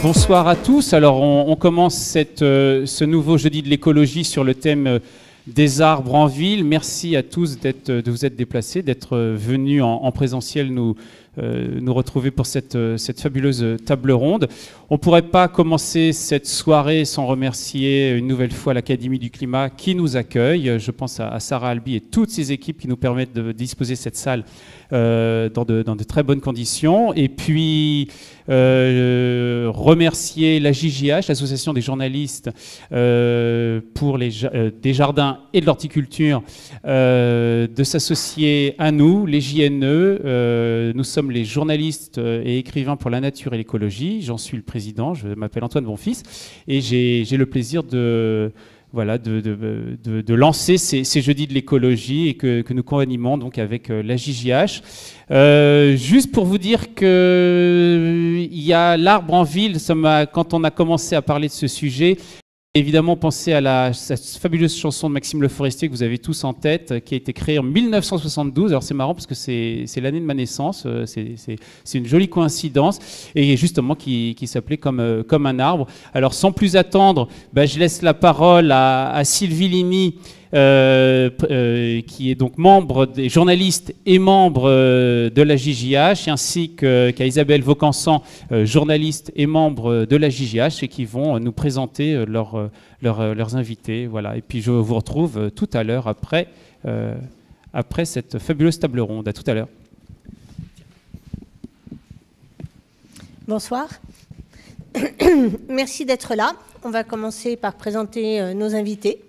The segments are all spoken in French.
Bonsoir à tous. Alors on commence ce nouveau jeudi de l'écologie sur le thème des arbres en ville. Merci à tous de vous être déplacés, d'être venus en présentiel nous retrouver pour cette fabuleuse table ronde. On ne pourrait pas commencer cette soirée sans remercier une nouvelle fois l'Académie du Climat qui nous accueille. Je pense à Sarah Albi et toutes ses équipes qui nous permettent de disposer cette salle dans de très bonnes conditions. Et puis remercier la JJH, l'Association des journalistes pour des jardins et de l'horticulture, de s'associer à nous, les JNE. Nous sommes les journalistes et écrivains pour la nature et l'écologie. J'en suis le président, je m'appelle Antoine Bonfils et j'ai le plaisir de lancer ces jeudis de l'écologie et que nous co-animons donc avec la JJH. Juste pour vous dire qu'il y a l'arbre en ville, quand on a commencé à parler de ce sujet, évidemment pensez à cette fabuleuse chanson de Maxime Le Forestier que vous avez tous en tête, qui a été créée en 1972. Alors c'est marrant parce que c'est l'année de ma naissance, c'est une jolie coïncidence, et justement qui s'appelait comme un arbre. Alors sans plus attendre, je laisse la parole à Sylvie Ligny, qui est donc membre des journalistes et membre de la JJH, ainsi qu'à Isabelle Vaucansan, journaliste et membre de la JJH, et qui vont nous présenter leurs invités. Voilà. Et puis je vous retrouve tout à l'heure après cette fabuleuse table ronde. À tout à l'heure. Bonsoir. Merci d'être là. On va commencer par présenter nos invités.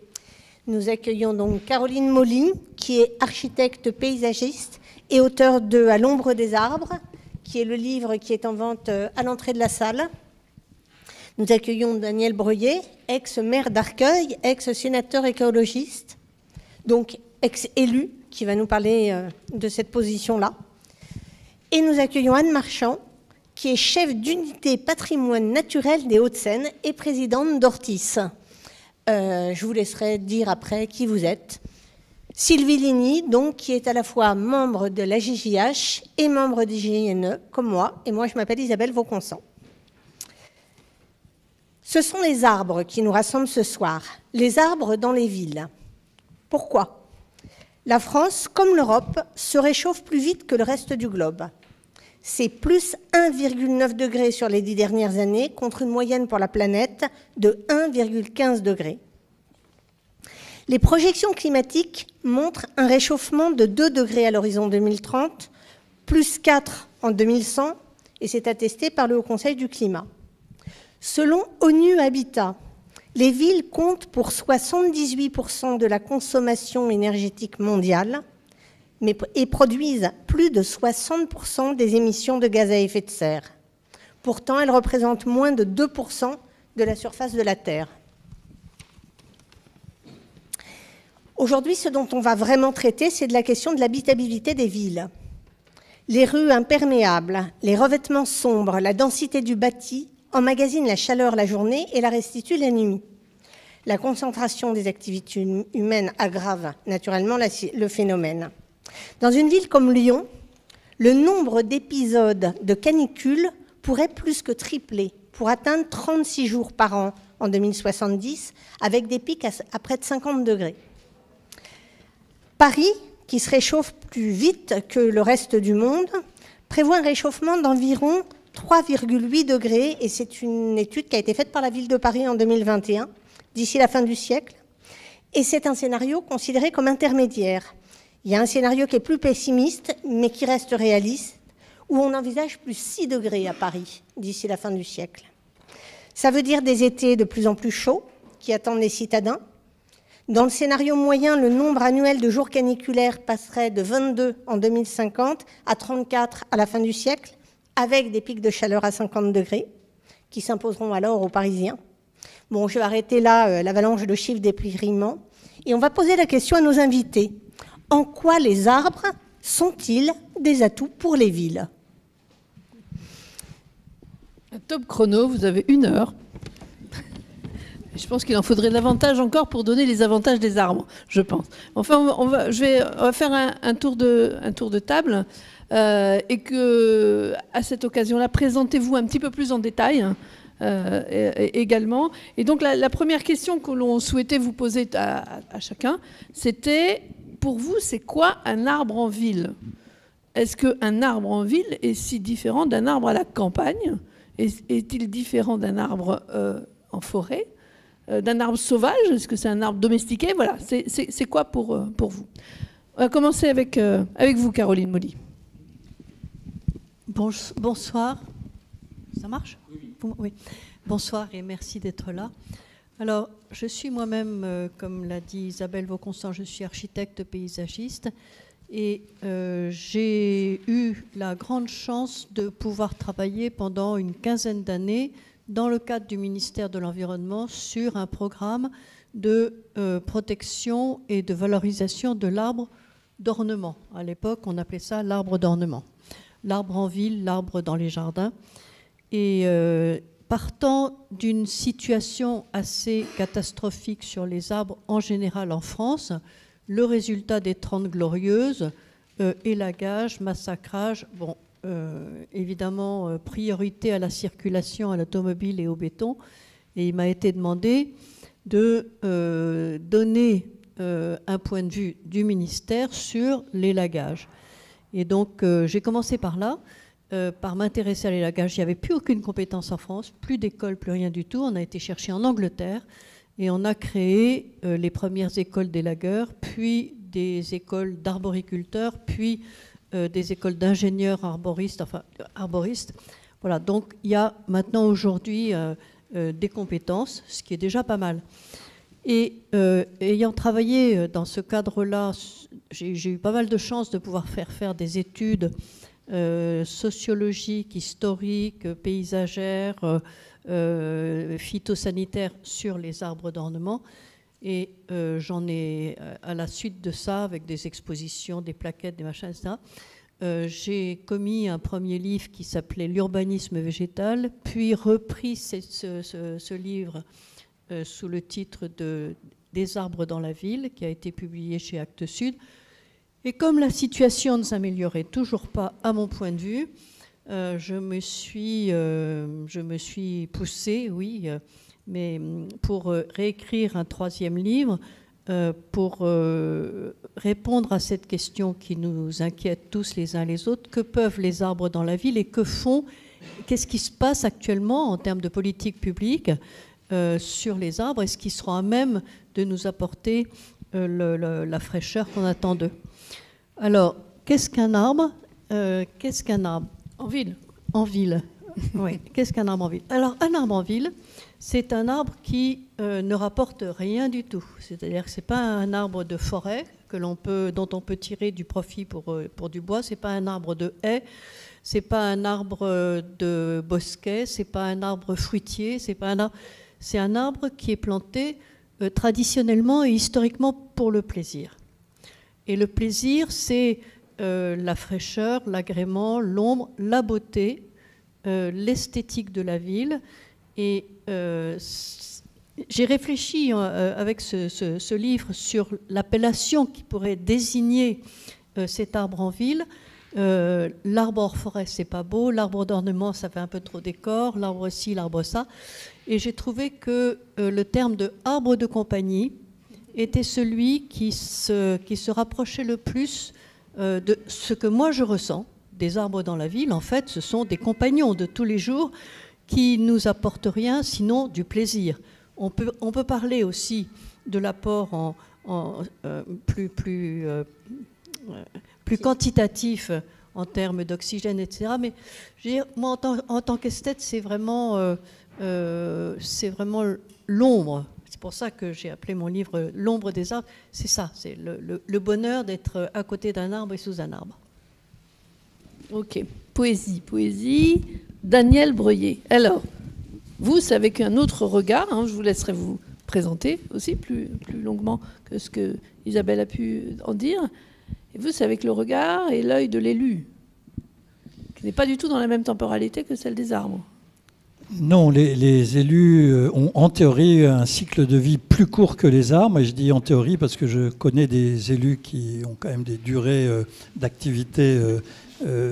Nous accueillons donc Caroline Molin, qui est architecte paysagiste et auteure de À l'ombre des arbres, qui est le livre qui est en vente à l'entrée de la salle. Nous accueillons Daniel Breuillet, ex-maire d'Arcueil, ex-sénateur écologiste, donc ex-élu, qui va nous parler de cette position-là. Et nous accueillons Anne Marchand, qui est chef d'unité patrimoine naturel des Hauts-de-Seine et présidente d'Ortis. Je vous laisserai dire après qui vous êtes. Sylvie Ligny, donc, qui est à la fois membre de la JJH et membre des JNE, comme moi. Et moi, je m'appelle Isabelle Vaucansan. Ce sont les arbres qui nous rassemblent ce soir. Les arbres dans les villes. Pourquoi ? La France, comme l'Europe, se réchauffe plus vite que le reste du globe. C'est plus 1,9 degré sur les 10 dernières années, contre une moyenne pour la planète de 1,15 degré. Les projections climatiques montrent un réchauffement de 2 degrés à l'horizon 2030, plus 4 en 2100, et c'est attesté par le Haut Conseil du climat. Selon ONU Habitat, les villes comptent pour 78% de la consommation énergétique mondiale, et produisent plus de 60% des émissions de gaz à effet de serre. Pourtant, elles représentent moins de 2% de la surface de la Terre. Aujourd'hui, ce dont on va vraiment traiter, c'est de la question de l'habitabilité des villes. Les rues imperméables, les revêtements sombres, la densité du bâti emmagasinent la chaleur la journée et la restituent la nuit. La concentration des activités humaines aggrave naturellement le phénomène. Dans une ville comme Lyon, le nombre d'épisodes de canicule pourrait plus que tripler pour atteindre 36 jours par an en 2070, avec des pics à près de 50 degrés. Paris, qui se réchauffe plus vite que le reste du monde, prévoit un réchauffement d'environ 3,8 degrés, et c'est une étude qui a été faite par la ville de Paris en 2021, d'ici la fin du siècle. Et c'est un scénario considéré comme intermédiaire. Il y a un scénario qui est plus pessimiste, mais qui reste réaliste, où on envisage plus 6 degrés à Paris d'ici la fin du siècle. Ça veut dire des étés de plus en plus chauds qui attendent les citadins. Dans le scénario moyen, le nombre annuel de jours caniculaires passerait de 22 en 2050 à 34 à la fin du siècle, avec des pics de chaleur à 50 degrés, qui s'imposeront alors aux Parisiens. Bon, je vais arrêter là l'avalanche de chiffres déprimants, et on va poser la question à nos invités. En quoi les arbres sont-ils des atouts pour les villes? Un top chrono, vous avez 1 heure. Je pense qu'il en faudrait davantage encore pour donner les avantages des arbres, je pense. Enfin, on va faire un tour de table et que, à cette occasion-là, présentez-vous un petit peu plus en détail également. Et donc, la première question que l'on souhaitait vous poser à chacun, c'était, pour vous, c'est quoi un arbre en ville? Est-ce qu'un arbre en ville est si différent d'un arbre à la campagne? Est-il différent d'un arbre en forêt? D'un arbre sauvage? Est-ce que c'est un arbre domestiqué? Voilà, c'est quoi pour vous? On va commencer avec vous, Caroline Molly. Bonsoir. Ça marche? Oui. Bonsoir et merci d'être là. Alors, je suis moi-même, comme l'a dit Isabelle Vauconstant, je suis architecte paysagiste et j'ai eu la grande chance de pouvoir travailler pendant une quinzaine d'années dans le cadre du ministère de l'Environnement sur un programme de protection et de valorisation de l'arbre d'ornement. À l'époque, on appelait ça l'arbre d'ornement. L'arbre en ville, l'arbre dans les jardins. Et partant d'une situation assez catastrophique sur les arbres en général en France, le résultat des 30 Glorieuses, élagage, massacrage, bon, évidemment priorité à la circulation, à l'automobile et au béton. Et il m'a été demandé de donner un point de vue du ministère sur l'élagage. Et donc j'ai commencé par là, par m'intéresser à l'élagage. Il n'y avait plus aucune compétence en France, plus d'école, plus rien du tout. On a été chercher en Angleterre et on a créé les premières écoles d'élagueurs, puis des écoles d'arboriculteurs, puis des écoles d'ingénieurs arboristes, Voilà, donc il y a maintenant aujourd'hui des compétences, ce qui est déjà pas mal. Et ayant travaillé dans ce cadre-là, j'ai eu pas mal de chance de pouvoir faire des études sociologiques, historiques, paysagères, phytosanitaires sur les arbres d'ornement. Et j'en ai, à la suite de ça, avec des expositions, des plaquettes, des machins, etc., j'ai commis un premier livre qui s'appelait L'urbanisme végétal, puis repris ce livre sous le titre de Des arbres dans la ville, qui a été publié chez Actes Sud. Et comme la situation ne s'améliorait toujours pas, à mon point de vue, je me suis poussée, oui, mais pour réécrire un troisième livre, pour répondre à cette question qui nous inquiète tous les uns les autres, que peuvent les arbres dans la ville et qu'est-ce qui se passe actuellement en termes de politique publique sur les arbres? Est-ce qu'ils seront à même de nous apporter la fraîcheur qu'on attend d'eux? Alors, qu'est-ce qu'un arbre? En ville. En ville. Oui. Qu'est-ce qu'un arbre en ville? Alors, un arbre en ville, c'est un arbre qui ne rapporte rien du tout. C'est-à-dire que ce n'est pas un arbre de forêt dont on peut tirer du profit pour du bois. Ce n'est pas un arbre de haie. Ce n'est pas un arbre de bosquet. Ce n'est pas un arbre fruitier. C'est un arbre qui est planté traditionnellement et historiquement pour le plaisir. Et le plaisir, c'est la fraîcheur, l'agrément, l'ombre, la beauté, l'esthétique de la ville. Et j'ai réfléchi avec ce livre sur l'appellation qui pourrait désigner cet arbre en ville. L'arbre hors forêt, c'est pas beau. L'arbre d'ornement, ça fait un peu trop décor. L'arbre ci, l'arbre ça. Et j'ai trouvé que le terme de arbre de compagnie était celui qui se rapprochait le plus de ce que moi je ressens des arbres dans la ville. En fait, ce sont des compagnons de tous les jours qui nous apportent rien sinon du plaisir. On peut parler aussi de l'apport plus quantitatif en termes d'oxygène, etc. Mais je veux dire, moi, en tant qu'esthète, c'est vraiment l'ombre. C'est pour ça que j'ai appelé mon livre « L'ombre des arbres ». C'est ça, c'est le bonheur d'être à côté d'un arbre et sous un arbre. Ok, poésie. Daniel Breuiller. Alors, vous, c'est avec un autre regard, hein, je vous laisserai vous présenter aussi plus longuement que ce que Isabelle a pu en dire. Et vous, c'est avec le regard et l'œil de l'élu, qui n'est pas du tout dans la même temporalité que celle des arbres. Non, les élus ont en théorie un cycle de vie plus court que les arbres. Et je dis en théorie parce que je connais des élus qui ont quand même des durées d'activité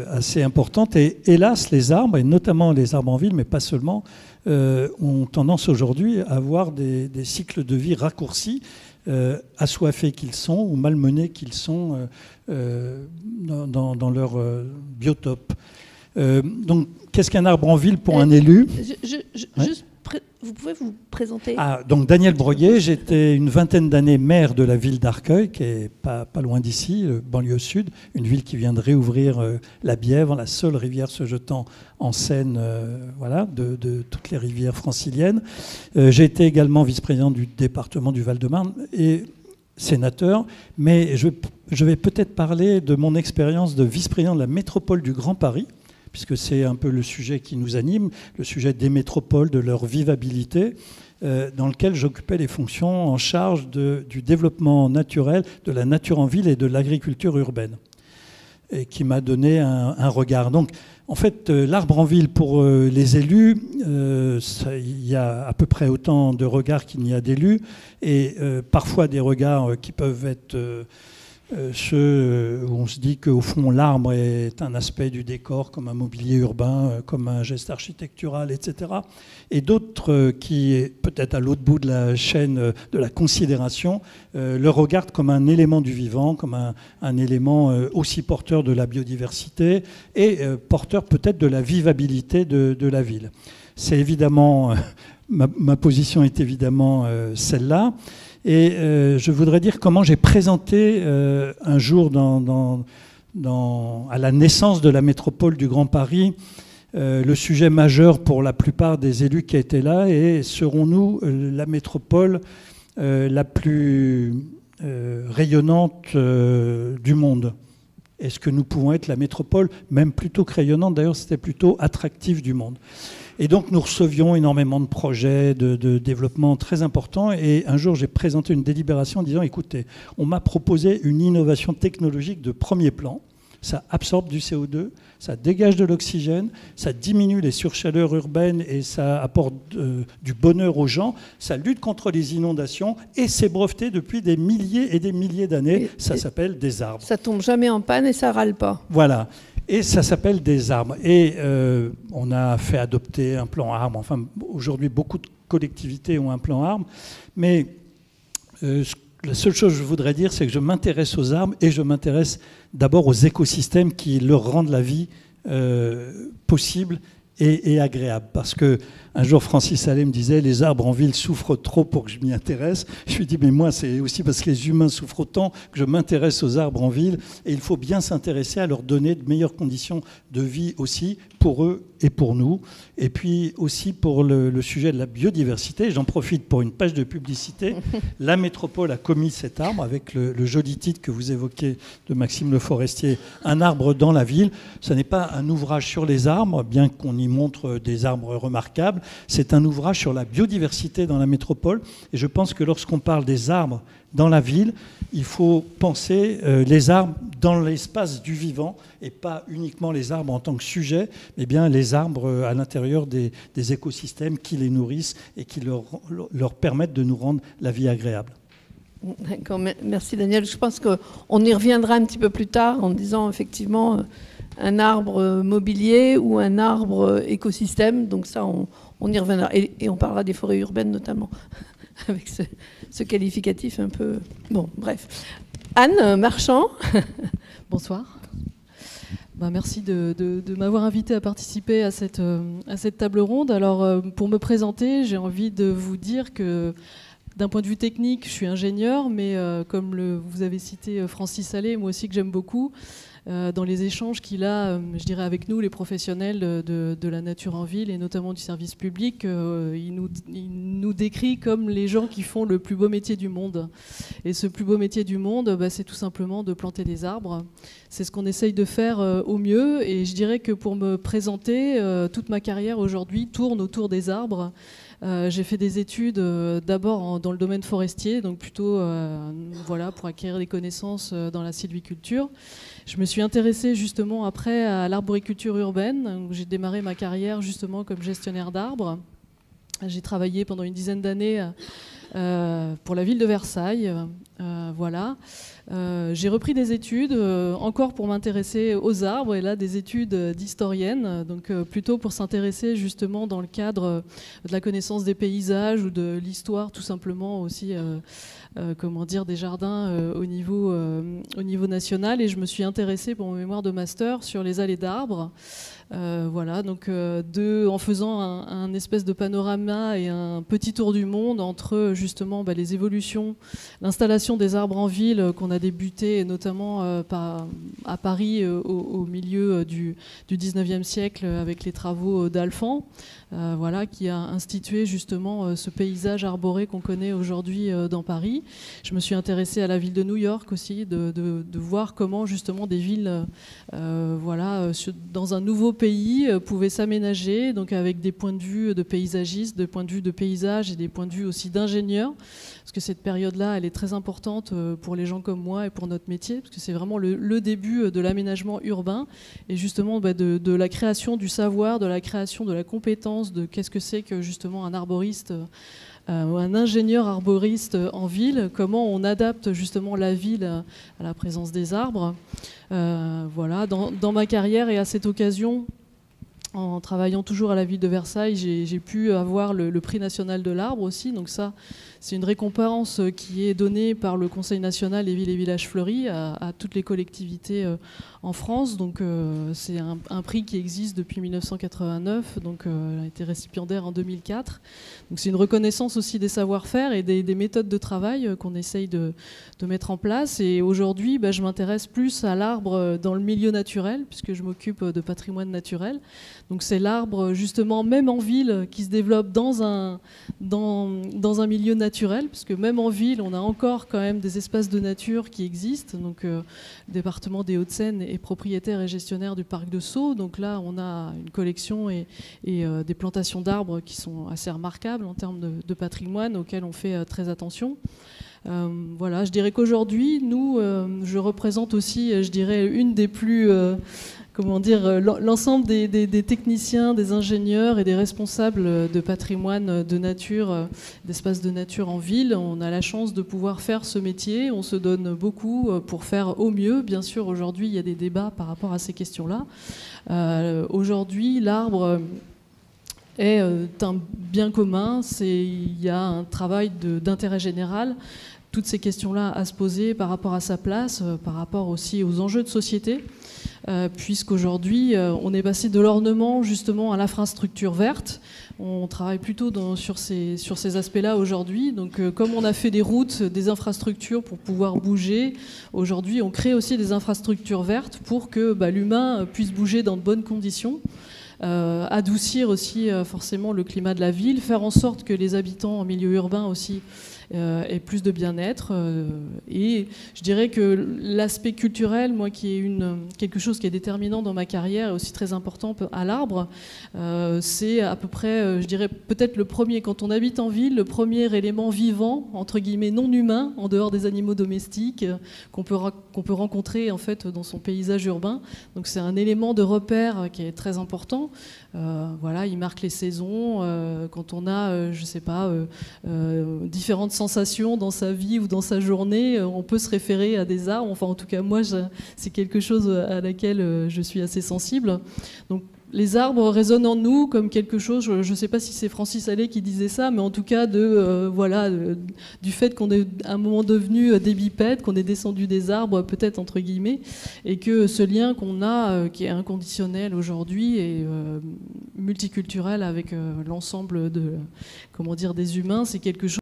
assez importantes. Et hélas, les arbres, et notamment les arbres en ville, mais pas seulement, ont tendance aujourd'hui à avoir des cycles de vie raccourcis, assoiffés qu'ils sont ou malmenés qu'ils sont dans leur biotope. Donc, qu'est-ce qu'un arbre en ville pour un élu ? Ouais. Juste, vous pouvez vous présenter ? Donc Daniel Breuillet, j'étais une vingtaine d'années maire de la ville d'Arcueil, qui est pas loin d'ici, banlieue sud, une ville qui vient de réouvrir la Bièvre, la seule rivière se jetant en Seine, de toutes les rivières franciliennes. J'ai été également vice-président du département du Val-de-Marne et sénateur, mais je vais peut-être parler de mon expérience de vice-président de la métropole du Grand Paris, puisque c'est un peu le sujet qui nous anime, le sujet des métropoles, de leur vivabilité, dans lequel j'occupais les fonctions en charge du développement naturel, de la nature en ville et de l'agriculture urbaine, et qui m'a donné un regard. Donc, en fait, l'arbre en ville, pour les élus, il y a à peu près autant de regards qu'il n'y a d'élus, et parfois des regards qui peuvent être ceux où on se dit qu'au fond, l'arbre est un aspect du décor, comme un mobilier urbain, comme un geste architectural, etc. Et d'autres qui, peut-être à l'autre bout de la chaîne de la considération, le regardent comme un élément du vivant, comme un élément aussi porteur de la biodiversité et porteur peut-être de la vivabilité de la ville. C'est évidemment, ma position est évidemment celle-là. Et je voudrais dire comment j'ai présenté un jour à la naissance de la métropole du Grand Paris le sujet majeur pour la plupart des élus qui étaient là, et serons-nous la métropole la plus rayonnante du monde ? Est-ce que nous pouvons être la métropole, même plutôt que rayonnante, d'ailleurs c'était plutôt attractive du monde ? Et donc nous recevions énormément de projets de développement très importants. Et un jour, j'ai présenté une délibération en disant, écoutez, on m'a proposé une innovation technologique de premier plan. Ça absorbe du CO2, ça dégage de l'oxygène, ça diminue les surchaleurs urbaines et ça apporte du bonheur aux gens. Ça lutte contre les inondations et c'est breveté depuis des milliers et des milliers d'années. Ça s'appelle des arbres. Ça tombe jamais en panne et ça râle pas. Voilà. Et ça s'appelle des arbres. Et on a fait adopter un plan arbre. Enfin, aujourd'hui, beaucoup de collectivités ont un plan arbre. Mais la seule chose que je voudrais dire, c'est que je m'intéresse aux arbres et je m'intéresse d'abord aux écosystèmes qui leur rendent la vie possible et agréable. Parce qu'un jour, Francis Allais me disait « Les arbres en ville souffrent trop pour que je m'y intéresse ». Je lui ai dit « Mais moi, c'est aussi parce que les humains souffrent autant que je m'intéresse aux arbres en ville. Et il faut bien s'intéresser à leur donner de meilleures conditions de vie aussi, pour eux et pour nous. Et puis aussi pour le sujet de la biodiversité. J'en profite pour une page de publicité. La métropole a commis cet arbre avec le joli titre que vous évoquez de Maxime Le Forestier, « Un arbre dans la ville ». Ce n'est pas un ouvrage sur les arbres, bien qu'on y montre des arbres remarquables. C'est un ouvrage sur la biodiversité dans la métropole. Et je pense que lorsqu'on parle des arbres dans la ville, il faut penser les arbres dans l'espace du vivant et pas uniquement les arbres en tant que sujet, mais bien les arbres à l'intérieur des écosystèmes qui les nourrissent et qui leur permettent de nous rendre la vie agréable. D'accord, merci Daniel. Je pense qu'on y reviendra un petit peu plus tard en disant effectivement un arbre mobilier ou un arbre écosystème. Donc ça, on y reviendra. Et on parlera des forêts urbaines notamment, avec ce qualificatif un peu... Bon, bref. Anne Marchand. Bonsoir. Merci de m'avoir invité à participer à cette table ronde. Alors, pour me présenter, j'ai envie de vous dire que d'un point de vue technique, je suis ingénieur, mais comme vous avez cité Francis Allais, moi aussi que j'aime beaucoup, dans les échanges qu'il a, je dirais, avec nous, les professionnels de la nature en ville et notamment du service public, il nous décrit comme les gens qui font le plus beau métier du monde. Et ce plus beau métier du monde, c'est tout simplement de planter des arbres. C'est ce qu'on essaye de faire au mieux. Et je dirais que pour me présenter, toute ma carrière aujourd'hui tourne autour des arbres. J'ai fait des études d'abord dans le domaine forestier, donc plutôt voilà, pour acquérir des connaissances dans la sylviculture. Je me suis intéressée justement après à l'arboriculture urbaine, où j'ai démarré ma carrière justement comme gestionnaire d'arbres. J'ai travaillé pendant une dizaine d'années pour la ville de Versailles. Voilà. J'ai repris des études encore pour m'intéresser aux arbres, et là des études d'historienne, donc plutôt pour s'intéresser justement dans le cadre de la connaissance des paysages ou de l'histoire tout simplement aussi. Comment dire, des jardins au niveau national, et je me suis intéressée pour mon mémoire de master sur les allées d'arbres. Voilà, donc en faisant un espèce de panorama et un petit tour du monde entre justement les évolutions, l'installation des arbres en ville qu'on a débuté notamment à Paris au milieu du 19e siècle avec les travaux d'Alphand, voilà, qui a institué justement ce paysage arboré qu'on connaît aujourd'hui dans Paris. Je me suis intéressée à la ville de New York aussi, de voir comment justement des villes voilà, dans un nouveau pays pouvaient s'aménager, donc avec des points de vue de paysagistes, des points de vue de paysage et des points de vue aussi d'ingénieurs, parce que cette période-là, elle est très importante pour les gens comme moi et pour notre métier, parce que c'est vraiment le début de l'aménagement urbain et justement de la création du savoir, de la création de la compétence, de qu'est-ce que c'est que justement un arboriste ou un ingénieur arboriste en ville, comment on adapte justement la ville à la présence des arbres. Voilà, dans ma carrière et à cette occasion, en travaillant toujours à la ville de Versailles, j'ai pu avoir le prix national de l'arbre aussi. Donc ça, c'est une récompense qui est donnée par le Conseil national des villes et villages fleuris à toutes les collectivités en France. Donc c'est un prix qui existe depuis 1989. Donc elle a été récipiendaire en 2004. Donc c'est une reconnaissance aussi des savoir-faire et des méthodes de travail qu'on essaye de mettre en place. Et aujourd'hui, je m'intéresse plus à l'arbre dans le milieu naturel, puisque je m'occupe de patrimoine naturel. Donc c'est l'arbre justement même en ville qui se développe dans un milieu naturel, parce que même en ville on a encore quand même des espaces de nature qui existent. Donc le département des Hauts-de-Seine est propriétaire et gestionnaire du parc de Sceaux. Donc là on a une collection et des plantations d'arbres qui sont assez remarquables en termes de patrimoine auquel on fait très attention. Voilà, je dirais qu'aujourd'hui, nous, je représente aussi, je dirais, une des plus, comment dire, l'ensemble des techniciens, des ingénieurs et des responsables de patrimoine de nature, d'espaces de nature en ville. On a la chance de pouvoir faire ce métier, on se donne beaucoup pour faire au mieux. Bien sûr, aujourd'hui, il y a des débats par rapport à ces questions-là. Aujourd'hui, l'arbre est un bien commun, il y a un travail d'intérêt général. Toutes ces questions-là à se poser par rapport à sa place, par rapport aussi aux enjeux de société, puisqu'aujourd'hui, on est passé de l'ornement justement à l'infrastructure verte. On travaille plutôt sur ces aspects-là aujourd'hui. Donc, comme on a fait des routes, des infrastructures pour pouvoir bouger, aujourd'hui, on crée aussi des infrastructures vertes pour que l'humain puisse bouger dans de bonnes conditions. Adoucir aussi forcément le climat de la ville, faire en sorte que les habitants en milieu urbain aussi aient plus de bien-être. Et je dirais que l'aspect culturel, moi qui est quelque chose qui est déterminant dans ma carrière et aussi très important à l'arbre, c'est à peu près, je dirais peut-être le premier, quand on habite en ville, le premier élément vivant, entre guillemets non humain, en dehors des animaux domestiques, qu'on peut rencontrer en fait dans son paysage urbain. Donc c'est un élément de repère qui est très important. Voilà, il marque les saisons. Quand on a, je sais pas, différentes sensations dans sa vie ou dans sa journée, on peut se référer à des arbres. Enfin, en tout cas, moi, c'est quelque chose à laquelle je suis assez sensible. Donc, les arbres résonnent en nous comme quelque chose, je ne sais pas si c'est Francis Allais qui disait ça, mais en tout cas du fait qu'on est à un moment devenu des bipèdes, qu'on est descendu des arbres, peut-être entre guillemets, et que ce lien qu'on a, qui est inconditionnel aujourd'hui et multiculturel avec l'ensemble des humains, c'est quelque chose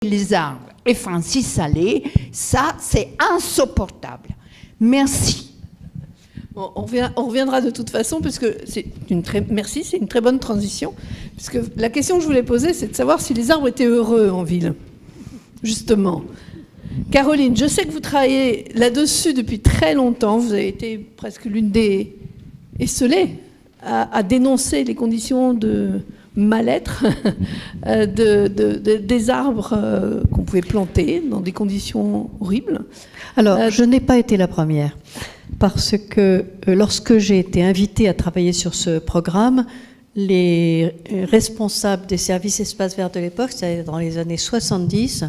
les arbres et Francis Salé, ça c'est insupportable. Merci. Bon, on reviendra de toute façon, parce que merci, c'est une très bonne transition. Parce que la question que je voulais poser, c'est de savoir si les arbres étaient heureux en ville, justement. Caroline, je sais que vous travaillez là-dessus depuis très longtemps. Vous avez été presque l'une des esselées à dénoncer les conditions de mal-être des arbres qu'on pouvait planter dans des conditions horribles. Alors, je n'ai pas été la première, parce que lorsque j'ai été invitée à travailler sur ce programme, les responsables des services espaces verts de l'époque, c'est-à-dire dans les années 70,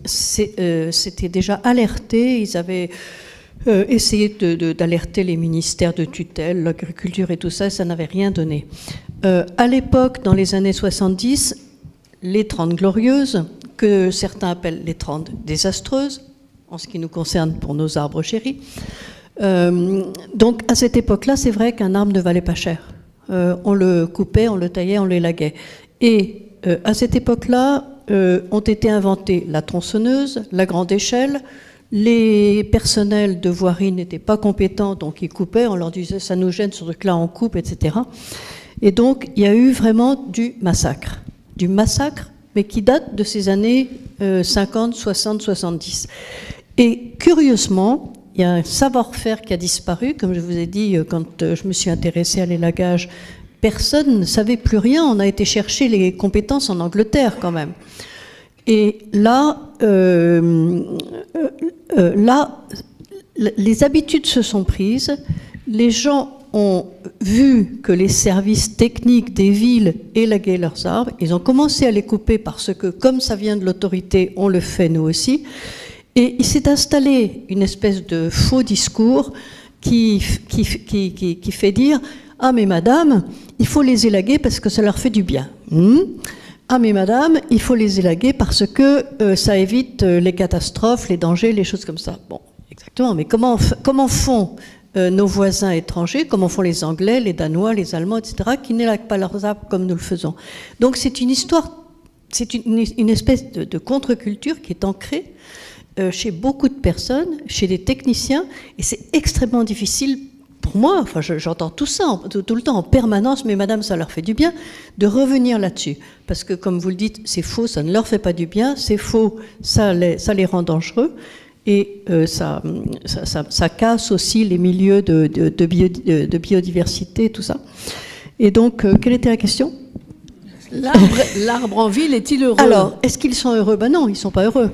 s'étaient déjà alertés. Ils avaient essayé d'alerter les ministères de tutelle, l'agriculture et tout ça, et ça n'avait rien donné. À l'époque, dans les années 70, les 30 glorieuses, que certains appellent les 30 désastreuses, en ce qui nous concerne pour nos arbres chéris. Donc à cette époque-là, c'est vrai qu'un arbre ne valait pas cher. On le coupait, on le taillait, on l'élaguait. Et à cette époque-là, ont été inventées la tronçonneuse, la grande échelle. Les personnels de voirie n'étaient pas compétents, donc ils coupaient. On leur disait, ça nous gêne, ce truc-là, on coupe, etc. Et donc, il y a eu vraiment du massacre, mais qui date de ces années 50, 60, 70. Et curieusement, il y a un savoir-faire qui a disparu. Comme je vous ai dit, quand je me suis intéressée à l'élagage, personne ne savait plus rien. On a été chercher les compétences en Angleterre quand même. Et là, les habitudes se sont prises. Les gens ont vu que les services techniques des villes élaguaient leurs arbres. Ils ont commencé à les couper parce que, comme ça vient de l'autorité, on le fait nous aussi. Et il s'est installé une espèce de faux discours qui fait dire « Ah mais madame, il faut les élaguer parce que ça leur fait du bien. Ah mais madame, il faut les élaguer parce que ça évite les catastrophes, les dangers, les choses comme ça. » Bon, exactement, mais comment font nos voisins étrangers, comment font les Anglais, les Danois, les Allemands, etc., qui n'élaguent pas leurs arbres comme nous le faisons. Donc c'est une histoire, c'est une espèce de contre-culture qui est ancrée chez beaucoup de personnes, chez des techniciens, et c'est extrêmement difficile pour moi, enfin j'entends tout ça tout le temps en permanence, mais madame, ça leur fait du bien, de revenir là-dessus. Parce que comme vous le dites, c'est faux, ça ne leur fait pas du bien, c'est faux, ça les rend dangereux, et ça casse aussi les milieux de biodiversité, tout ça. Et donc, quelle était la question ? L'arbre en ville est-il heureux ? Alors, est-ce qu'ils sont heureux ? Ben non, ils ne sont pas heureux.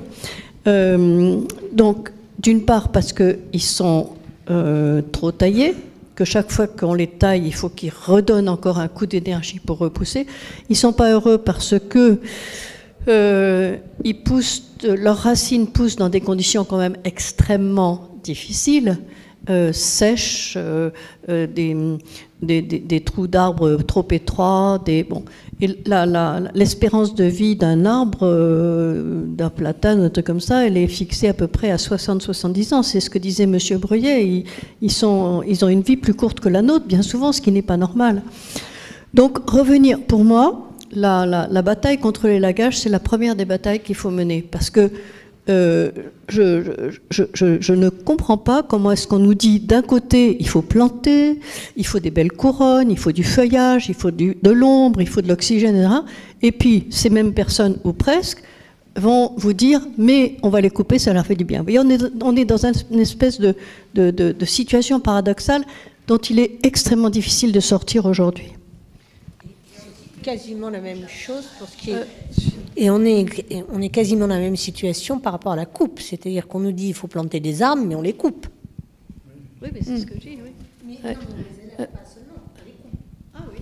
Donc, d'une part, parce qu'ils sont trop taillés, que chaque fois qu'on les taille, il faut qu'ils redonnent encore un coup d'énergie pour repousser. Ils ne sont pas heureux parce que leurs racines poussent dans des conditions quand même extrêmement difficiles, sèches, des trous d'arbres trop étroits, et l'espérance de vie d'un arbre, d'un platane, un truc comme ça, elle est fixée à peu près à 60-70 ans. C'est ce que disait M. Breuillet. Ils ont une vie plus courte que la nôtre, bien souvent, ce qui n'est pas normal. Donc, revenir, pour moi, la bataille contre l'élagage, c'est la première des batailles qu'il faut mener. Parce que je ne comprends pas comment est-ce qu'on nous dit d'un côté il faut planter, il faut des belles couronnes, il faut du feuillage, il faut de l'ombre, il faut de l'oxygène, etc. Et puis ces mêmes personnes, ou presque, vont vous dire mais on va les couper, ça leur fait du bien. Vous voyez, on est dans une espèce de situation paradoxale dont il est extrêmement difficile de sortir aujourd'hui. Quasiment la même chose pour ce qui est... Et on est quasiment dans la même situation par rapport à la coupe. C'est-à-dire qu'on nous dit qu'il faut planter des arbres, mais on les coupe. Oui, mais c'est ce que je dis, oui. Mais non, on les élève pas seulement, on les coupe. Ah oui.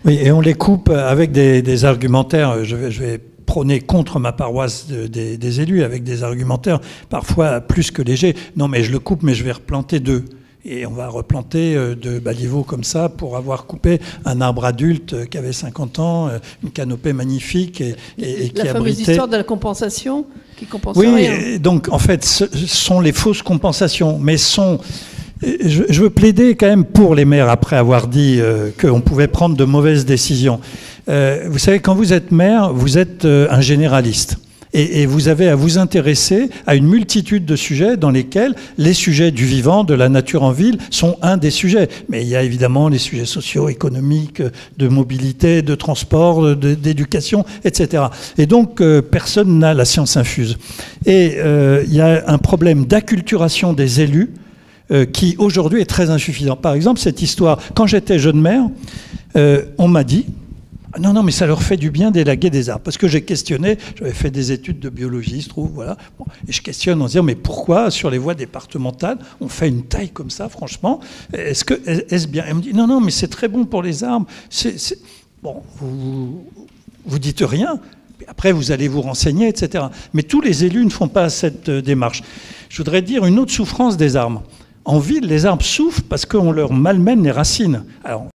Oui, et on les coupe avec des argumentaires. Je vais prôner contre ma paroisse des élus avec des argumentaires parfois plus que légers. Non, mais je le coupe, mais je vais replanter 2. Et on va replanter de baliveaux comme ça pour avoir coupé un arbre adulte qui avait 50 ans, une canopée magnifique et qui abritait... La fameuse histoire de la compensation qui compense rien. Oui, donc en fait, ce sont les fausses compensations, mais je veux plaider quand même pour les maires après avoir dit qu'on pouvait prendre de mauvaises décisions. Vous savez, quand vous êtes maire, vous êtes un généraliste. Et vous avez à vous intéresser à une multitude de sujets dans lesquels les sujets du vivant, de la nature en ville, sont un des sujets. Mais il y a évidemment les sujets sociaux, économiques, de mobilité, de transport, d'éducation, etc. Et donc, personne n'a la science infuse. Et il y a un problème d'acculturation des élus qui, aujourd'hui, est très insuffisant. Par exemple, cette histoire, quand j'étais jeune maire, on m'a dit... Non, non, mais ça leur fait du bien d'élaguer des arbres. Parce que j'ai questionné, j'avais fait des études de biologie, je trouve, voilà. Bon, et je questionne en disant, mais pourquoi sur les voies départementales, on fait une taille comme ça, franchement? Est-ce bien? Elle me dit, non, non, mais c'est très bon pour les arbres. Bon, vous dites rien. Après, vous allez vous renseigner, etc. Mais tous les élus ne font pas cette démarche. Je voudrais dire une autre souffrance des arbres. En ville, les arbres souffrent parce qu'on leur malmène les racines. Alors,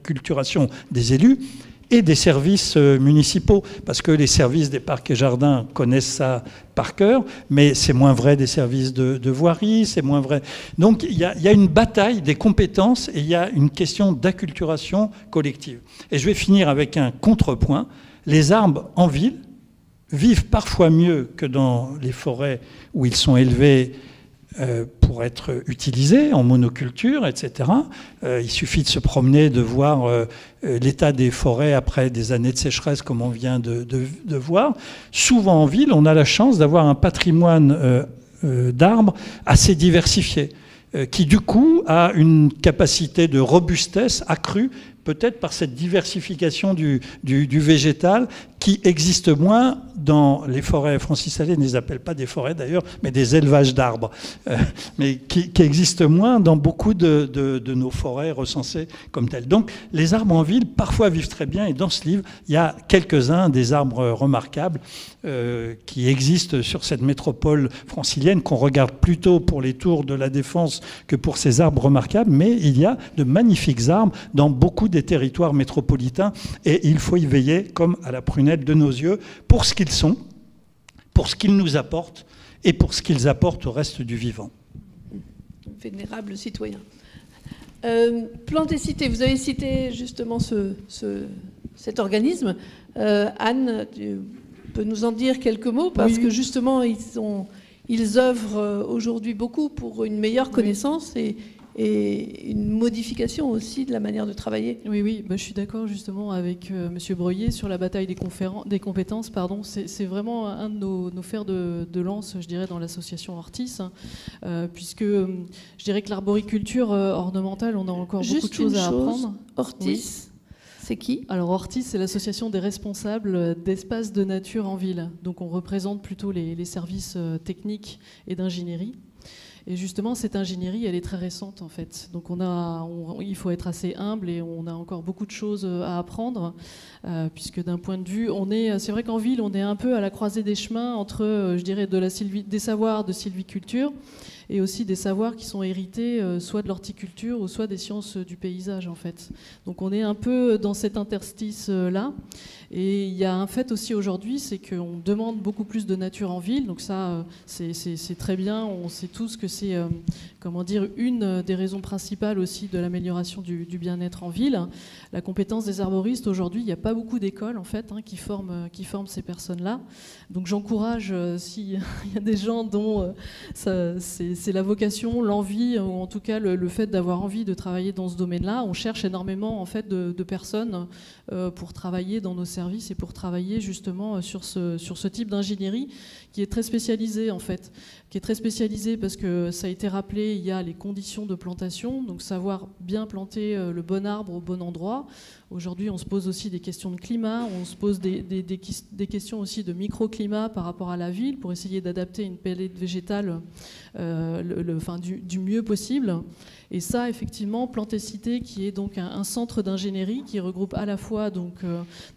culturation des élus et des services municipaux, parce que les services des parcs et jardins connaissent ça par cœur, mais c'est moins vrai des services de voirie, c'est moins vrai. Donc il y a une bataille des compétences et il y a une question d'acculturation collective. Et je vais finir avec un contrepoint. Les arbres en ville vivent parfois mieux que dans les forêts où ils sont élevés pour être utilisés en monoculture, etc. Il suffit de se promener, de voir l'état des forêts après des années de sécheresse, comme on vient de voir. Souvent en ville, on a la chance d'avoir un patrimoine d'arbres assez diversifié, qui du coup a une capacité de robustesse accrue, peut-être par cette diversification du végétal qui existe moins dans les forêts. Francis Allais ne les appelle pas des forêts d'ailleurs, mais des élevages d'arbres, mais qui existent moins dans beaucoup de nos forêts recensées comme telles. Donc les arbres en ville parfois vivent très bien, et dans ce livre, il y a quelques-uns des arbres remarquables qui existent sur cette métropole francilienne, qu'on regarde plutôt pour les tours de la Défense que pour ces arbres remarquables, mais il y a de magnifiques arbres dans beaucoup des territoires métropolitains, et il faut y veiller comme à la prunelle de nos yeux pour ce qu'ils sont, pour ce qu'ils nous apportent et pour ce qu'ils apportent au reste du vivant. Vénérable citoyen. Plantes et Cités, vous avez cité justement cet organisme. Anne, tu peux nous en dire quelques mots, parce que justement ils œuvrent aujourd'hui beaucoup pour une meilleure connaissance et une modification aussi de la manière de travailler. Oui, je suis d'accord justement avec Monsieur Breuiller sur la bataille des compétences. C'est vraiment un de nos fers de lance, je dirais, dans l'association Ortis, puisque je dirais que l'arboriculture ornementale, on a encore beaucoup de choses à apprendre. Ortis, c'est qui? Alors Ortis, c'est l'association des responsables d'espaces de nature en ville. Donc on représente plutôt les services techniques et d'ingénierie. Et justement, cette ingénierie, elle est très récente en fait. Donc il faut être assez humble et on a encore beaucoup de choses à apprendre, puisque d'un point de vue, c'est vrai qu'en ville, on est un peu à la croisée des chemins entre, je dirais, des savoirs de sylviculture et aussi des savoirs qui sont hérités soit de l'horticulture ou soit des sciences du paysage en fait. Donc on est un peu dans cet interstice-là. Et il y a un fait aussi aujourd'hui, c'est qu'on demande beaucoup plus de nature en ville. Donc ça, c'est très bien. On sait tous que c'est une des raisons principales aussi de l'amélioration du bien-être en ville. La compétence des arboristes, aujourd'hui, il n'y a pas beaucoup d'écoles en fait qui forment ces personnes-là. Donc j'encourage, s'il y a des gens dont c'est c'est la vocation, l'envie, ou en tout cas le fait d'avoir envie de travailler dans ce domaine-là. On cherche énormément en fait de personnes pour travailler dans nos services et pour travailler justement sur ce type d'ingénierie qui est très spécialisée en fait, qui est très spécialisée parce que ça a été rappelé, il y a les conditions de plantation, donc savoir bien planter le bon arbre au bon endroit. Aujourd'hui, on se pose aussi des questions de climat, on se pose des questions aussi de microclimat par rapport à la ville pour essayer d'adapter une palette végétale du mieux possible. Et ça, effectivement, Plantécité, qui est donc un centre d'ingénierie qui regroupe à la fois... Donc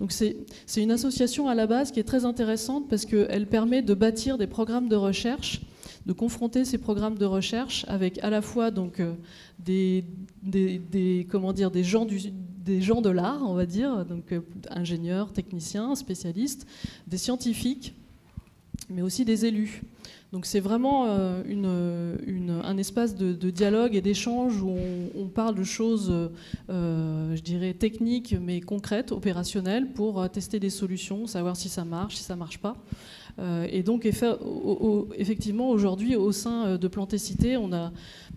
c'est une association à la base qui est très intéressante parce qu'elle permet de bâtir des programmes de recherche, de confronter ces programmes de recherche avec à la fois donc, des gens de l'art, on va dire, donc ingénieurs, techniciens, spécialistes, des scientifiques, mais aussi des élus. Donc c'est vraiment un espace de dialogue et d'échange où on parle de choses, je dirais, techniques, mais concrètes, opérationnelles, pour tester des solutions, savoir si ça marche, si ça ne marche pas. Et donc, effectivement, aujourd'hui, au sein de Plantécité, on a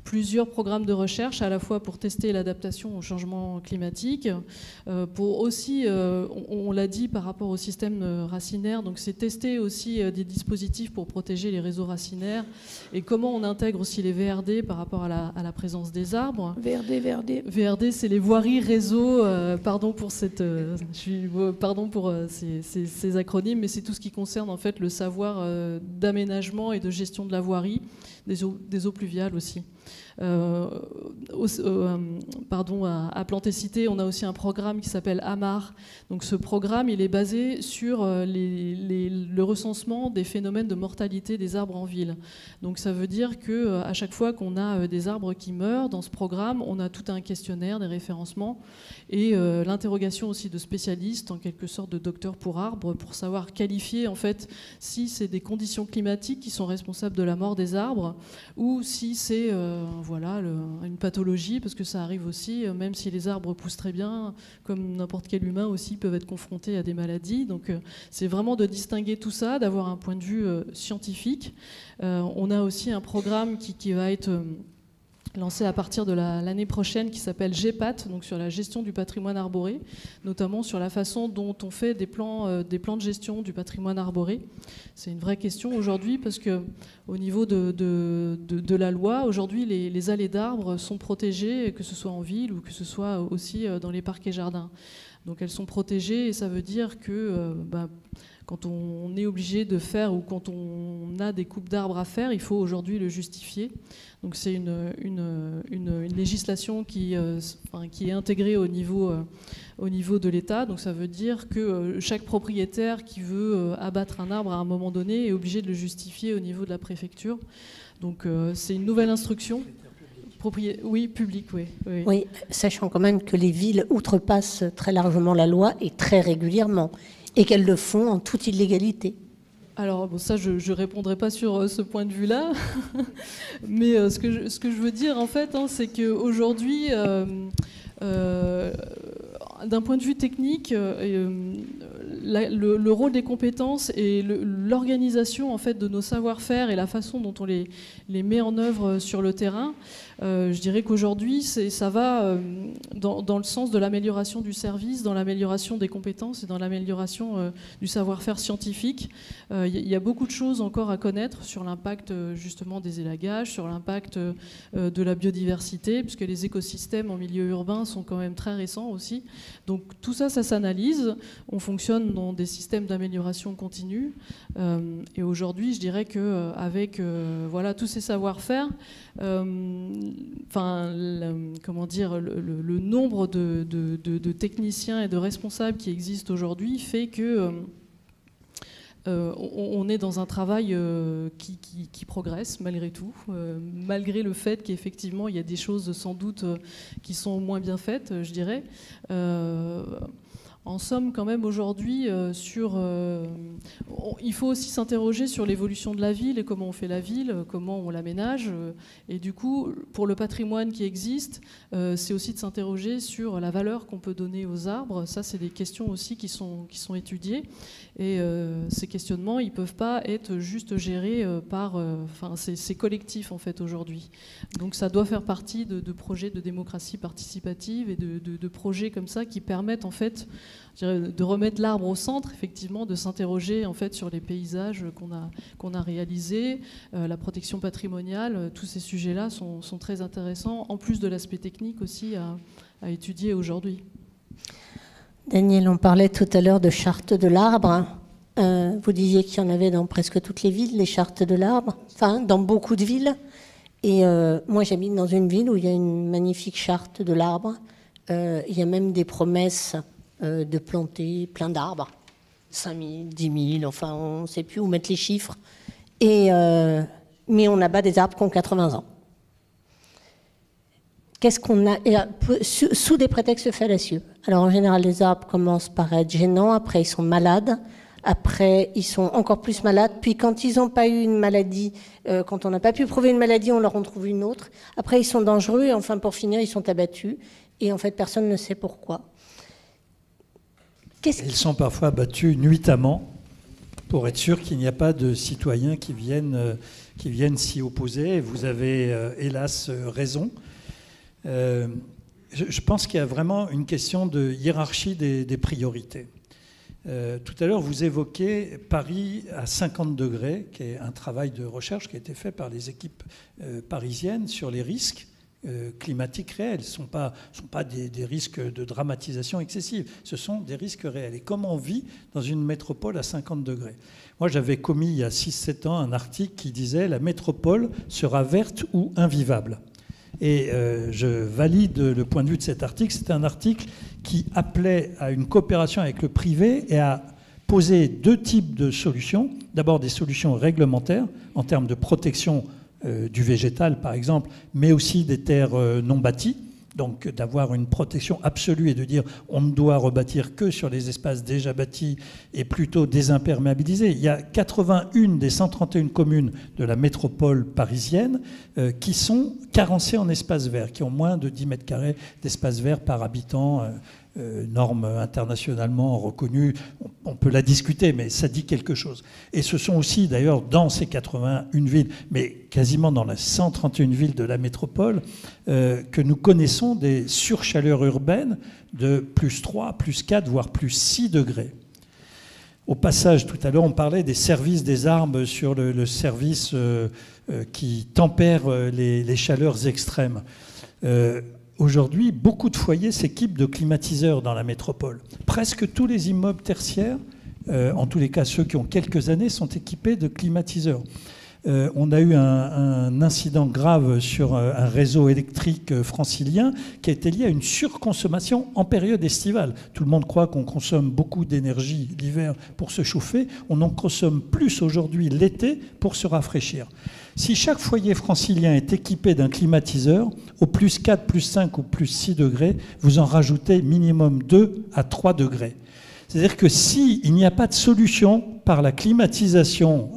plusieurs programmes de recherche, à la fois pour tester l'adaptation au changement climatique, pour aussi, on l'a dit par rapport au système racinaire, donc c'est tester aussi des dispositifs pour protéger les réseaux racinaires et comment on intègre aussi les VRD par rapport à la présence des arbres. VRD, c'est les voiries réseaux, pardon pour ces acronymes, mais c'est tout ce qui concerne en fait le savoir d'aménagement et de gestion de la voirie, des eaux pluviales aussi. À Plantécité, on a aussi un programme qui s'appelle AMAR. Donc ce programme, il est basé sur le recensement des phénomènes de mortalité des arbres en ville. Donc ça veut dire qu'à chaque fois qu'on a des arbres qui meurent, dans ce programme, on a tout un questionnaire, des référencements et l'interrogation aussi de spécialistes, en quelque sorte de docteurs pour arbres, pour savoir qualifier en fait si c'est des conditions climatiques qui sont responsables de la mort des arbres ou si c'est une pathologie, parce que ça arrive aussi, même si les arbres poussent très bien, comme n'importe quel humain aussi, peuvent être confrontés à des maladies. Donc c'est vraiment de distinguer tout ça, d'avoir un point de vue scientifique. On a aussi un programme qui va être lancé à partir de l'année prochaine qui s'appelle GEPAT, donc sur la gestion du patrimoine arboré, notamment sur la façon dont on fait des plans de gestion du patrimoine arboré. C'est une vraie question aujourd'hui parce que au niveau de la loi, aujourd'hui les allées d'arbres sont protégées, que ce soit en ville ou que ce soit aussi dans les parcs et jardins. Donc elles sont protégées et ça veut dire que quand on est obligé de faire ou quand on a des coupes d'arbres à faire, il faut aujourd'hui le justifier. Donc c'est une législation qui est intégrée au niveau de l'État. Donc ça veut dire que chaque propriétaire qui veut abattre un arbre à un moment donné est obligé de le justifier au niveau de la préfecture. Donc c'est une nouvelle instruction. Oui, public, oui. Oui, sachant quand même que les villes outrepassent très largement la loi et très régulièrement, et qu'elles le font en toute illégalité. Alors, ça, je ne répondrai pas sur ce point de vue-là, mais ce que je veux dire, en fait, c'est qu'aujourd'hui, d'un point de vue technique, le rôle des compétences et l'organisation en fait, de nos savoir-faire et la façon dont on les met en œuvre sur le terrain, je dirais qu'aujourd'hui, ça va dans le sens de l'amélioration du service, dans l'amélioration des compétences et dans l'amélioration du savoir-faire scientifique. Il y a beaucoup de choses encore à connaître sur l'impact justement des élagages, sur l'impact de la biodiversité, puisque les écosystèmes en milieu urbain sont quand même très récents aussi. Donc tout ça, ça s'analyse. On fonctionne dans des systèmes d'amélioration continue. Et aujourd'hui, je dirais qu'avec tous ces savoir-faire, le nombre de techniciens et de responsables qui existent aujourd'hui fait que on est dans un travail qui progresse malgré tout, malgré le fait qu'effectivement il y a des choses sans doute qui sont moins bien faites, je dirais. En somme, quand même, aujourd'hui, il faut aussi s'interroger sur l'évolution de la ville et comment on fait la ville, comment on l'aménage. Et du coup, pour le patrimoine qui existe, c'est aussi de s'interroger sur la valeur qu'on peut donner aux arbres. Ça, c'est des questions aussi qui sont étudiées. Et ces questionnements, ils ne peuvent pas être juste gérés par... c'est collectif, en fait, aujourd'hui. Donc ça doit faire partie de projets de démocratie participative et de projets comme ça qui permettent, en fait, de remettre l'arbre au centre, effectivement, de s'interroger en fait sur les paysages qu'on a réalisés, la protection patrimoniale, tous ces sujets-là sont très intéressants, en plus de l'aspect technique aussi à étudier aujourd'hui. Daniel, on parlait tout à l'heure de charte de l'arbre. Vous disiez qu'il y en avait dans presque toutes les villes, les chartes de l'arbre, enfin dans beaucoup de villes. Et moi, j'habite dans une ville où il y a une magnifique charte de l'arbre. Il y a même des promesses de planter plein d'arbres, 5 000, 10 000, enfin on ne sait plus où mettre les chiffres. Mais on abat des arbres qui ont 80 ans. Qu'est-ce qu'on a sous des prétextes fallacieux? Alors en général, les arbres commencent par être gênants, après ils sont malades, après ils sont encore plus malades, puis quand ils n'ont pas eu une maladie, quand on n'a pas pu prouver une maladie, on leur en trouve une autre. Après ils sont dangereux et enfin pour finir, ils sont abattus. Et en fait, personne ne sait pourquoi. Ils sont parfois abattus nuitamment pour être sûr qu'il n'y a pas de citoyens qui viennent s'y opposer. Et vous avez, hélas, raison. Je pense qu'il y a vraiment une question de hiérarchie des priorités. Tout à l'heure, vous évoquez Paris à 50 degrés, qui est un travail de recherche qui a été fait par les équipes parisiennes sur les risques climatiques réels. Ce ne sont pas des risques de dramatisation excessive, ce sont des risques réels. Et comment on vit dans une métropole à 50 degrés? Moi, j'avais commis il y a 6-7 ans un article qui disait « La métropole sera verte ou invivable ». Et je valide le point de vue de cet article. C'est un article qui appelait à une coopération avec le privé et à poser deux types de solutions. D'abord des solutions réglementaires en termes de protection du végétal, par exemple, mais aussi des terres non bâties. Donc d'avoir une protection absolue et de dire on ne doit rebâtir que sur les espaces déjà bâtis et plutôt désimperméabiliser. Il y a 81 des 131 communes de la métropole parisienne qui sont carencées en espaces verts, qui ont moins de 10 mètres carrés d'espace vert par habitant, norme internationalement reconnue. On peut la discuter, mais ça dit quelque chose. Et ce sont aussi, d'ailleurs, dans ces 81 villes, mais quasiment dans les 131 villes de la métropole, que nous connaissons des surchaleurs urbaines de plus 3, plus 4, voire plus 6 degrés. Au passage, tout à l'heure, on parlait des services des arbres sur le service qui tempère les chaleurs extrêmes. Aujourd'hui, beaucoup de foyers s'équipent de climatiseurs dans la métropole. Presque tous les immeubles tertiaires, en tous les cas ceux qui ont quelques années, sont équipés de climatiseurs. On a eu un incident grave sur un réseau électrique francilien qui a été lié à une surconsommation en période estivale. Tout le monde croit qu'on consomme beaucoup d'énergie l'hiver pour se chauffer. On en consomme plus aujourd'hui l'été pour se rafraîchir. Si chaque foyer francilien est équipé d'un climatiseur, au plus 4, plus 5 ou plus 6 degrés, vous en rajoutez minimum 2 à 3 degrés. C'est-à-dire que s'il n'y a pas de solution par la climatisation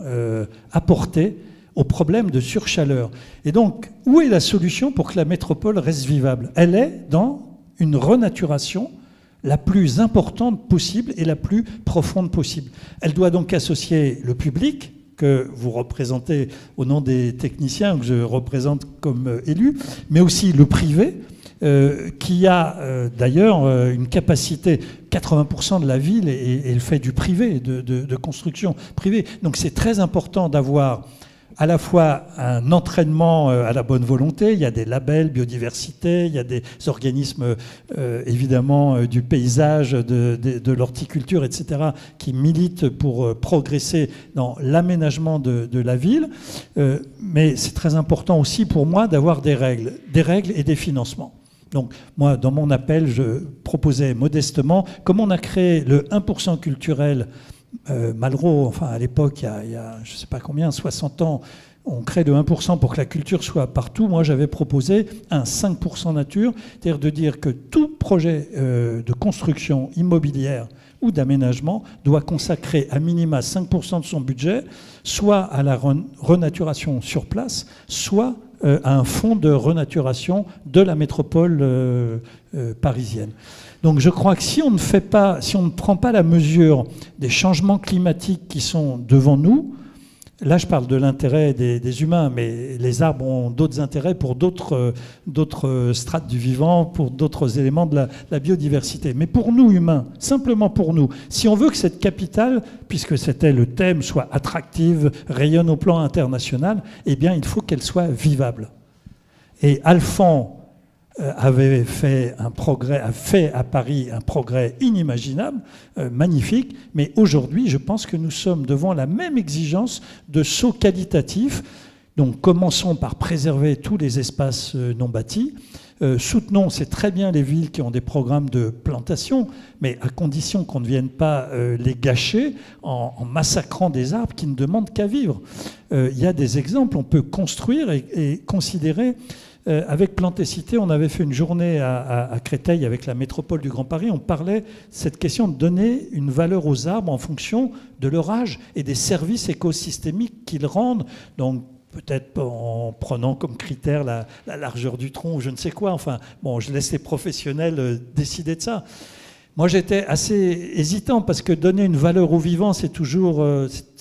apportée au problème de surchaleur, et donc où est la solution pour que la métropole reste vivable? Elle est dans une renaturation la plus importante possible et la plus profonde possible. Elle doit donc associer le public, que vous représentez au nom des techniciens, que je représente comme élu, mais aussi le privé, qui a d'ailleurs une capacité, 80% de la ville est le fait du privé, de construction privée. Donc c'est très important d'avoir à la fois un entraînement à la bonne volonté, il y a des labels biodiversité, il y a des organismes évidemment du paysage, de l'horticulture, etc., qui militent pour progresser dans l'aménagement de la ville. Mais c'est très important aussi pour moi d'avoir des règles et des financements. Donc moi, dans mon appel, je proposais modestement, comme on a créé le 1% culturel Malraux, enfin à l'époque, il y a je ne sais pas combien, 60 ans, on crée de 1% pour que la culture soit partout. Moi, j'avais proposé un 5% nature, c'est-à-dire de dire que tout projet de construction immobilière ou d'aménagement doit consacrer à minima 5% de son budget, soit à la renaturation sur place, soit à un fonds de renaturation de la métropole parisienne. Donc je crois que si on ne prend pas la mesure des changements climatiques qui sont devant nous, là je parle de l'intérêt des humains, mais les arbres ont d'autres intérêts pour d'autres strates du vivant, pour d'autres éléments de la biodiversité. Mais pour nous humains, simplement pour nous, si on veut que cette capitale, puisque c'était le thème, soit attractive, rayonne au plan international, eh bien il faut qu'elle soit vivable. Et Alphand a fait à Paris un progrès inimaginable, magnifique, mais aujourd'hui, je pense que nous sommes devant la même exigence de saut qualitatif. Donc commençons par préserver tous les espaces non bâtis. Soutenons, c'est très bien les villes qui ont des programmes de plantation, mais à condition qu'on ne vienne pas les gâcher en massacrant des arbres qui ne demandent qu'à vivre. Il y a des exemples, on peut construire et considérer. Avec Plantécité, on avait fait une journée à Créteil avec la métropole du Grand Paris. On parlait de cette question de donner une valeur aux arbres en fonction de leur âge et des services écosystémiques qu'ils rendent. Donc, peut-être en prenant comme critère la largeur du tronc ou je ne sais quoi. Enfin, bon, je laisse les professionnels décider de ça. Moi, j'étais assez hésitant parce que donner une valeur au vivant, c'est toujours...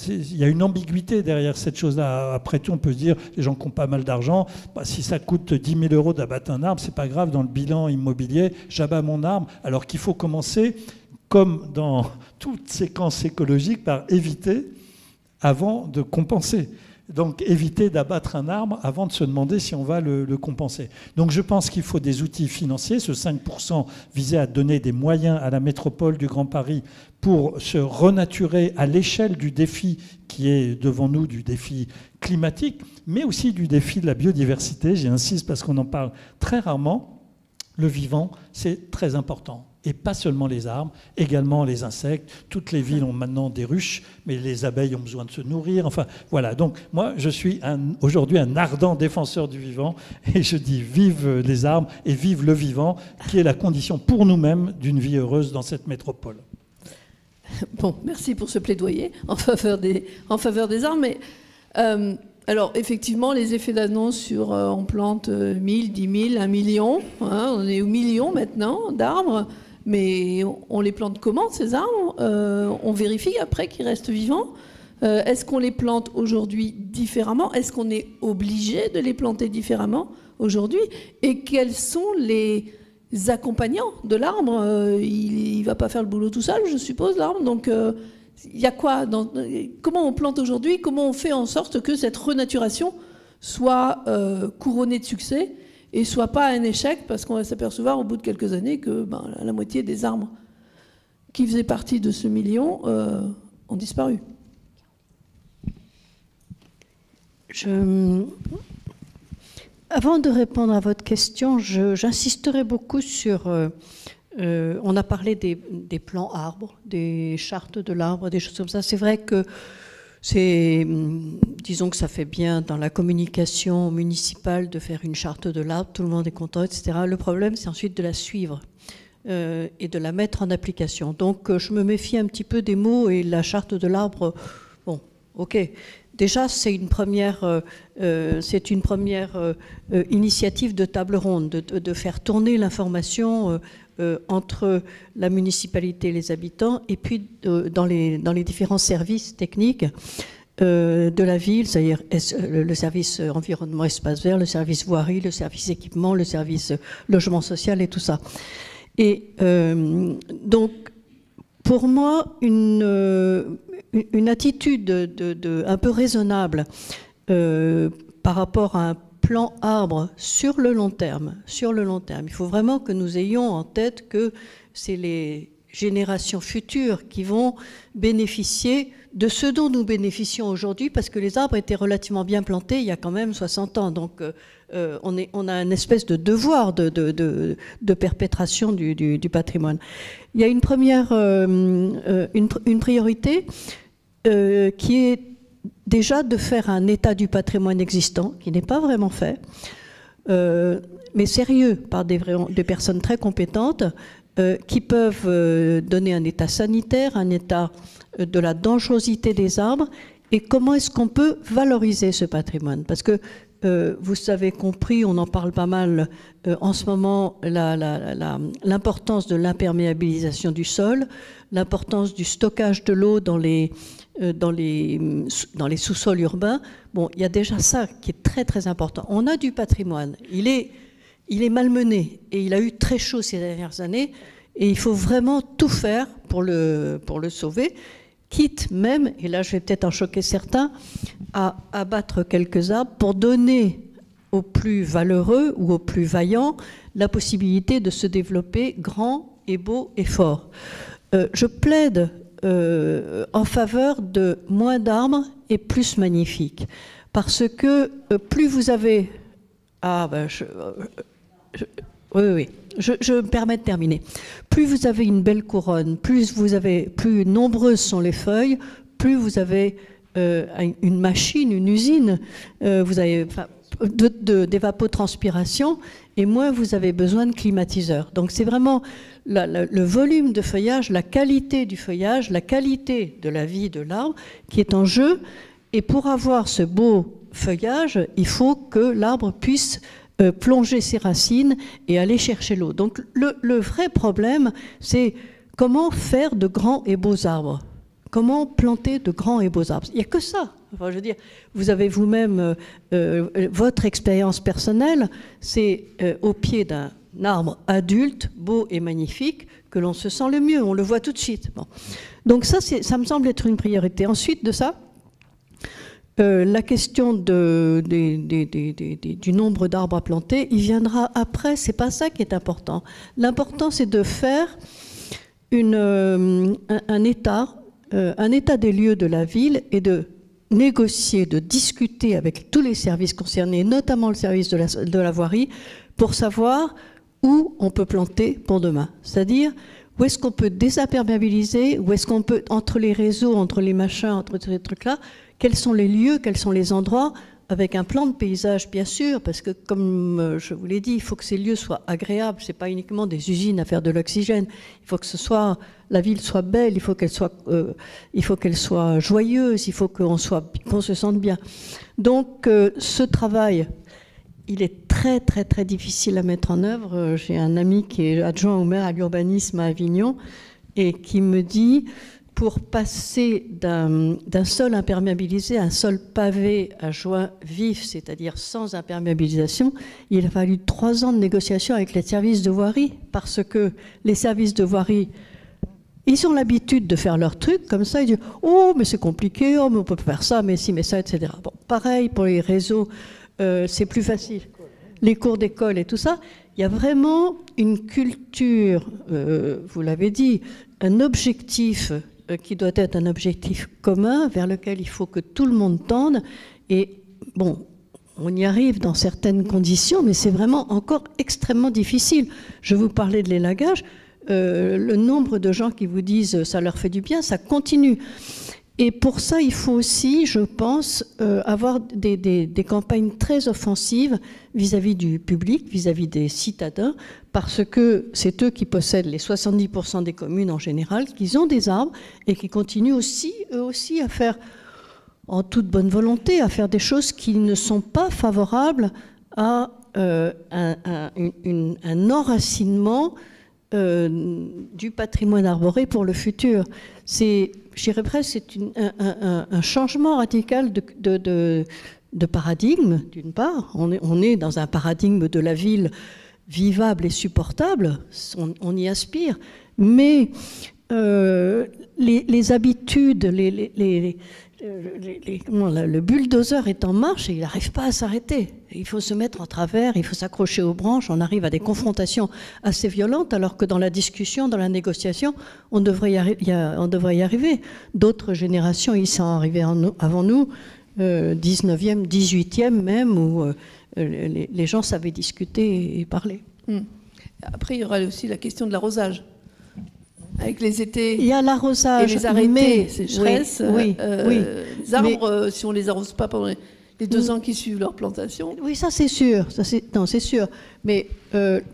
il y a une ambiguïté derrière cette chose-là. Après tout, on peut se dire, les gens qui ont pas mal d'argent, bah, si ça coûte 10 000 € d'abattre un arbre, c'est pas grave, dans le bilan immobilier, j'abats mon arbre. Alors qu'il faut commencer, comme dans toute séquence écologique, par éviter avant de compenser. Donc éviter d'abattre un arbre avant de se demander si on va le compenser. Donc je pense qu'il faut des outils financiers. Ce 5% visait à donner des moyens à la métropole du Grand Paris pour se renaturer à l'échelle du défi qui est devant nous, du défi climatique, mais aussi du défi de la biodiversité. J'insiste parce qu'on en parle très rarement. Le vivant, c'est très important. Et pas seulement les arbres, également les insectes. Toutes les villes ont maintenant des ruches, mais les abeilles ont besoin de se nourrir. Enfin, voilà. Donc, moi, je suis aujourd'hui un ardent défenseur du vivant. Et je dis vive les arbres et vive le vivant, qui est la condition pour nous-mêmes d'une vie heureuse dans cette métropole. Bon, merci pour ce plaidoyer en faveur des arbres. Mais, alors, effectivement, les effets d'annonce sur on plante 1000, 10 000, 1 million. Hein, on est au million maintenant d'arbres. Mais on les plante comment, ces arbres? On vérifie après qu'ils restent vivants. Est-ce qu'on les plante aujourd'hui différemment? Est-ce qu'on est obligé de les planter différemment aujourd'hui? Et quels sont les accompagnants de l'arbre? Il ne va pas faire le boulot tout seul, je suppose, l'arbre. Donc, il y a quoi comment on plante aujourd'hui? Comment on fait en sorte que cette renaturation soit couronnée de succès et soit pas un échec, parce qu'on va s'apercevoir au bout de quelques années que la moitié des arbres qui faisaient partie de ce million ont disparu. Avant de répondre à votre question, j'insisterai beaucoup sur... on a parlé des plans arbres, des chartes de l'arbre, des choses comme ça. C'est vrai que disons que ça fait bien dans la communication municipale de faire une charte de l'arbre, tout le monde est content, etc. Le problème, c'est ensuite de la suivre et de la mettre en application. Donc, je me méfie un petit peu des mots et la charte de l'arbre, bon, ok. Déjà, c'est une première initiative de table ronde, de faire tourner l'information entre la municipalité et les habitants, et puis dans les différents services techniques de la ville, c'est-à-dire le service environnement espace vert, le service voirie, le service équipement, le service logement social et tout ça. Et donc, pour moi, une attitude un peu raisonnable par rapport à un plan arbre sur le long terme. Il faut vraiment que nous ayons en tête que c'est les générations futures qui vont bénéficier de ce dont nous bénéficions aujourd'hui, parce que les arbres étaient relativement bien plantés il y a quand même 60 ans. Donc on a une espèce de devoir de perpétration du patrimoine. Il y a une première une priorité qui est déjà de faire un état du patrimoine existant, qui n'est pas vraiment fait, mais sérieux, par des personnes très compétentes, qui peuvent donner un état sanitaire, un état de la dangerosité des arbres, et comment est-ce qu'on peut valoriser ce patrimoine. Parce que vous avez compris, on en parle pas mal en ce moment, l'importance de l'imperméabilisation du sol, l'importance du stockage de l'eau dans les sous-sols urbains. Bon, il y a déjà ça qui est très très important. On a du patrimoine, il est malmené et il a eu très chaud ces dernières années et il faut vraiment tout faire pour le sauver, quitte même, et là je vais peut-être en choquer certains, à abattre quelques arbres pour donner aux plus valeureux ou aux plus vaillants la possibilité de se développer grand et beau et fort. Je plaide en faveur de moins d'arbres et plus magnifiques, parce que plus vous avez... Oui. Je me permets de terminer. Plus vous avez une belle couronne, plus nombreuses sont les feuilles, plus vous avez une machine, une usine, vous avez d'évapotranspiration, et moins vous avez besoin de climatiseurs. Donc c'est vraiment le volume de feuillage, la qualité du feuillage, la qualité de la vie de l'arbre qui est en jeu. Et pour avoir ce beau feuillage, il faut que l'arbre puisse plonger ses racines et aller chercher l'eau. Donc le vrai problème, c'est comment faire de grands et beaux arbres. Comment planter de grands et beaux arbres. Il n'y a que ça. Enfin, je veux dire, vous avez vous-même votre expérience personnelle, c'est au pied d'un arbre adulte, beau et magnifique, que l'on se sent le mieux. On le voit tout de suite. Bon. Donc ça me semble être une priorité. Ensuite de ça, la question du nombre d'arbres à planter, il viendra après, c'est pas ça qui est important. L'important, c'est de faire un état des lieux de la ville et de négocier, de discuter avec tous les services concernés, notamment le service de la voirie, pour savoir où on peut planter pour demain. C'est-à-dire, où est-ce qu'on peut désimperméabiliser, où est-ce qu'on peut, entre les réseaux, entre les machins, entre ces trucs-là, quels sont les lieux, quels sont les endroits, avec un plan de paysage, bien sûr, parce que, comme je vous l'ai dit, il faut que ces lieux soient agréables. Ce n'est pas uniquement des usines à faire de l'oxygène. Il faut que la ville soit belle, il faut qu'elle soit joyeuse, il faut qu'on se sente bien. Donc, ce travail, il est très, très, très difficile à mettre en œuvre. J'ai un ami qui est adjoint au maire à l'urbanisme à Avignon et qui me dit... Pour passer d'un sol imperméabilisé à un sol pavé à joint vif, c'est-à-dire sans imperméabilisation, il a fallu 3 ans de négociation avec les services de voirie, parce que les services de voirie, ils ont l'habitude de faire leur truc, comme ça, ils disent « Oh, mais c'est compliqué, oh, mais on peut faire ça, mais si, mais ça, etc. » Bon, pareil pour les réseaux, c'est plus facile. Les cours d'école et tout ça, il y a vraiment une culture, vous l'avez dit, un objectif qui doit être un objectif commun vers lequel il faut que tout le monde tende. Et bon, on y arrive dans certaines conditions, mais c'est vraiment encore extrêmement difficile. Je vous parlais de l'élagage, le nombre de gens qui vous disent ça leur fait du bien, ça continue. Et pour ça, il faut aussi, je pense, avoir des campagnes très offensives vis-à-vis du public, vis-à-vis des citadins, parce que c'est eux qui possèdent les 70% des communes en général, qui ont des arbres et qui continuent aussi, eux aussi, à faire, en toute bonne volonté, à faire des choses qui ne sont pas favorables à un enracinement du patrimoine arboré pour le futur. C'est, je dirais presque, c'est un changement radical de paradigme, d'une part. On est dans un paradigme de la ville vivable et supportable, on y aspire, mais les habitudes, le bulldozer est en marche et il n'arrive pas à s'arrêter. Il faut se mettre en travers, il faut s'accrocher aux branches, on arrive à des confrontations assez violentes, alors que dans la discussion, dans la négociation, on devrait y arriver. D'autres générations y sont arrivées avant nous, 19e, 18e même, où les gens savaient discuter et parler. Après, il y aura aussi la question de l'arrosage. Avec les étés, il y a l'arrosage, et les arrêtés, sécheresse, oui. Les arbres, si on les arrose pas pendant les 2 ans qui suivent leur plantation. Oui, ça c'est sûr, c'est sûr. Mais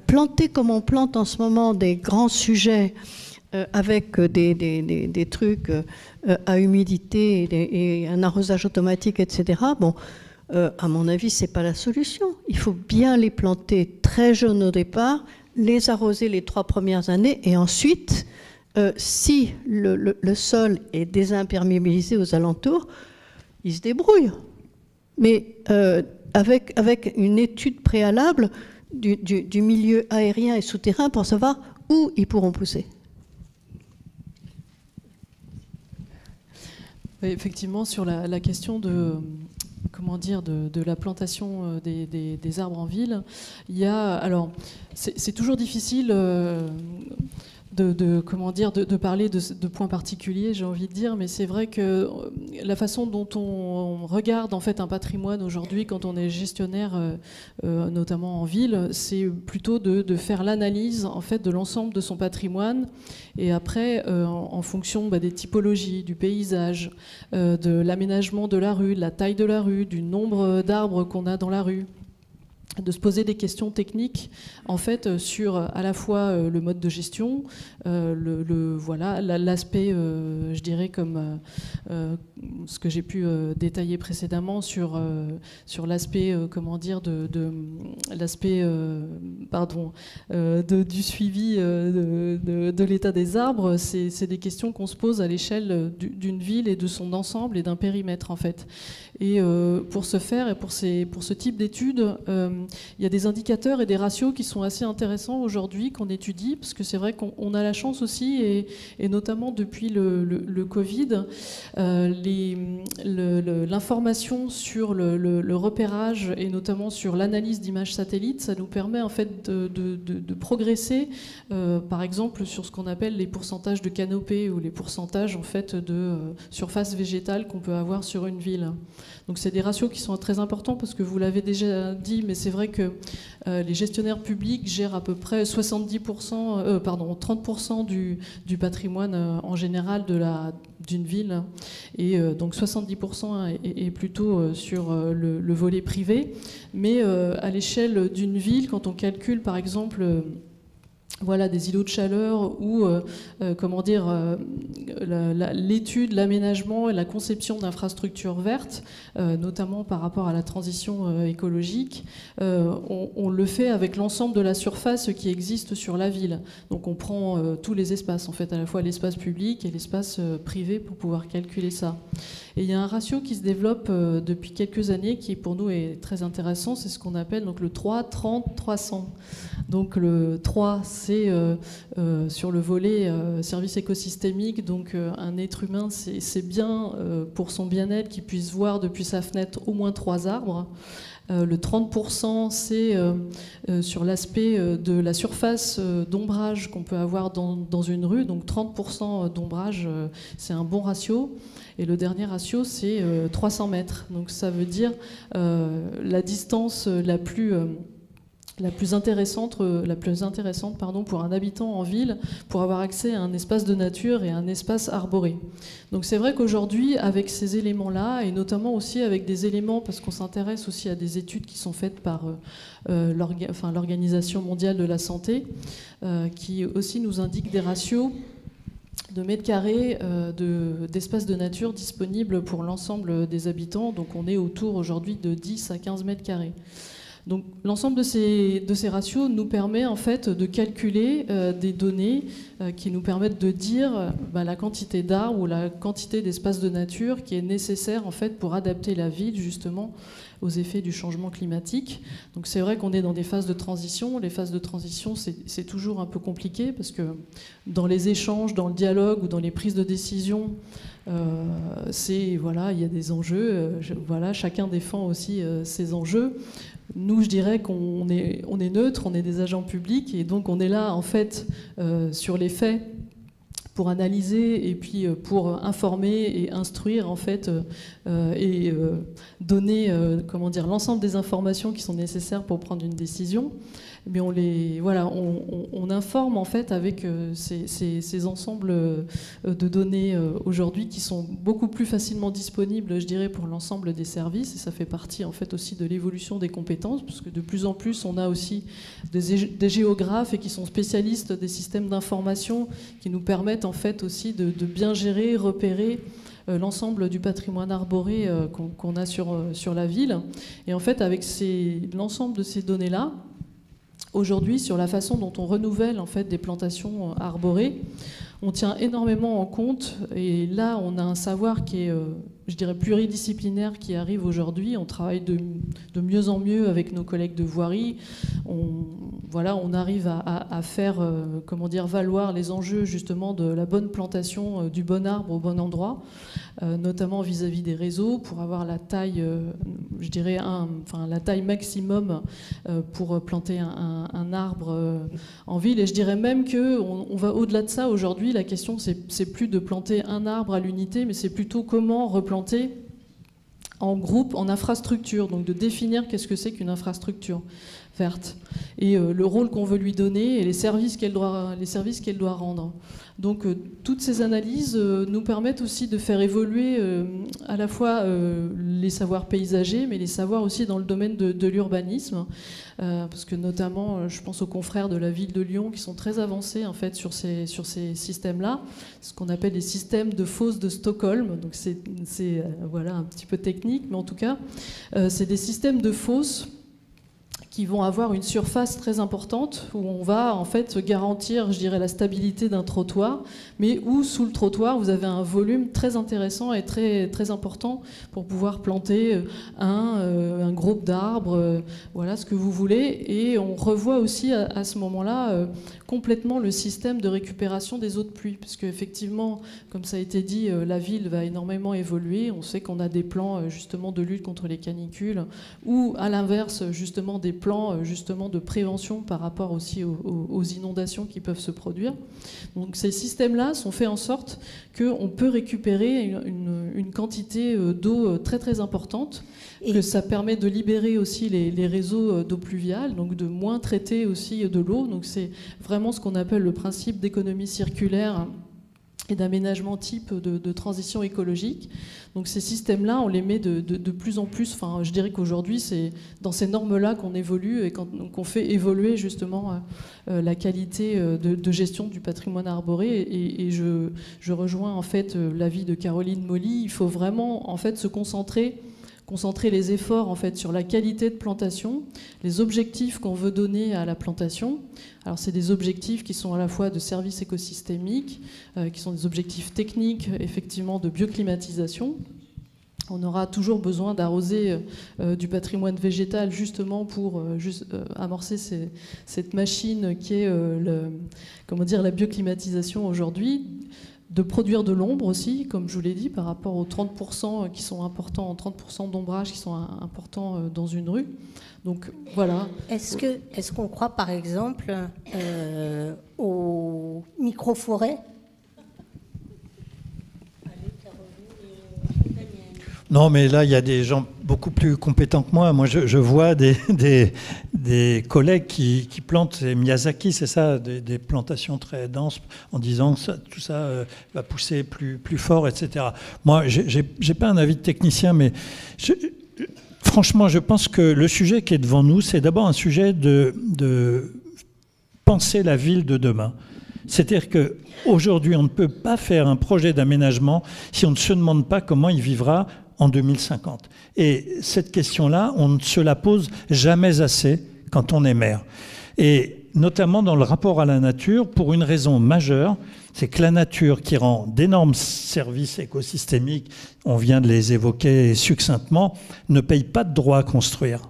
planter comme on plante en ce moment des grands sujets avec des trucs à humidité et un arrosage automatique, etc. Bon, à mon avis, c'est pas la solution. Il faut bien les planter très jeunes au départ, les arroser les 3 premières années et ensuite. Si le sol est désimperméabilisé aux alentours, il se débrouille. Mais avec une étude préalable du milieu aérien et souterrain pour savoir où ils pourront pousser. Oui, effectivement, sur la question de la plantation des arbres en ville, il y a, alors, c'est toujours difficile de parler de points particuliers, j'ai envie de dire, mais c'est vrai que la façon dont on regarde en fait un patrimoine aujourd'hui quand on est gestionnaire, notamment en ville, c'est plutôt de faire l'analyse en fait de l'ensemble de son patrimoine et après en fonction des typologies, du paysage, de l'aménagement de la rue, de la taille de la rue, du nombre d'arbres qu'on a dans la rue, de se poser des questions techniques en fait sur à la fois le mode de gestion, l'aspect, je dirais comme ce que j'ai pu détailler précédemment sur l'aspect du suivi de l'état des arbres. C'est des questions qu'on se pose à l'échelle d'une ville et de son ensemble et d'un périmètre en fait. Et pour ce faire et pour ce type d'études, il y a des indicateurs et des ratios qui sont assez intéressants aujourd'hui qu'on étudie, parce que c'est vrai qu'on a la chance aussi, et notamment depuis le Covid, l'information sur le repérage et notamment sur l'analyse d'images satellites, ça nous permet en fait de progresser, par exemple sur ce qu'on appelle les pourcentages de canopée ou les pourcentages en fait de surface végétale qu'on peut avoir sur une ville. Donc c'est des ratios qui sont très importants parce que vous l'avez déjà dit, mais c'est vrai que les gestionnaires publics gèrent à peu près 30% du patrimoine en général d'une ville, et donc 70% est plutôt sur le volet privé. Mais à l'échelle d'une ville, quand on calcule par exemple des îlots de chaleur ou l'étude, l'aménagement et la conception d'infrastructures vertes, notamment par rapport à la transition écologique, on le fait avec l'ensemble de la surface qui existe sur la ville. Donc on prend tous les espaces, en fait, à la fois l'espace public et l'espace privé pour pouvoir calculer ça. Et il y a un ratio qui se développe depuis quelques années qui pour nous est très intéressant, c'est ce qu'on appelle donc le 3-30-300. Donc le 3, c'est sur le volet service écosystémique, donc un être humain, c'est bien pour son bien-être qu'il puisse voir depuis sa fenêtre au moins 3 arbres. Le 30%, c'est sur l'aspect de la surface d'ombrage qu'on peut avoir dans une rue. Donc 30% d'ombrage, c'est un bon ratio. Et le dernier ratio, c'est 300 mètres. Donc ça veut dire la distance la plus intéressante pour un habitant en ville pour avoir accès à un espace de nature et un espace arboré. Donc c'est vrai qu'aujourd'hui, avec ces éléments-là, et notamment aussi avec des éléments, parce qu'on s'intéresse aussi à des études qui sont faites par l'Organisation mondiale de la santé, qui aussi nous indique des ratios de mètres carrés d'espace de nature disponibles pour l'ensemble des habitants. Donc on est autour aujourd'hui de 10 à 15 mètres carrés. Donc l'ensemble de ces ratios nous permet en fait de calculer des données qui nous permettent de dire la quantité d'arbres ou la quantité d'espace de nature qui est nécessaire en fait pour adapter la ville justement aux effets du changement climatique. Donc c'est vrai qu'on est dans des phases de transition. Les phases de transition, c'est toujours un peu compliqué parce que dans les échanges, dans le dialogue ou dans les prises de décision, Voilà, il y a des enjeux. Voilà, chacun défend aussi ses enjeux. Nous, je dirais qu'on est neutre, on est des agents publics, et donc on est là, en fait, sur les faits, pour analyser et puis pour informer et instruire, en fait, et donner, comment dire, l'ensemble des informations qui sont nécessaires pour prendre une décision. Mais on informe, en fait, avec ces ensembles de données aujourd'hui qui sont beaucoup plus facilement disponibles, je dirais, pour l'ensemble des services, et ça fait partie, en fait, aussi de l'évolution des compétences, parce que de plus en plus on a aussi des géographes et qui sont spécialistes des systèmes d'information qui nous permettent, en fait, aussi de bien gérer, repérer l'ensemble du patrimoine arboré qu'on a sur la ville. Et en fait, avec l'ensemble de ces données-là, aujourd'hui, sur la façon dont on renouvelle, en fait, des plantations arborées, on tient énormément en compte, et là on a un savoir qui est, je dirais, pluridisciplinaire qui arrive aujourd'hui. On travaille de mieux en mieux avec nos collègues de voirie. On arrive à faire, comment dire, valoir les enjeux justement de la bonne plantation du bon arbre au bon endroit, notamment vis-à-vis des réseaux, pour avoir la taille, je dirais, la taille maximum pour planter un arbre en ville. Et je dirais même qu'on va au-delà de ça aujourd'hui. La question, c'est plus de planter un arbre à l'unité, mais c'est plutôt comment replanter en groupe, en infrastructure, donc de définir qu'est-ce que c'est qu'une infrastructure verte, et le rôle qu'on veut lui donner et les services qu'elle doit rendre. Donc toutes ces analyses nous permettent aussi de faire évoluer à la fois les savoirs paysagers, mais les savoirs aussi dans le domaine de l'urbanisme, parce que notamment, je pense aux confrères de la ville de Lyon qui sont très avancés, en fait, sur ces systèmes-là, ce qu'on appelle les systèmes de fosses de Stockholm. Donc c'est voilà, un petit peu technique, mais en tout cas, c'est des systèmes de fosses qui vont avoir une surface très importante, où on va, en fait, garantir, je dirais, la stabilité d'un trottoir, mais où sous le trottoir vous avez un volume très intéressant et très, très important pour pouvoir planter un groupe d'arbres, voilà, ce que vous voulez. Et on revoit aussi à ce moment-là complètement le système de récupération des eaux de pluie, parce qu'effectivement, comme ça a été dit, la ville va énormément évoluer. On sait qu'on a des plans justement de lutte contre les canicules, ou à l'inverse, justement, des plans justement de prévention par rapport aussi aux inondations qui peuvent se produire. Donc ces systèmes-là sont faits en sorte qu'on peut récupérer une quantité d'eau très très importante, que ça permet de libérer aussi les réseaux d'eau pluviale, donc de moins traiter aussi de l'eau. Donc c'est vraiment ce qu'on appelle le principe d'économie circulaire et d'aménagement type de transition écologique. Donc ces systèmes-là, on les met de plus en plus, enfin je dirais qu'aujourd'hui c'est dans ces normes-là qu'on évolue et qu'on fait évoluer justement la qualité de gestion du patrimoine arboré, et je rejoins en fait l'avis de Caroline Molly. Il faut vraiment en fait se concentrer les efforts en fait sur la qualité de plantation, les objectifs qu'on veut donner à la plantation. Alors c'est des objectifs qui sont à la fois de services écosystémiques, qui sont des objectifs techniques, effectivement, de bioclimatisation. On aura toujours besoin d'arroser du patrimoine végétal justement pour amorcer cette machine qui est la bioclimatisation aujourd'hui. De produire de l'ombre aussi, comme je vous l'ai dit, par rapport aux 30% qui sont importants, 30% d'ombrage qui sont importants dans une rue. Donc voilà. Est-ce qu'on croit par exemple aux micro-forêts ? Non, mais là, il y a des gens beaucoup plus compétents que moi. Moi, je vois des collègues qui plantent, Miyazaki, c'est ça, des plantations très denses, en disant que tout ça va pousser plus fort, etc. Moi, j'ai pas un avis de technicien, mais franchement, je pense que le sujet qui est devant nous, c'est d'abord un sujet de penser la ville de demain. C'est-à-dire qu'aujourd'hui, on ne peut pas faire un projet d'aménagement si on ne se demande pas comment il vivra en 2050. Et cette question-là, on ne se la pose jamais assez quand on est maire. Et notamment dans le rapport à la nature, pour une raison majeure, c'est que la nature, qui rend d'énormes services écosystémiques, on vient de les évoquer succinctement, ne paye pas de droit à construire.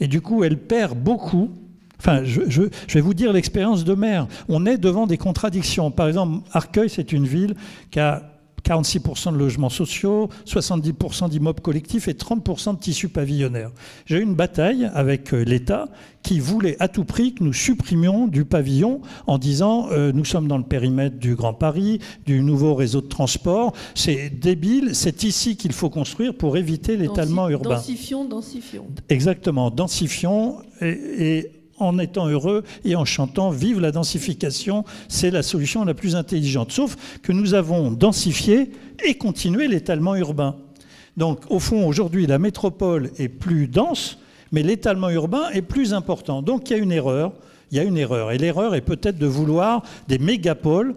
Et du coup, elle perd beaucoup. Enfin, je vais vous dire l'expérience de maire. On est devant des contradictions. Par exemple, Arcueil, c'est une ville qui a 46% de logements sociaux, 70% d'immeubles collectifs et 30% de tissus pavillonnaires. J'ai eu une bataille avec l'État qui voulait à tout prix que nous supprimions du pavillon en disant nous sommes dans le périmètre du Grand Paris, du nouveau réseau de transport, c'est débile, c'est ici qu'il faut construire pour éviter l'étalement urbain. Densifions. Exactement, densifions et en étant heureux et en chantant « Vive la densification », c'est la solution la plus intelligente. Sauf que nous avons densifié et continué l'étalement urbain. Donc, au fond, aujourd'hui, la métropole est plus dense, mais l'étalement urbain est plus important. Donc, il y a une erreur. Il y a une erreur. Et l'erreur est peut-être de vouloir des mégapoles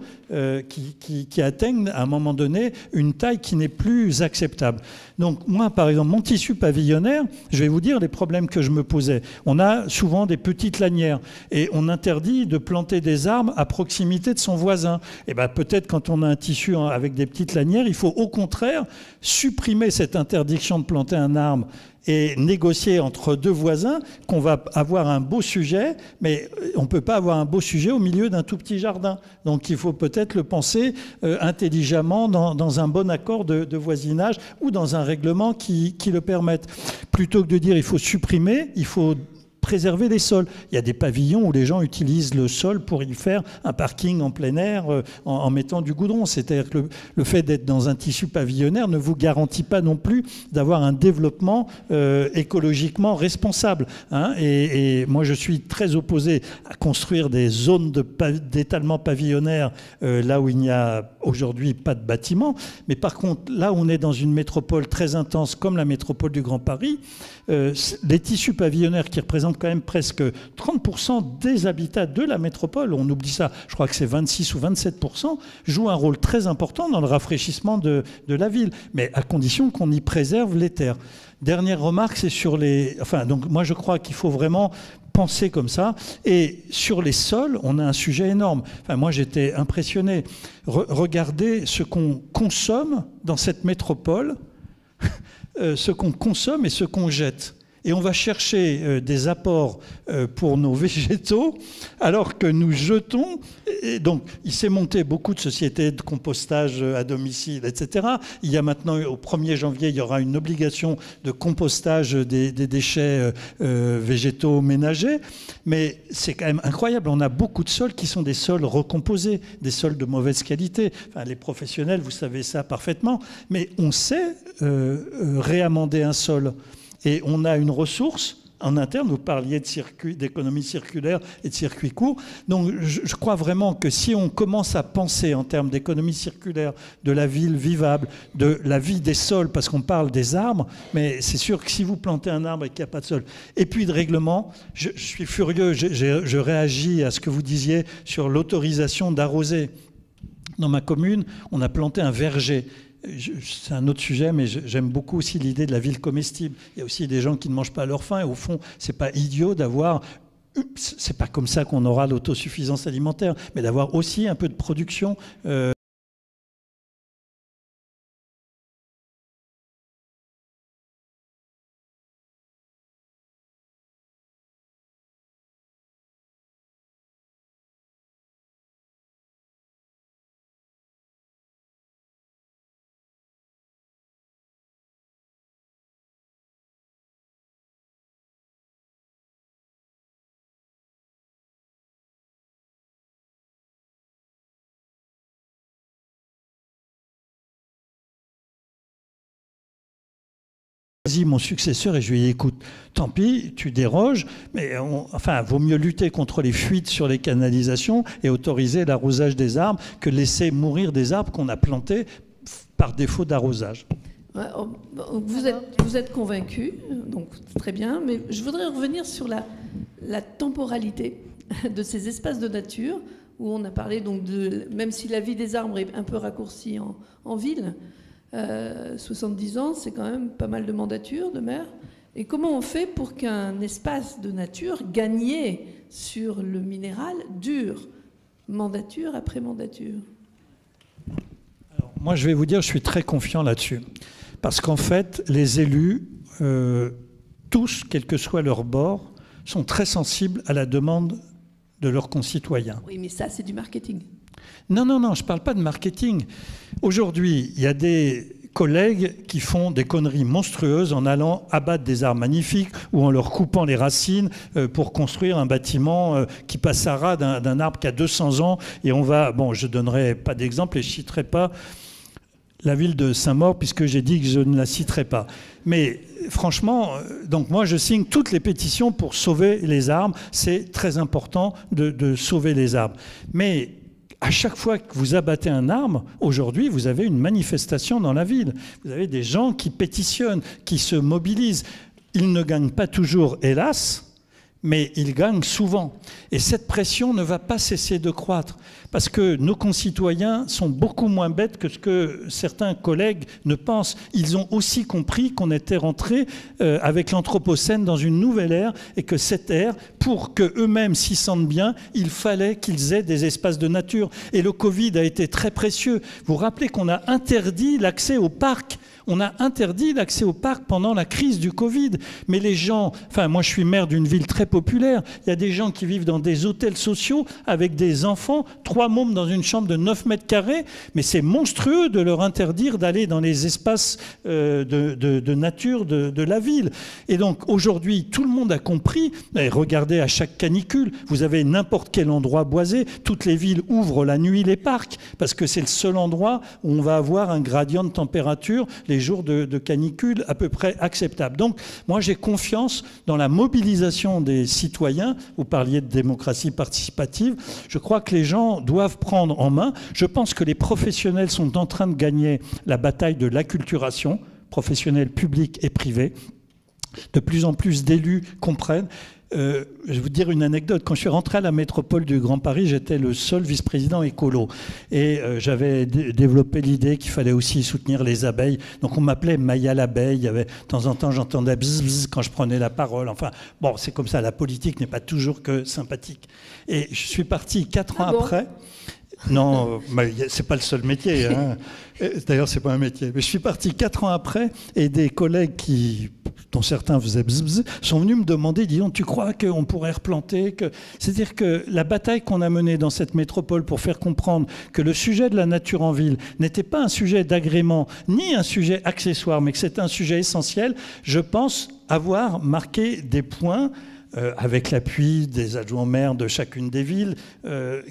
qui atteignent à un moment donné une taille qui n'est plus acceptable. Donc moi, par exemple, mon tissu pavillonnaire, je vais vous dire les problèmes que je me posais. On a souvent des petites lanières et on interdit de planter des arbres à proximité de son voisin. Et bien peut-être quand on a un tissu avec des petites lanières, il faut au contraire supprimer cette interdiction de planter un arbre et négocier entre deux voisins qu'on va avoir un beau sujet, mais on ne peut pas avoir un beau sujet au milieu d'un tout petit jardin. Donc il faut peut-être le penser intelligemment dans un bon accord de voisinage ou dans un règlement qui le permette. Plutôt que de dire il faut supprimer, il faut préserver les sols. Il y a des pavillons où les gens utilisent le sol pour y faire un parking en plein air en mettant du goudron. C'est-à-dire que le fait d'être dans un tissu pavillonnaire ne vous garantit pas non plus d'avoir un développement écologiquement responsable. Hein. Et moi, je suis très opposé à construire des zones d'étalement pavillonnaire là où il n'y a aujourd'hui pas de bâtiments. Mais par contre, là où on est dans une métropole très intense comme la métropole du Grand Paris, les tissus pavillonnaires qui représentent quand même presque 30% des habitats de la métropole, on oublie ça, je crois que c'est 26 ou 27%, jouent un rôle très important dans le rafraîchissement de la ville, mais à condition qu'on y préserve les terres. Dernière remarque, c'est sur les... Enfin, donc moi je crois qu'il faut vraiment penser comme ça. Et sur les sols, on a un sujet énorme. Enfin, moi j'étais impressionné. Regardez ce qu'on consomme dans cette métropole, ce qu'on consomme et ce qu'on jette. Et on va chercher des apports pour nos végétaux, alors que nous jetons. Et donc, il s'est monté beaucoup de sociétés de compostage à domicile, etc. Il y a maintenant, au 1er janvier, il y aura une obligation de compostage des déchets végétaux ménagers. Mais c'est quand même incroyable. On a beaucoup de sols qui sont des sols recomposés, des sols de mauvaise qualité. Enfin, les professionnels, vous savez ça parfaitement. Mais on sait réamender un sol. Et on a une ressource en interne, vous parliez d'économie circulaire et de circuits courts. Donc je crois vraiment que si on commence à penser en termes d'économie circulaire, de la ville vivable, de la vie des sols, parce qu'on parle des arbres, mais c'est sûr que si vous plantez un arbre et qu'il n'y a pas de sol, et puis de règlement, je suis furieux, je réagis à ce que vous disiez sur l'autorisation d'arroser. Dans ma commune, on a planté un verger. C'est un autre sujet, mais j'aime beaucoup aussi l'idée de la ville comestible. Il y a aussi des gens qui ne mangent pas à leur faim, et au fond, c'est pas idiot d'avoir... C'est pas comme ça qu'on aura l'autosuffisance alimentaire, mais d'avoir aussi un peu de production... mon successeur et je lui ai dit, écoute, tant pis, tu déroges, mais enfin, vaut mieux lutter contre les fuites sur les canalisations et autoriser l'arrosage des arbres que laisser mourir des arbres qu'on a plantés par défaut d'arrosage. Vous êtes convaincu, donc très bien, mais je voudrais revenir sur la temporalité de ces espaces de nature où on a parlé donc de, même si la vie des arbres est un peu raccourcie en ville, 70 ans, c'est quand même pas mal de mandatures de maire. Et comment on fait pour qu'un espace de nature gagné sur le minéral dure mandature après mandature? Alors, moi, je vais vous dire, je suis très confiant là-dessus. Parce qu'en fait, les élus, tous, quel que soit leur bord, sont très sensibles à la demande de leurs concitoyens. Oui, mais ça, c'est du marketing. Non, non, non, je ne parle pas de marketing. Aujourd'hui, il y a des collègues qui font des conneries monstrueuses en allant abattre des arbres magnifiques ou en leur coupant les racines pour construire un bâtiment qui passera d'un arbre qui a 200 ans. Et on va, bon, je ne donnerai pas d'exemple et je ne citerai pas la ville de Saint-Maur puisque j'ai dit que je ne la citerai pas. Mais franchement, donc moi je signe toutes les pétitions pour sauver les arbres. C'est très important de sauver les arbres. Mais à chaque fois que vous abattez un arbre, aujourd'hui, vous avez une manifestation dans la ville. Vous avez des gens qui pétitionnent, qui se mobilisent. Ils ne gagnent pas toujours, hélas, mais ils gagnent souvent. Et cette pression ne va pas cesser de croître, parce que nos concitoyens sont beaucoup moins bêtes que ce que certains collègues ne pensent. Ils ont aussi compris qu'on était rentré avec l'Anthropocène dans une nouvelle ère, et que cette ère, pour qu'eux-mêmes s'y sentent bien, il fallait qu'ils aient des espaces de nature. Et le Covid a été très précieux. Vous vous rappelez qu'on a interdit l'accès aux parcs. On a interdit l'accès au parc pendant la crise du Covid. Mais les gens... Enfin, moi, je suis maire d'une ville très populaire. Il y a des gens qui vivent dans des hôtels sociaux avec des enfants, 3 mômes dans une chambre de 9 mètres carrés. Mais c'est monstrueux de leur interdire d'aller dans les espaces de nature de la ville. Et donc, aujourd'hui, tout le monde a compris. Et regardez, à chaque canicule, vous avez n'importe quel endroit boisé. Toutes les villes ouvrent la nuit les parcs parce que c'est le seul endroit où on va avoir un gradient de température les jours de canicule à peu près acceptable. Donc, moi, j'ai confiance dans la mobilisation des citoyens. Vous parliez de démocratie participative. Je crois que les gens doivent prendre en main. Je pense que les professionnels sont en train de gagner la bataille de l'acculturation, professionnels publics et privés. De plus en plus d'élus comprennent. Je vais vous dire une anecdote. Quand je suis rentré à la métropole du Grand Paris, j'étais le seul vice-président écolo. Et j'avais développé l'idée qu'il fallait aussi soutenir les abeilles. Donc on m'appelait Maya l'abeille. Il y avait, de temps en temps, j'entendais bzz, bzz quand je prenais la parole. Enfin, bon, c'est comme ça. La politique n'est pas toujours que sympathique. Et je suis parti 4 ans après. Non, c'est pas le seul métier. Hein. D'ailleurs, c'est pas un métier. Mais je suis parti 4 ans après et des collègues dont certains faisaient bzz, bzz, sont venus me demander, dis donc, tu crois qu'on pourrait replanter C'est-à-dire que la bataille qu'on a menée dans cette métropole pour faire comprendre que le sujet de la nature en ville n'était pas un sujet d'agrément, ni un sujet accessoire, mais que c'était un sujet essentiel, je pense avoir marqué des points avec l'appui des adjoints maires de chacune des villes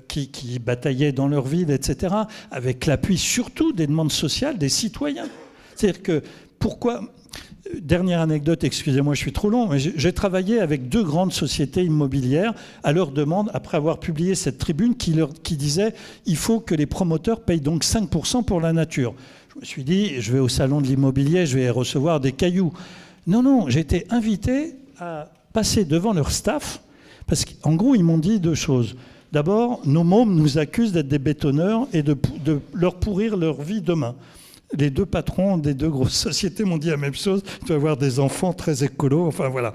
qui bataillaient dans leur ville, etc., avec l'appui surtout des demandes sociales des citoyens. C'est-à-dire que pourquoi... Dernière anecdote, excusez-moi, je suis trop long, mais j'ai travaillé avec 2 grandes sociétés immobilières à leur demande, après avoir publié cette tribune qui disait « il faut que les promoteurs payent donc 5% pour la nature ». Je me suis dit, je vais au salon de l'immobilier, je vais recevoir des cailloux. Non, non, j'ai été invité à passer devant leur staff, parce qu'en gros, ils m'ont dit 2 choses. D'abord, nos mômes nous accusent d'être des bétonneurs et de leur pourrir leur vie demain. Les 2 patrons des 2 grosses sociétés m'ont dit la même chose. Tu vas avoir des enfants très écolos. Enfin, voilà.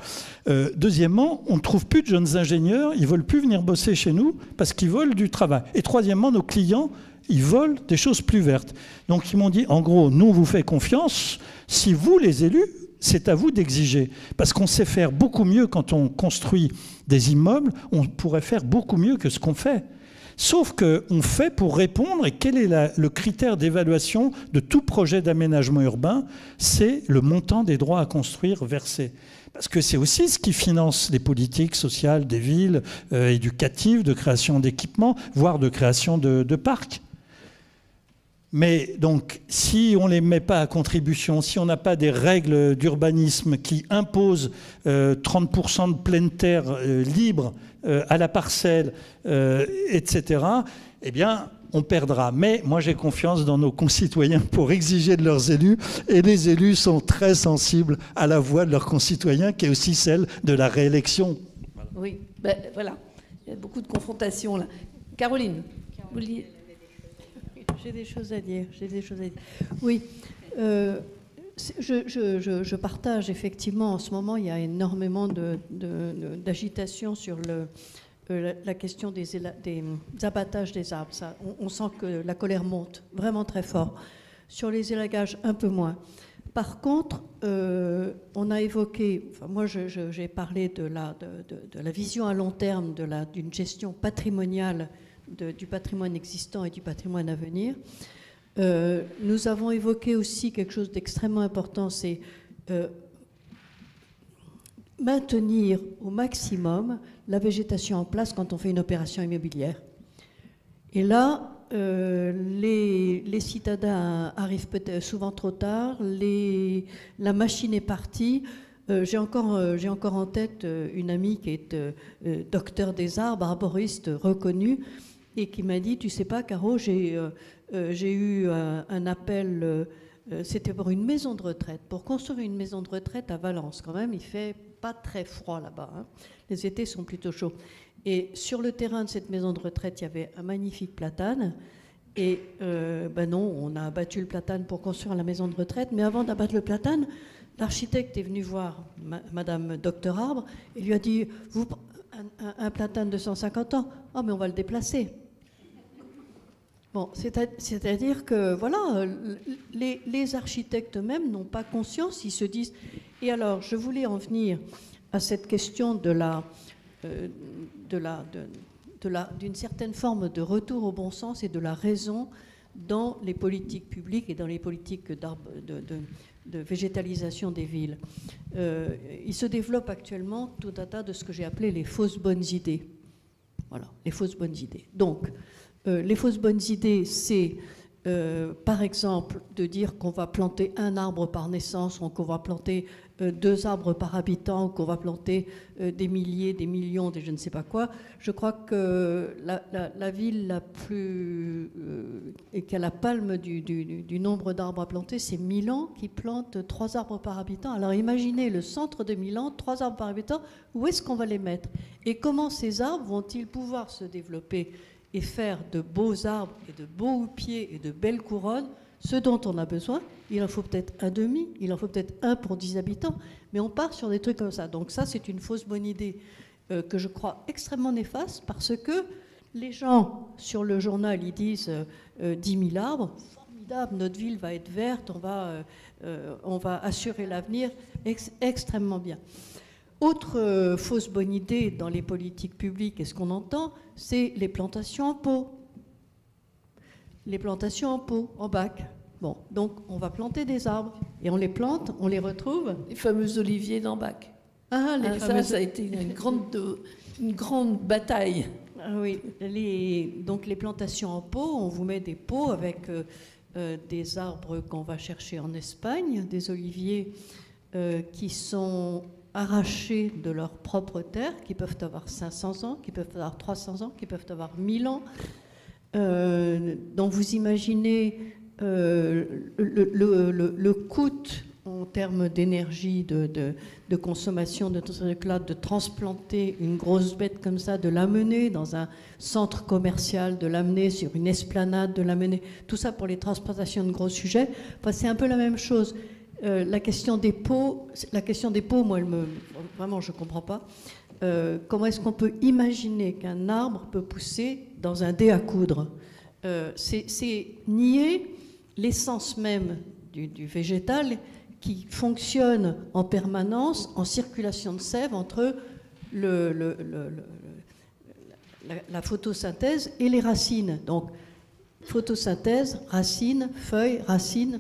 Deuxièmement, on ne trouve plus de jeunes ingénieurs. Ils ne veulent plus venir bosser chez nous parce qu'ils veulent du travail. Et troisièmement, nos clients, ils veulent des choses plus vertes. Donc, ils m'ont dit, en gros, nous, on vous fait confiance. Si vous, les élus, c'est à vous d'exiger. Parce qu'on sait faire beaucoup mieux quand on construit des immeubles. On pourrait faire beaucoup mieux que ce qu'on fait. Sauf qu'on fait pour répondre, et quel est le critère d'évaluation de tout projet d'aménagement urbain? C'est le montant des droits à construire versés. Parce que c'est aussi ce qui finance les politiques sociales des villes, éducatives, de création d'équipements, voire de création de parcs. Mais donc, si on ne les met pas à contribution, si on n'a pas des règles d'urbanisme qui imposent 30% de pleine terre libre à la parcelle, etc., eh bien, on perdra. Mais moi, j'ai confiance dans nos concitoyens pour exiger de leurs élus. Et les élus sont très sensibles à la voix de leurs concitoyens, qui est aussi celle de la réélection. Voilà. Oui, ben, voilà. Il y a beaucoup de confrontations là. Caroline, vous vouliez... J'ai des choses à dire. Oui, je partage effectivement. En ce moment, il y a énormément d'agitation sur la question des abattages des arbres. Ça, on sent que la colère monte vraiment très fort. Sur les élagages, un peu moins. Par contre, on a évoqué, enfin, moi j'ai parlé de la vision à long terme d'une gestion patrimoniale du patrimoine existant et du patrimoine à venir. Nous avons évoqué aussi quelque chose d'extrêmement important, c'est maintenir au maximum la végétation en place quand on fait une opération immobilière. Et là, les citadins arrivent peut-être souvent trop tard, la machine est partie. J'ai encore en tête une amie qui est docteur des arbres, arboriste reconnue, et qui m'a dit, tu sais pas, Caro, j'ai eu un appel, c'était pour une maison de retraite, pour construire une maison de retraite à Valence. Quand même, il fait pas très froid là-bas, hein. Les étés sont plutôt chauds. Et sur le terrain de cette maison de retraite, il y avait un magnifique platane. Et ben non, on a abattu le platane pour construire la maison de retraite. Mais avant d'abattre le platane, l'architecte est venu voir Madame Docteur Arbre et lui a dit, un platane de 150 ans, oh mais on va le déplacer. Bon, c'est-à-dire que voilà, les architectes eux-mêmes n'ont pas conscience, ils se disent. Et alors, je voulais en venir à cette question d'une certaine forme de retour au bon sens et de la raison dans les politiques publiques et dans les politiques de végétalisation des villes. Il se développe actuellement tout un tas de ce que j'ai appelé les fausses bonnes idées. Voilà, les fausses bonnes idées. Donc, les fausses bonnes idées, c'est par exemple de dire qu'on va planter un arbre par naissance, ou qu'on va planter 2 arbres par habitant, ou qu'on va planter des milliers, des millions, des je ne sais pas quoi. Je crois que la ville la plus et qui a la palme du nombre d'arbres à planter, c'est Milan, qui plante 3 arbres par habitant. Alors imaginez le centre de Milan, 3 arbres par habitant, où est-ce qu'on va les mettre? Et comment ces arbres vont-ils pouvoir se développer et faire de beaux arbres et de beaux houppiers et de belles couronnes, ce dont on a besoin? Il en faut peut-être un demi, il en faut peut-être un pour 10 habitants, mais on part sur des trucs comme ça. Donc ça, c'est une fausse bonne idée que je crois extrêmement néfaste, parce que les gens, sur le journal, ils disent 10 000 arbres, formidable, notre ville va être verte, on va assurer l'avenir, extrêmement bien. Autre fausse bonne idée dans les politiques publiques, et ce qu'on entend, c'est les plantations en pot. Les plantations en pot, en bac. Bon, donc on va planter des arbres, et on les plante, on les retrouve. Les fameux oliviers dans bac. Ça a été une grande bataille. Oui, donc les plantations en pot, on vous met des pots avec des arbres qu'on va chercher en Espagne, des oliviers qui sont arrachés de leur propre terre, qui peuvent avoir 500 ans, qui peuvent avoir 300 ans, qui peuvent avoir 1000 ans. Donc vous imaginez le coût en termes d'énergie, de consommation de tout ce truc-là, de transplanter une grosse bête comme ça, de l'amener dans un centre commercial, de l'amener sur une esplanade, de l'amener, tout ça pour les transplantations de gros sujets. Enfin, c'est un peu la même chose. La question des pots, moi, vraiment, je ne comprends pas. Comment est-ce qu'on peut imaginer qu'un arbre peut pousser dans un dé à coudre? C'est nier l'essence même du végétal qui fonctionne en permanence en circulation de sève entre la photosynthèse et les racines. Donc, photosynthèse, racine, feuille, racine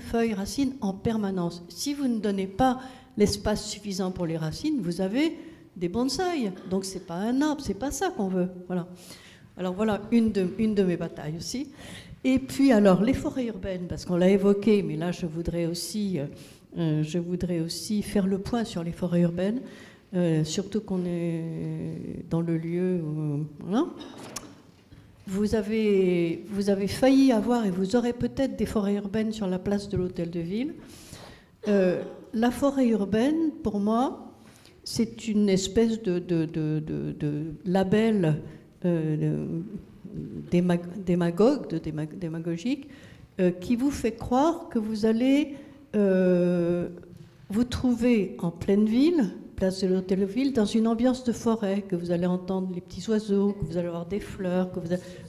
en permanence. Si vous ne donnez pas l'espace suffisant pour les racines, vous avez des bonsaïs. Donc c'est pas un arbre, c'est pas ça qu'on veut. Voilà. Alors voilà une de mes batailles aussi. Et puis alors les forêts urbaines, parce qu'on l'a évoqué, mais là je voudrais aussi faire le point sur les forêts urbaines, surtout qu'on est dans le lieu où, voilà. Vous avez failli avoir, et vous aurez peut-être des forêts urbaines sur la place de l'Hôtel de Ville. La forêt urbaine, pour moi, c'est une espèce de label démagogique qui vous fait croire que vous allez vous trouver en pleine ville, place de l'Hôtel de Ville, dans une ambiance de forêt, que vous allez entendre les petits oiseaux, que vous allez avoir des fleurs,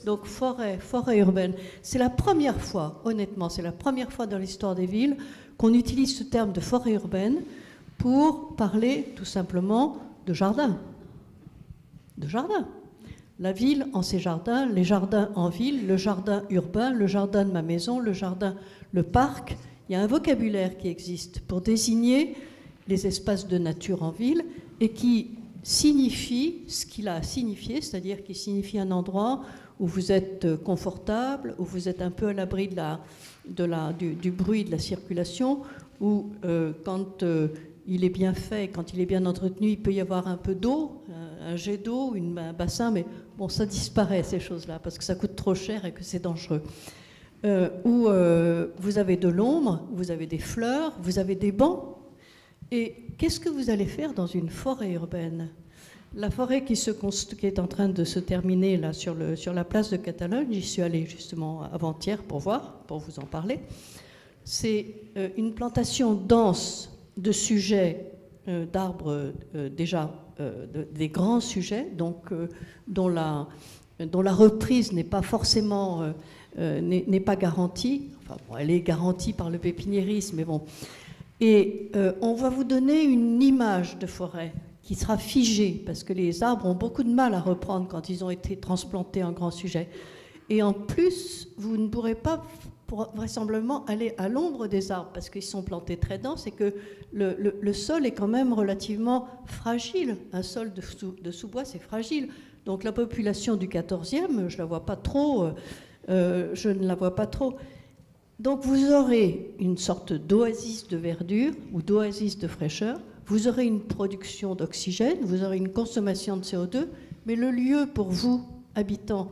donc forêt urbaine. C'est la première fois, honnêtement, c'est la première fois dans l'histoire des villes qu'on utilise ce terme de forêt urbaine pour parler tout simplement de jardin. De jardin. La ville en ses jardins, les jardins en ville, le jardin urbain, le jardin de ma maison, le jardin, le parc. Il y a un vocabulaire qui existe pour désigner les espaces de nature en ville et qui signifie ce qu'il a à signifier, c'est-à-dire qui signifie un endroit où vous êtes confortable, où vous êtes un peu à l'abri du bruit de la circulation, où quand il est bien fait, quand il est bien entretenu, il peut y avoir un peu d'eau, un jet d'eau, un bassin, mais bon, ça disparaît ces choses-là parce que ça coûte trop cher et que c'est dangereux. Où vous avez de l'ombre, vous avez des fleurs, vous avez des bancs. Et qu'est-ce que vous allez faire dans une forêt urbaine? La forêt qui est en train de se terminer là, sur la place de Catalogne, j'y suis allée justement avant-hier pour voir, pour vous en parler. C'est une plantation dense de sujets, d'arbres déjà, des grands sujets, donc, dont la reprise n'est pas forcément n'est pas garantie. Enfin, bon, elle est garantie par le pépiniérisme, mais bon. Et on va vous donner une image de forêt qui sera figée, parce que les arbres ont beaucoup de mal à reprendre quand ils ont été transplantés en grand sujet. Et en plus, vous ne pourrez pas vraisemblablement aller à l'ombre des arbres, parce qu'ils sont plantés très denses et que le sol est quand même relativement fragile. Un sol de sous-bois, c'est fragile. Donc la population du 14e, je ne la vois pas trop. Je ne la vois pas trop. Donc vous aurez une sorte d'oasis de verdure ou d'oasis de fraîcheur, vous aurez une production d'oxygène, vous aurez une consommation de CO2, mais le lieu pour vous, habitants,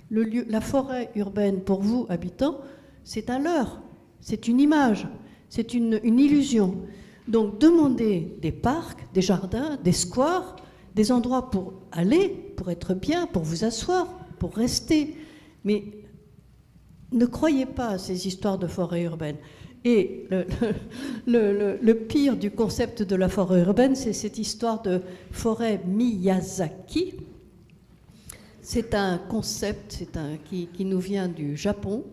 la forêt urbaine pour vous, habitants, c'est un leurre, c'est une image, c'est une illusion. Donc demandez des parcs, des jardins, des squares, des endroits pour aller, pour être bien, pour vous asseoir, pour rester. Mais ne croyez pas à ces histoires de forêt urbaine. Et le pire du concept de la forêt urbaine, c'est cette histoire de forêt Miyazaki. C'est un concept qui nous vient du Japon.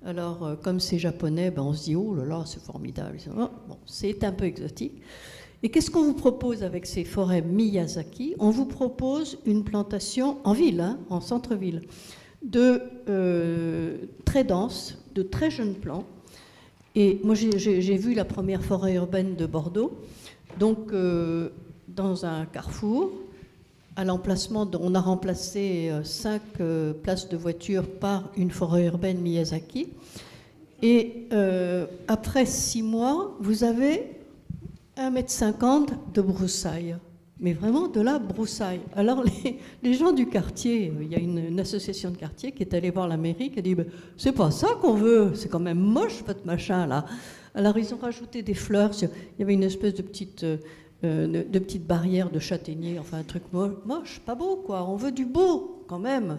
Alors, comme c'est japonais, ben on se dit « Oh là là, c'est formidable ». Bon, c'est un peu exotique. Et qu'est-ce qu'on vous propose avec ces forêts Miyazaki? On vous propose une plantation en ville, hein, en centre-ville, très dense, de très jeunes plants. Et moi, j'ai vu la première forêt urbaine de Bordeaux, donc dans un carrefour, à l'emplacement, on a remplacé 5 places de voiture par une forêt urbaine Miyazaki. Et après 6 mois, vous avez 1,50 m de broussailles. Mais vraiment de la broussaille. Alors les gens du quartier, il y a une association de quartier qui est allée voir la mairie, qui a dit c'est pas ça qu'on veut, c'est quand même moche votre machin là. Alors ils ont rajouté des fleurs, il y avait une espèce de petite barrière de châtaignier, enfin un truc moche, pas beau quoi. On veut du beau quand même.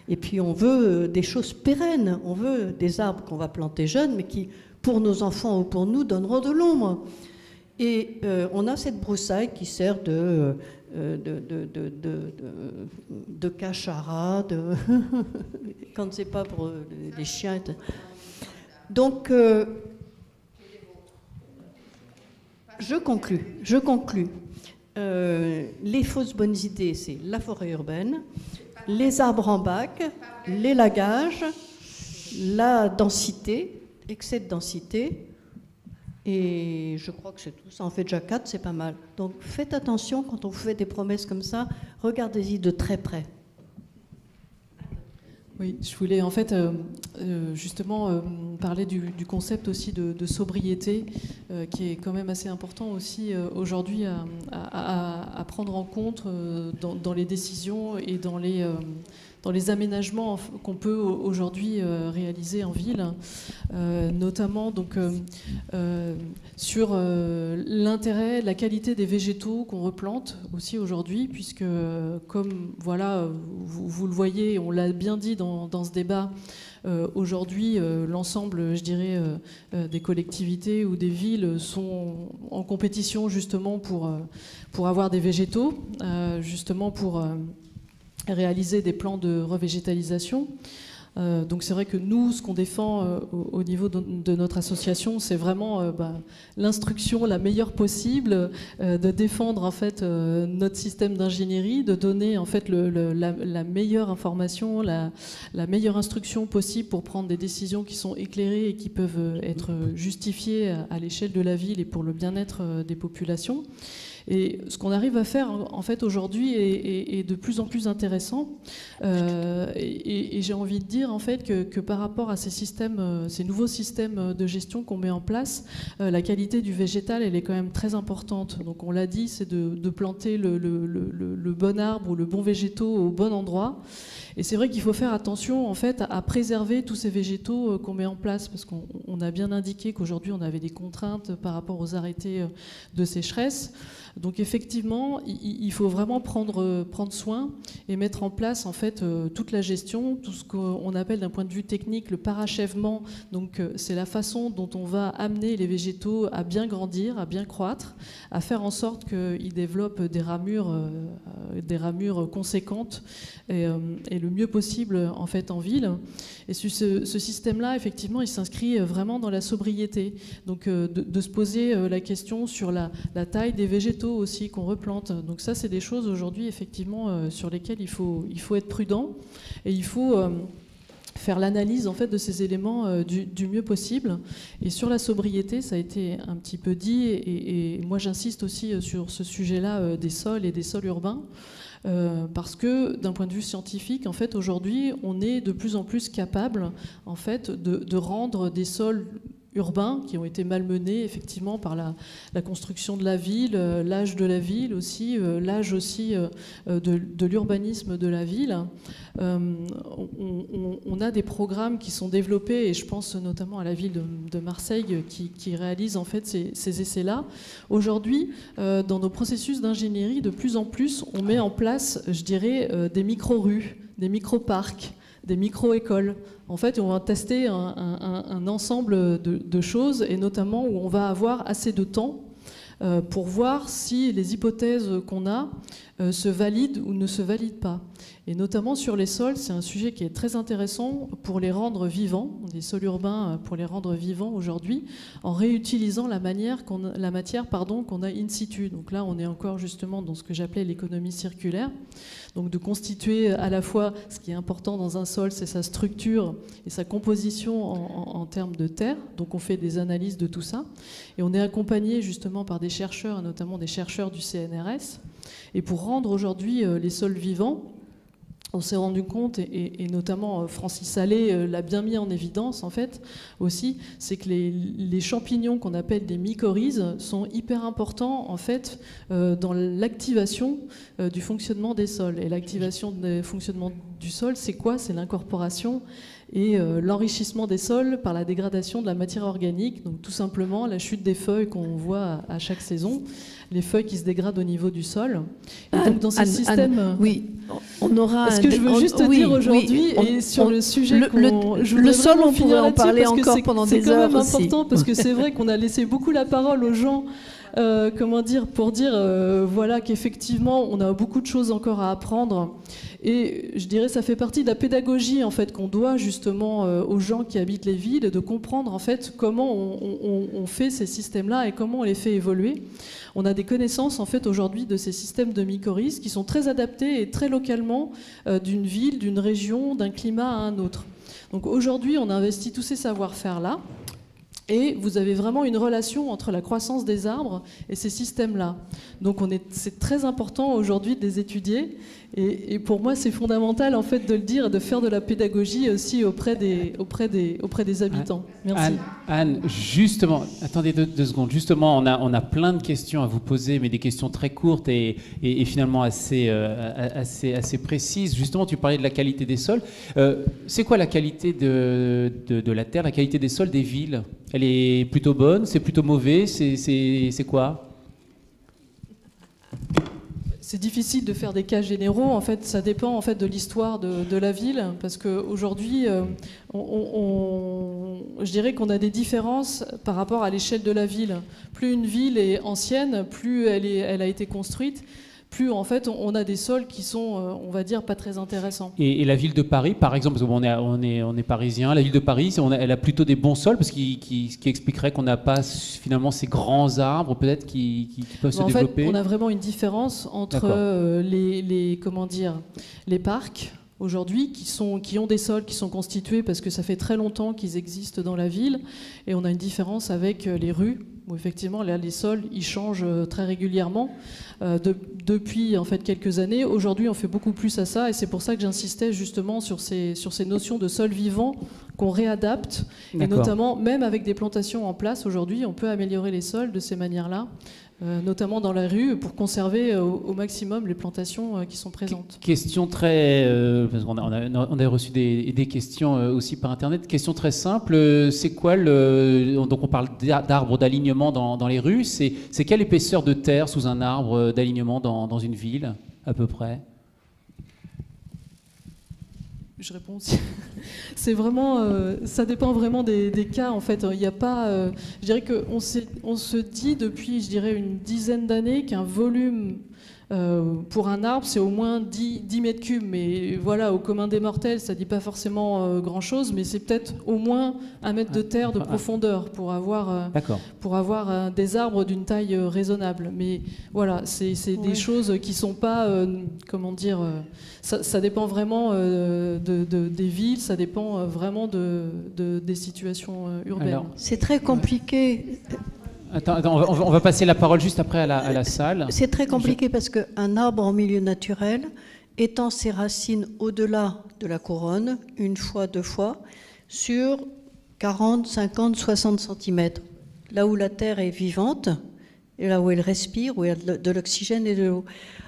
Et puis on veut des choses pérennes, on veut des arbres qu'on va planter jeunes, mais qui pour nos enfants ou pour nous donneront de l'ombre. Et on a cette broussaille qui sert de cachara, quand c'est pas pour les chiens. Donc, je conclus. Les fausses bonnes idées, c'est la forêt urbaine, les arbres en bac, l'élagage, la densité, excès de densité. Et je crois que c'est tout. Ça en fait déjà 4, c'est pas mal. Donc faites attention quand on vous fait des promesses comme ça, regardez-y de très près. Oui, je voulais en fait justement parler du concept aussi de sobriété qui est quand même assez important aussi aujourd'hui à prendre en compte dans les décisions et dans les aménagements qu'on peut aujourd'hui réaliser en ville, notamment donc, sur l'intérêt, la qualité des végétaux qu'on replante aussi aujourd'hui, puisque comme voilà, vous le voyez, on l'a bien dit dans ce débat, aujourd'hui l'ensemble, je dirais, des collectivités ou des villes sont en compétition justement pour avoir des végétaux, justement pour réaliser des plans de revégétalisation. Donc c'est vrai que nous, ce qu'on défend au niveau de notre association, c'est vraiment l'instruction la meilleure possible, de défendre en fait notre système d'ingénierie, de donner en fait la meilleure information, la meilleure instruction possible pour prendre des décisions qui sont éclairées et qui peuvent être justifiées à l'échelle de la ville et pour le bien-être des populations. Et ce qu'on arrive à faire en fait aujourd'hui est de plus en plus intéressant. Et j'ai envie de dire en fait que par rapport à ces nouveaux systèmes de gestion qu'on met en place, la qualité du végétal elle est quand même très importante. Donc on l'a dit, c'est de planter le bon arbre ou le bon végétaux au bon endroit. Et c'est vrai qu'il faut faire attention en fait à préserver tous ces végétaux qu'on met en place, parce qu'on a bien indiqué qu'aujourd'hui on avait des contraintes par rapport aux arrêtés de sécheresse. Donc effectivement, il faut vraiment prendre soin et mettre en place en fait toute la gestion, tout ce qu'on appelle d'un point de vue technique le parachèvement. Donc c'est la façon dont on va amener les végétaux à bien grandir, à bien croître, à faire en sorte qu'ils développent des ramures conséquentes et le mieux possible en fait en ville. Et ce système-là, effectivement, il s'inscrit vraiment dans la sobriété. Donc de se poser la question sur la taille des végétaux aussi qu'on replante. Donc ça, c'est des choses aujourd'hui, effectivement, sur lesquelles il faut être prudent et il faut faire l'analyse en fait de ces éléments du mieux possible. Et sur la sobriété, ça a été un petit peu dit, et moi j'insiste aussi sur ce sujet-là des sols et des sols urbains. Parce que d'un point de vue scientifique, en fait, aujourd'hui, on est de plus en plus capable, en fait, de rendre des sols urbains qui ont été malmenés effectivement par la construction de la ville, l'âge de la ville aussi, l'âge aussi de l'urbanisme de la ville. On a des programmes qui sont développés, et je pense notamment à la ville de Marseille qui réalise en fait ces essais-là. Aujourd'hui, dans nos processus d'ingénierie, de plus en plus, on met en place, je dirais, des micro-rues, des micro-parcs, des micro-écoles. En fait, on va tester un ensemble de choses, et notamment où on va avoir assez de temps pour voir si les hypothèses qu'on a se valident ou ne se valident pas. Et notamment sur les sols, c'est un sujet qui est très intéressant pour les rendre vivants, des sols urbains pour les rendre vivants aujourd'hui, en réutilisant la matière qu'on a in situ. Donc là, on est encore justement dans ce que j'appelais l'économie circulaire. Donc de constituer à la fois, ce qui est important dans un sol, c'est sa structure et sa composition en termes de terre. Donc on fait des analyses de tout ça. Et on est accompagné justement par des chercheurs, notamment des chercheurs du CNRS. Et pour rendre aujourd'hui les sols vivants, on s'est rendu compte, et notamment Francis Salé l'a bien mis en évidence en fait aussi, c'est que les champignons qu'on appelle des mycorhizes sont hyper importants en fait dans l'activation du fonctionnement des sols. Et l'activation du fonctionnement du sol, c'est quoi? C'est l'incorporation et l'enrichissement des sols par la dégradation de la matière organique, donc tout simplement la chute des feuilles qu'on voit à chaque saison, les feuilles qui se dégradent au niveau du sol. Et donc dans ce système... oui, on aura... Ce que je veux juste dire aujourd'hui, et sur le sujet... Le sol, on pourrait en parler encore pendant des heures aussi. C'est quand même important, parce que c'est vrai qu'on a laissé beaucoup la parole aux gens, pour dire voilà, qu'effectivement, on a beaucoup de choses encore à apprendre. Et je dirais ça fait partie de la pédagogie en fait qu'on doit justement aux gens qui habitent les villes, de comprendre en fait comment on fait ces systèmes-là et comment on les fait évoluer. On a des connaissances en fait aujourd'hui de ces systèmes de mycorhizes qui sont très adaptés et très localement d'une ville, d'une région, d'un climat à un autre. Donc aujourd'hui, on investit tous ces savoir-faire-là. Et vous avez vraiment une relation entre la croissance des arbres et ces systèmes-là. Donc c'est très important aujourd'hui de les étudier. Et pour moi, c'est fondamental en fait de le dire et de faire de la pédagogie aussi auprès des habitants. Merci. Anne, justement, attendez deux secondes. Justement, on a plein de questions à vous poser, mais des questions très courtes et finalement assez précises. Justement, tu parlais de la qualité des sols. C'est quoi la qualité de la terre, la qualité des sols des villes? Elle est plutôt bonne? C'est plutôt mauvais? C'est quoi? C'est difficile de faire des cas généraux. En fait, ça dépend en fait de l'histoire de la ville, parce qu'aujourd'hui, je dirais qu'on a des différences par rapport à l'échelle de la ville. Plus une ville est ancienne, plus elle a été construite, plus en fait on a des sols qui sont, on va dire, pas très intéressants. Et la ville de Paris, par exemple, parce qu'on est parisien, la ville de Paris, elle a plutôt des bons sols, parce ce qui expliquerait qu'on n'a pas finalement ces grands arbres peut-être qui peuvent se développer. En fait, on a vraiment une différence entre comment dire, les parcs aujourd'hui qui ont des sols qui sont constitués parce que ça fait très longtemps qu'ils existent dans la ville, et on a une différence avec les rues où effectivement là, les sols ils changent très régulièrement depuis en fait quelques années. Aujourd'hui on fait beaucoup plus à ça, et c'est pour ça que j'insistais justement sur ces notions de sol vivant qu'on réadapte, et notamment même avec des plantations en place aujourd'hui on peut améliorer les sols de ces manières-là. Notamment dans la rue, pour conserver au maximum les plantations qui sont présentes. Question très... parce qu'on a reçu des questions aussi par Internet. Question très simple, c'est quoi donc on parle d'arbres d'alignement dans les rues, c'est quelle épaisseur de terre sous un arbre d'alignement dans une ville, à peu près? Je réponds aussi. C'est vraiment, ça dépend vraiment des cas en fait. Il n'y a pas, je dirais qu'on se dit depuis, je dirais, une dizaine d'années qu'un volume pour un arbre c'est au moins 10 mètres cubes, mais voilà, au commun des mortels ça ne dit pas forcément grand chose, mais c'est peut-être au moins 1 mètre de terre de profondeur pour avoir des arbres d'une taille raisonnable. Mais voilà, c'est des choses qui ne sont pas, comment dire, ça dépend vraiment des villes, ça dépend vraiment des situations urbaines. Alors, c'est très compliqué. Attends, on va passer la parole juste après à la salle. C'est très compliqué parce qu'un arbre en milieu naturel étend ses racines au-delà de la couronne, une fois, 2 fois, sur 40, 50, 60 cm. Là où la terre est vivante, et là où elle respire, où il y a de l'oxygène et de l'eau.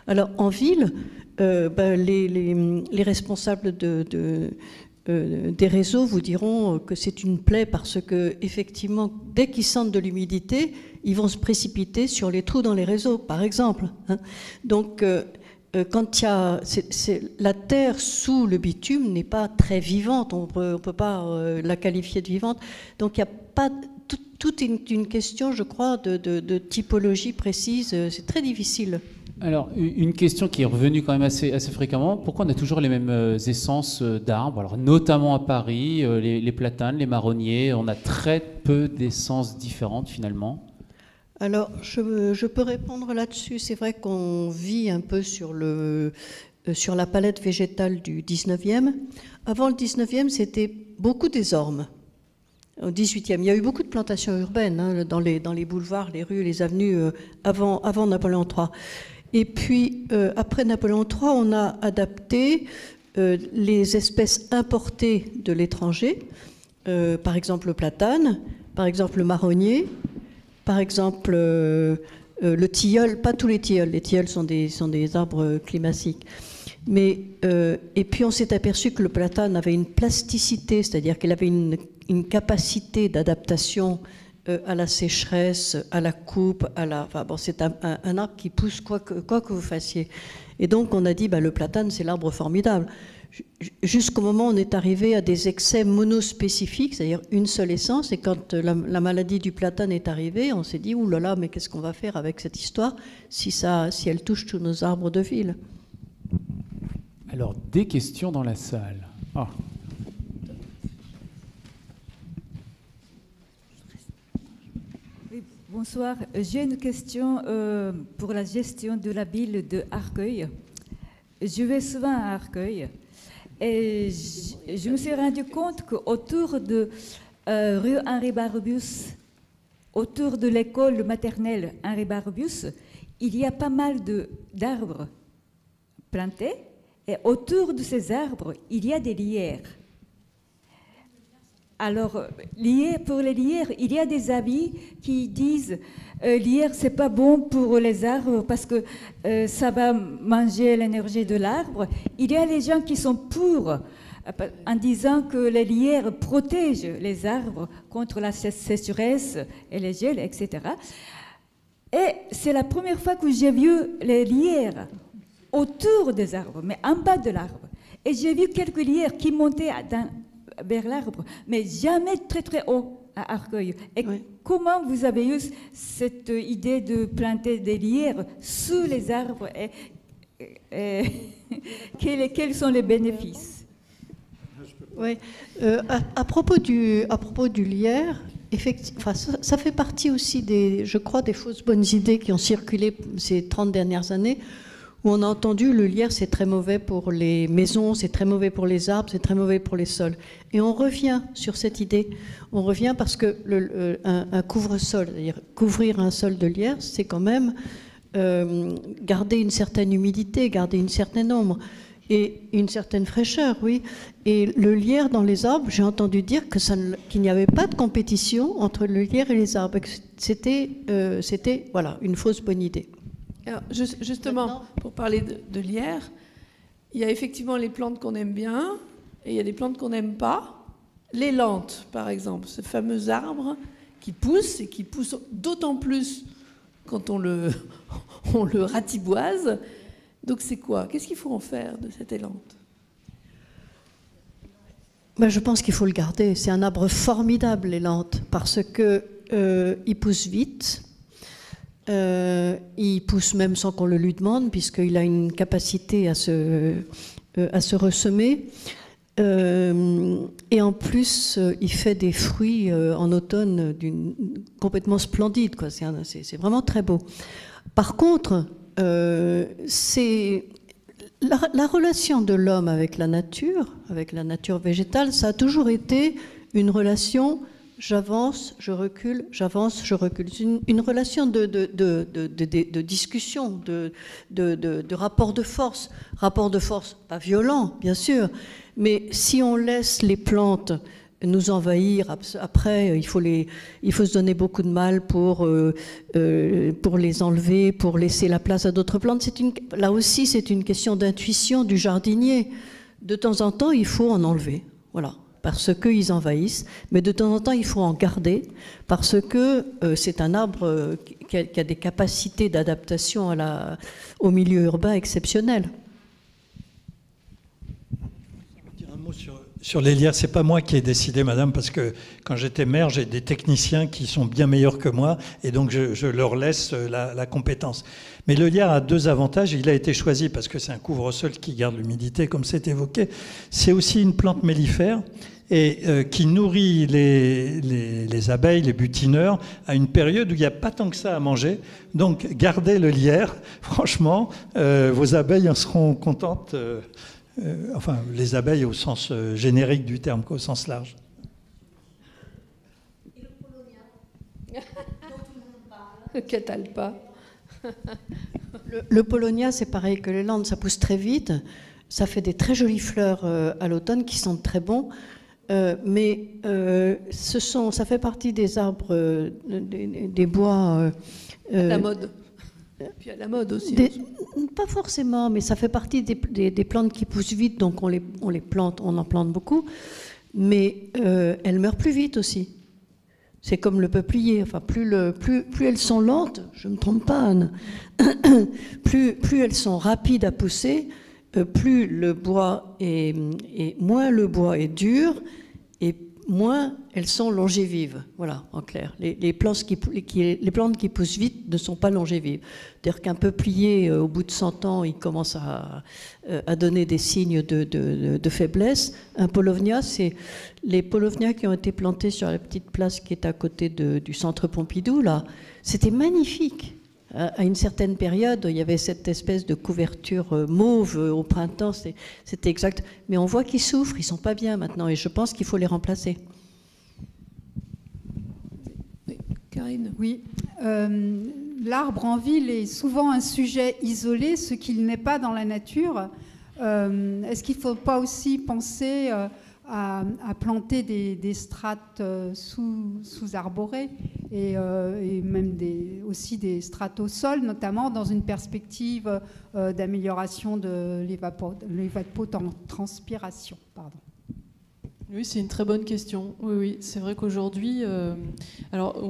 Alors en ville, les responsables des réseaux vous diront que c'est une plaie parce que effectivement, dès qu'ils sentent de l'humidité, ils vont se précipiter sur les trous dans les réseaux, par exemple. Donc, quand il y a, la terre sous le bitume n'est pas très vivante, on peut pas la qualifier de vivante. Donc, il n'y a pas toute une question, je crois, de typologie précise. C'est très difficile. Alors, une question qui est revenue quand même assez fréquemment, pourquoi on a toujours les mêmes essences d'arbres? Alors, notamment à Paris, les platanes, les marronniers, on a très peu d'essences différentes finalement. Alors, je peux répondre là-dessus. C'est vrai qu'on vit un peu sur la palette végétale du 19e. Avant le 19e, c'était beaucoup des ormes. Au 18e, il y a eu beaucoup de plantations urbaines dans les boulevards, les rues, les avenues avant Napoléon III. Et puis, après Napoléon III, on a adapté les espèces importées de l'étranger, par exemple le platane, par exemple le marronnier, par exemple le tilleul, pas tous les tilleuls sont des arbres climatiques. Mais, et puis on s'est aperçu que le platane avait une plasticité, c'est-à-dire qu'il avait une capacité d'adaptation à la sécheresse, à la coupe, c'est un arbre qui pousse quoi que vous fassiez. Et donc on a dit, le platane c'est l'arbre formidable. Jusqu'au moment où on est arrivé à des excès monospécifiques, c'est-à-dire une seule essence, et quand la maladie du platane est arrivée, on s'est dit, ouh là là, mais qu'est-ce qu'on va faire avec cette histoire si elle touche tous nos arbres de ville? Alors, des questions dans la salle. Ah. Bonsoir, j'ai une question pour la gestion de la ville de Arcueil. Je vais souvent à Arcueil et je me suis rendu compte qu'autour de rue Henri Barbusse, autour de l'école maternelle Henri Barbusse, il y a pas mal d'arbres plantés et autour de ces arbres, il y a des lierres. Alors, pour les lierres, il y a des avis qui disent lierre, c'est pas bon pour les arbres parce que ça va manger l'énergie de l'arbre. Il y a les gens qui sont pour, en disant que les lierres protègent les arbres contre la sécheresse et les gels, etc. Et c'est la première fois que j'ai vu les lierres autour des arbres, mais en bas de l'arbre. Et j'ai vu quelques lierres qui montaient vers l'arbre, mais jamais très très haut à Arcueil. Et oui. Comment vous avez eu cette idée de planter des lierres sous les arbres et quels sont les bénéfices? Oui, à propos du lierre, effectivement, ça fait partie aussi je crois, des fausses bonnes idées qui ont circulé ces 30 dernières années, où on a entendu le lierre c'est très mauvais pour les maisons, c'est très mauvais pour les arbres, c'est très mauvais pour les sols. Et on revient sur cette idée. On revient parce que un couvre-sol, c'est-à-dire couvrir un sol de lierre, c'est quand même garder une certaine humidité, garder une certaine ombre. Et une certaine fraîcheur, oui. Et le lierre dans les arbres, j'ai entendu dire qu'il n'y avait pas de compétition entre le lierre et les arbres. C'était voilà, une fausse bonne idée. Alors, justement, pour parler de lierre, il y a effectivement les plantes qu'on aime bien et il y a des plantes qu'on n'aime pas. Les lentes, par exemple, ce fameux arbre qui pousse et qui pousse d'autant plus quand on le ratiboise. Donc c'est quoi? Qu'est-ce qu'il faut en faire de cette élante? Ben, je pense qu'il faut le garder. C'est un arbre formidable, l'élante, parce qu'il pousse vite. Il pousse même sans qu'on le lui demande, puisqu'il a une capacité à se ressemer. Et en plus, il fait des fruits en automne complètement splendides, quoi. C'est vraiment très beau. Par contre, c'est la relation de l'homme avec la nature végétale, ça a toujours été une relation j'avance, je recule, j'avance, je recule. C'est une relation de discussion, de rapport de force. Rapport de force pas violent, bien sûr, mais si on laisse les plantes nous envahir, après il faut se donner beaucoup de mal pour les enlever, pour laisser la place à d'autres plantes. Là aussi, c'est une question d'intuition du jardinier. De temps en temps, il faut en enlever, voilà, parce qu'ils envahissent, mais de temps en temps, il faut en garder, parce que c'est un arbre qui a des capacités d'adaptation au milieu urbain exceptionnelles. Sur les lierres, c'est pas moi qui ai décidé, madame, parce que quand j'étais maire, j'ai des techniciens qui sont bien meilleurs que moi, et donc je leur laisse la compétence. Mais le lierre a deux avantages. Il a été choisi parce que c'est un couvre-sol qui garde l'humidité, comme c'est évoqué. C'est aussi une plante mellifère et qui nourrit les abeilles, les butineurs, à une période où il n'y a pas tant que ça à manger. Donc, gardez le lierre. Franchement, vos abeilles en seront contentes. Enfin, les abeilles au sens générique du terme, au sens large. Et le polonia, dont tout le monde parle. Catalpa. Le polonia, c'est pareil que les landes, ça pousse très vite. Ça fait des très jolies fleurs à l'automne qui sentent très bon. Mais ça fait partie des arbres, des bois. La mode. Puis à la mode aussi. Pas forcément, mais ça fait partie des plantes qui poussent vite, donc on les plante, on en plante beaucoup, mais elles meurent plus vite aussi. C'est comme le peuplier, enfin plus elles sont lentes, je ne me trompe pas Anne, plus elles sont rapides à pousser, plus le bois moins le bois est dur et moins elles sont longévives. Voilà, en clair. Les plantes qui poussent vite ne sont pas longévives. C'est-à-dire qu'un peuplier, au bout de 100 ans, il commence à donner des signes de faiblesse. Un paulownia, c'est les paulownias qui ont été plantés sur la petite place qui est à côté du centre Pompidou, là. C'était magnifique. À une certaine période, il y avait cette espèce de couverture mauve au printemps, c'était exact. Mais on voit qu'ils souffrent, ils ne sont pas bien maintenant, et je pense qu'il faut les remplacer. Karine. Oui, l'arbre en ville est souvent un sujet isolé, ce qu'il n'est pas dans la nature. Est-ce qu'il ne faut pas aussi penser à planter des strates sous-arborées et même aussi des strates au sol, notamment dans une perspective d'amélioration de l'évapotranspiration. Pardon. Oui, c'est une très bonne question. Oui, c'est vrai qu'aujourd'hui, alors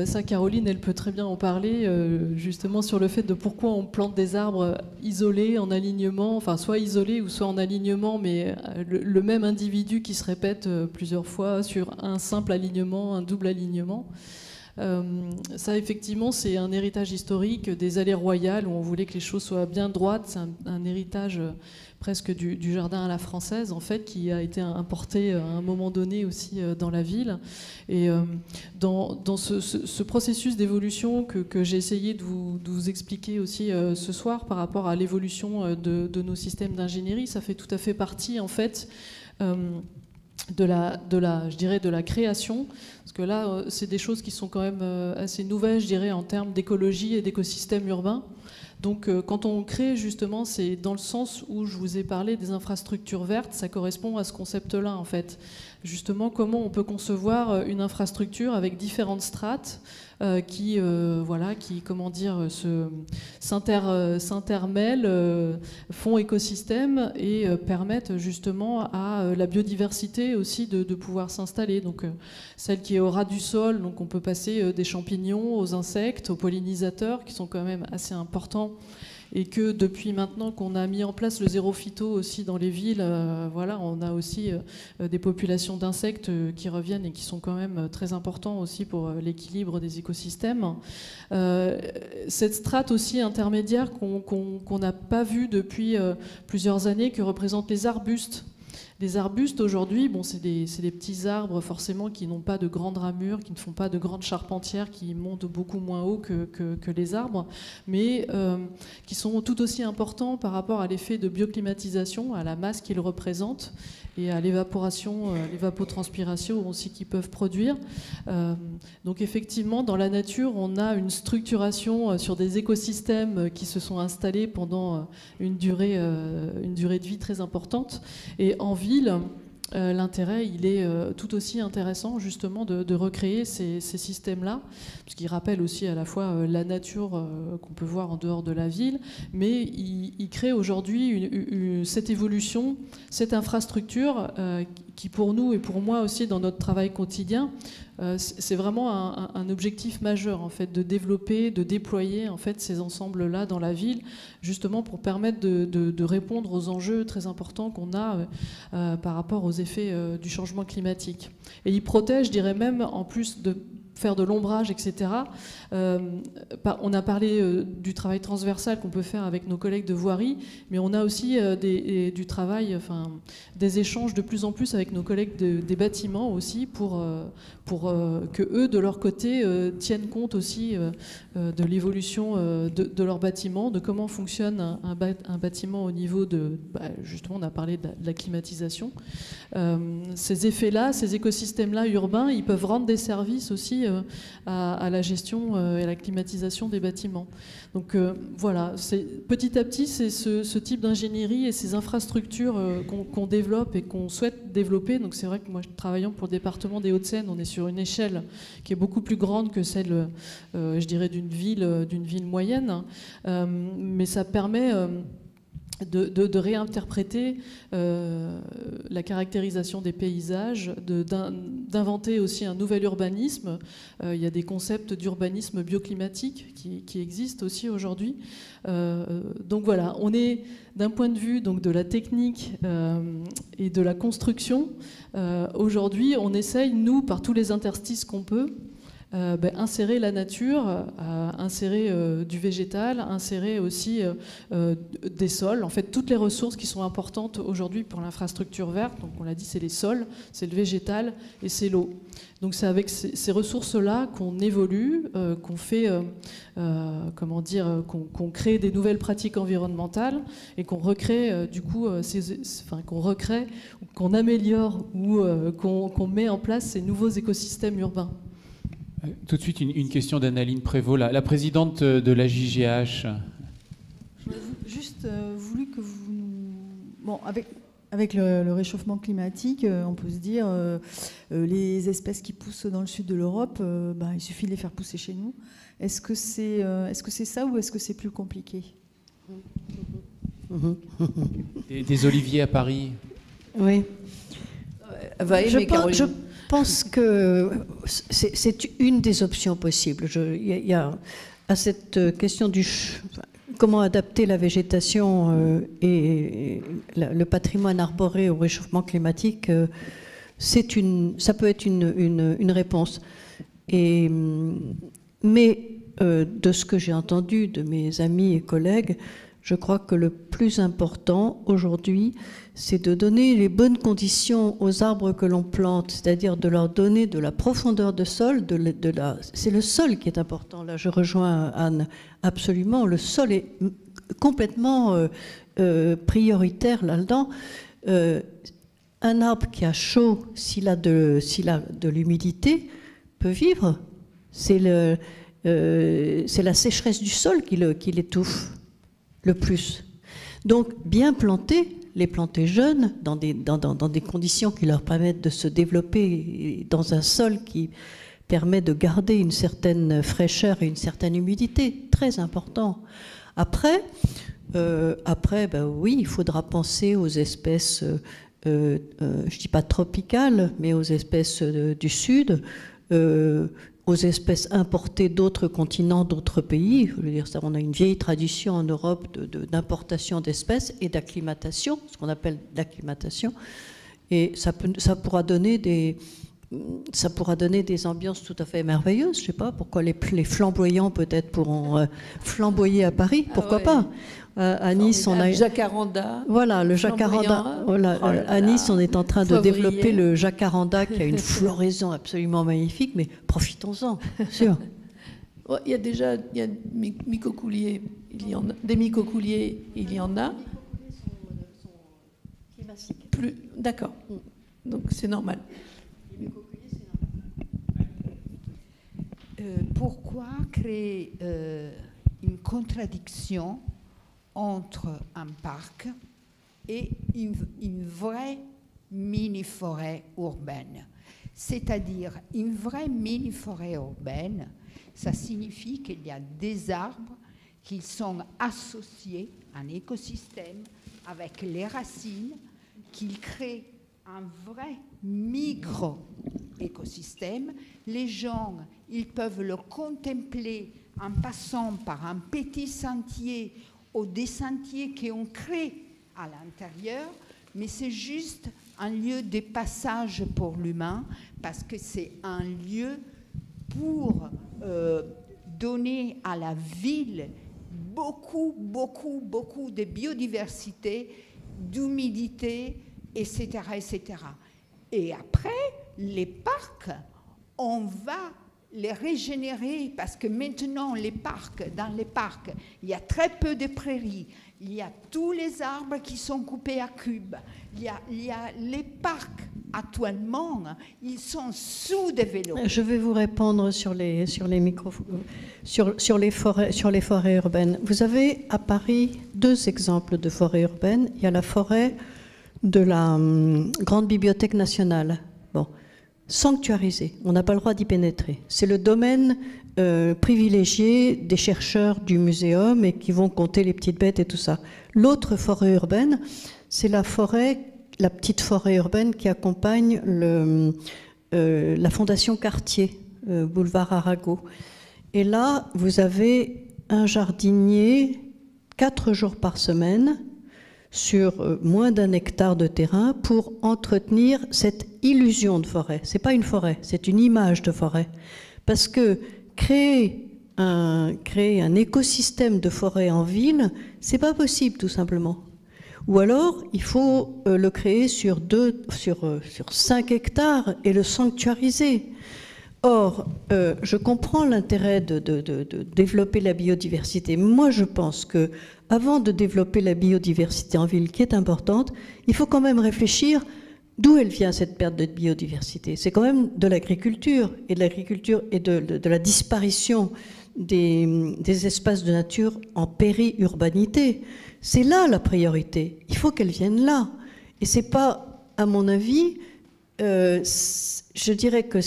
ça, Caroline, elle peut très bien en parler, justement sur le fait de pourquoi on plante des arbres isolés en alignement, enfin soit isolés ou soit en alignement, mais le même individu qui se répète plusieurs fois sur un simple alignement, un double alignement. Ça, effectivement, c'est un héritage historique des allées royales où on voulait que les choses soient bien droites. C'est un héritage presque du jardin à la française, en fait, qui a été importé à un moment donné aussi dans la ville. Et dans ce processus d'évolution que j'ai essayé de vous expliquer aussi ce soir par rapport à l'évolution de nos systèmes d'ingénierie, ça fait tout à fait partie, en fait, de la création, parce que là, c'est des choses qui sont quand même assez nouvelles, je dirais, en termes d'écologie et d'écosystème urbain. Donc quand on crée, justement, c'est dans le sens où je vous ai parlé des infrastructures vertes, ça correspond à ce concept-là, en fait. Justement, comment on peut concevoir une infrastructure avec différentes strates qui comment dire, s'intermêlent, font écosystème et permettent justement à la biodiversité aussi de pouvoir s'installer. Donc celle qui est au ras du sol, donc on peut passer des champignons aux insectes, aux pollinisateurs qui sont quand même assez importants. Et que depuis maintenant qu'on a mis en place le zéro phyto aussi dans les villes, voilà, on a aussi des populations d'insectes qui reviennent et qui sont quand même très importants aussi pour l'équilibre des écosystèmes. Cette strate aussi intermédiaire qu'on n'a pas vue depuis plusieurs années, que représentent les arbustes. Les arbustes aujourd'hui, bon, c'est des petits arbres forcément qui n'ont pas de grandes ramures, qui ne font pas de grandes charpentières, qui montent beaucoup moins haut que les arbres, mais qui sont tout aussi importants par rapport à l'effet de bioclimatisation, à la masse qu'ils représentent et à l'évaporation, l'évapotranspiration aussi qu'ils peuvent produire. Donc effectivement, dans la nature, on a une structuration sur des écosystèmes qui se sont installés pendant une durée de vie très importante. Et en ville, l'intérêt, il est tout aussi intéressant justement de recréer ces systèmes-là, parce qu'ils rappellent aussi à la fois la nature qu'on peut voir en dehors de la ville, mais ils créent aujourd'hui cette évolution, cette infrastructure qui pour nous et pour moi aussi dans notre travail quotidien, c'est vraiment un objectif majeur en fait, de développer, de déployer en fait ces ensembles-là dans la ville, justement pour permettre de répondre aux enjeux très importants qu'on a par rapport aux effets du changement climatique. Et ils protègent, je dirais même, en plus de faire de l'ombrage, etc. On a parlé du travail transversal qu'on peut faire avec nos collègues de voirie, mais on a aussi du travail, enfin, des échanges de plus en plus avec nos collègues des bâtiments aussi pour que eux, de leur côté, tiennent compte aussi de l'évolution de leur bâtiment, de comment fonctionne un bâtiment au niveau de... justement, on a parlé de la climatisation. Ces effets-là, ces écosystèmes-là urbains, ils peuvent rendre des services aussi à la gestion et à la climatisation des bâtiments. Donc voilà, petit à petit, c'est ce type d'ingénierie et ces infrastructures qu'on développe et qu'on souhaite développer. Donc c'est vrai que moi, travaillant pour le département des Hauts-de-Seine, on est sur une échelle qui est beaucoup plus grande que celle, je dirais, d'une ville moyenne. Mais ça permet... De réinterpréter la caractérisation des paysages, d'inventer aussi un nouvel urbanisme. Il y a des concepts d'urbanisme bioclimatique qui existent aussi aujourd'hui. Donc voilà, on est d'un point de vue donc, de la technique et de la construction. Aujourd'hui, on essaye, nous, par tous les interstices qu'on peut, insérer la nature, insérer du végétal, insérer aussi des sols, en fait toutes les ressources qui sont importantes aujourd'hui pour l'infrastructure verte. Donc on l'a dit, c'est les sols, c'est le végétal et c'est l'eau. Donc c'est avec ces ressources-là qu'on évolue, qu'on fait, qu'on crée des nouvelles pratiques environnementales et qu'on recrée du coup, qu'on améliore ou qu'on met en place ces nouveaux écosystèmes urbains. Tout de suite, une question d'Annaline Prévost, la présidente de la JGH. J'aurais juste voulu que vous... Bon, avec le réchauffement climatique, on peut se dire les espèces qui poussent dans le sud de l'Europe, il suffit de les faire pousser chez nous. Est-ce que c'est ça ou est-ce que c'est plus compliqué? Des oliviers à Paris. Oui. Je pense que c'est une des options possibles. Il y a à cette question du comment adapter la végétation et le patrimoine arboré au réchauffement climatique, ça peut être une réponse. Mais de ce que j'ai entendu de mes amis et collègues, je crois que le plus important aujourd'hui, c'est de donner les bonnes conditions aux arbres que l'on plante, c'est-à-dire de leur donner de la profondeur de sol, c'est le sol qui est important. Là, je rejoins Anne, absolument. Le sol est complètement prioritaire là-dedans. Un arbre qui a chaud, s'il a de l'humidité, peut vivre. C'est la sécheresse du sol qui l'étouffe le plus. Donc, bien planter, les planter jeunes, dans des conditions qui leur permettent de se développer dans un sol qui permet de garder une certaine fraîcheur et une certaine humidité, très important. Après, oui, il faudra penser aux espèces, je ne dis pas tropicales, mais aux espèces du Sud, aux espèces importées d'autres continents, d'autres pays. Je veux dire, ça, on a une vieille tradition en Europe d'importation d'espèces et d'acclimatation, ce qu'on appelle d'acclimatation. Et ça pourra donner des ambiances tout à fait merveilleuses. Je ne sais pas pourquoi les flamboyants peut-être pourront flamboyer à Paris, pourquoi pas. À Nice, on a jacaranda. Voilà, le jacaranda. Voilà, à Nice, on est en train de développer le jacaranda qui a une floraison absolument magnifique, mais profitons-en, bien sûr. Il y a déjà mycocouliers, des mycocouliers, il y en a. Plus, d'accord. Donc c'est normal. Pourquoi créer une contradiction entre un parc et une vraie mini-forêt urbaine? C'est-à-dire, une vraie mini-forêt urbaine, ça signifie qu'il y a des arbres qui sont associés à un écosystème avec les racines, qu'ils créent un vrai micro-écosystème. Les gens, ils peuvent le contempler en passant par un petit sentier ou des sentiers qu'on crée à l'intérieur, mais c'est juste un lieu de passage pour l'humain, parce que c'est un lieu pour donner à la ville beaucoup de biodiversité, d'humidité, etc., etc. Et après, les parcs, on va les régénérer, parce que maintenant, dans les parcs, il y a très peu de prairies, il y a tous les arbres qui sont coupés à cubes, il y a les parcs, actuellement, ils sont sous-développés. Je vais vous répondre sur les forêts urbaines. Vous avez à Paris 2 exemples de forêts urbaines. Il y a la forêt de la Grande Bibliothèque nationale. Bon. Sanctuarisé, on n'a pas le droit d'y pénétrer. C'est le domaine privilégié des chercheurs du muséum et qui vont compter les petites bêtes et tout ça. L'autre forêt urbaine, c'est la petite forêt urbaine qui accompagne la Fondation Cartier, boulevard Arago. Et là, vous avez un jardinier 4 jours par semaine sur moins d'1 hectare de terrain pour entretenir cette illusion de forêt. Ce n'est pas une forêt, c'est une image de forêt. Parce que créer un écosystème de forêt en ville, ce n'est pas possible tout simplement. Ou alors, il faut le créer sur 5 hectares et le sanctuariser. Or, je comprends l'intérêt de développer la biodiversité. Moi, je pense que avant de développer la biodiversité en ville, qui est importante, il faut quand même réfléchir d'où elle vient, cette perte de biodiversité. C'est quand même de l'agriculture et de la disparition des espaces de nature en périurbanité. C'est là la priorité. Il faut qu'elle vienne là. Et c'est pas, à mon avis, je dirais que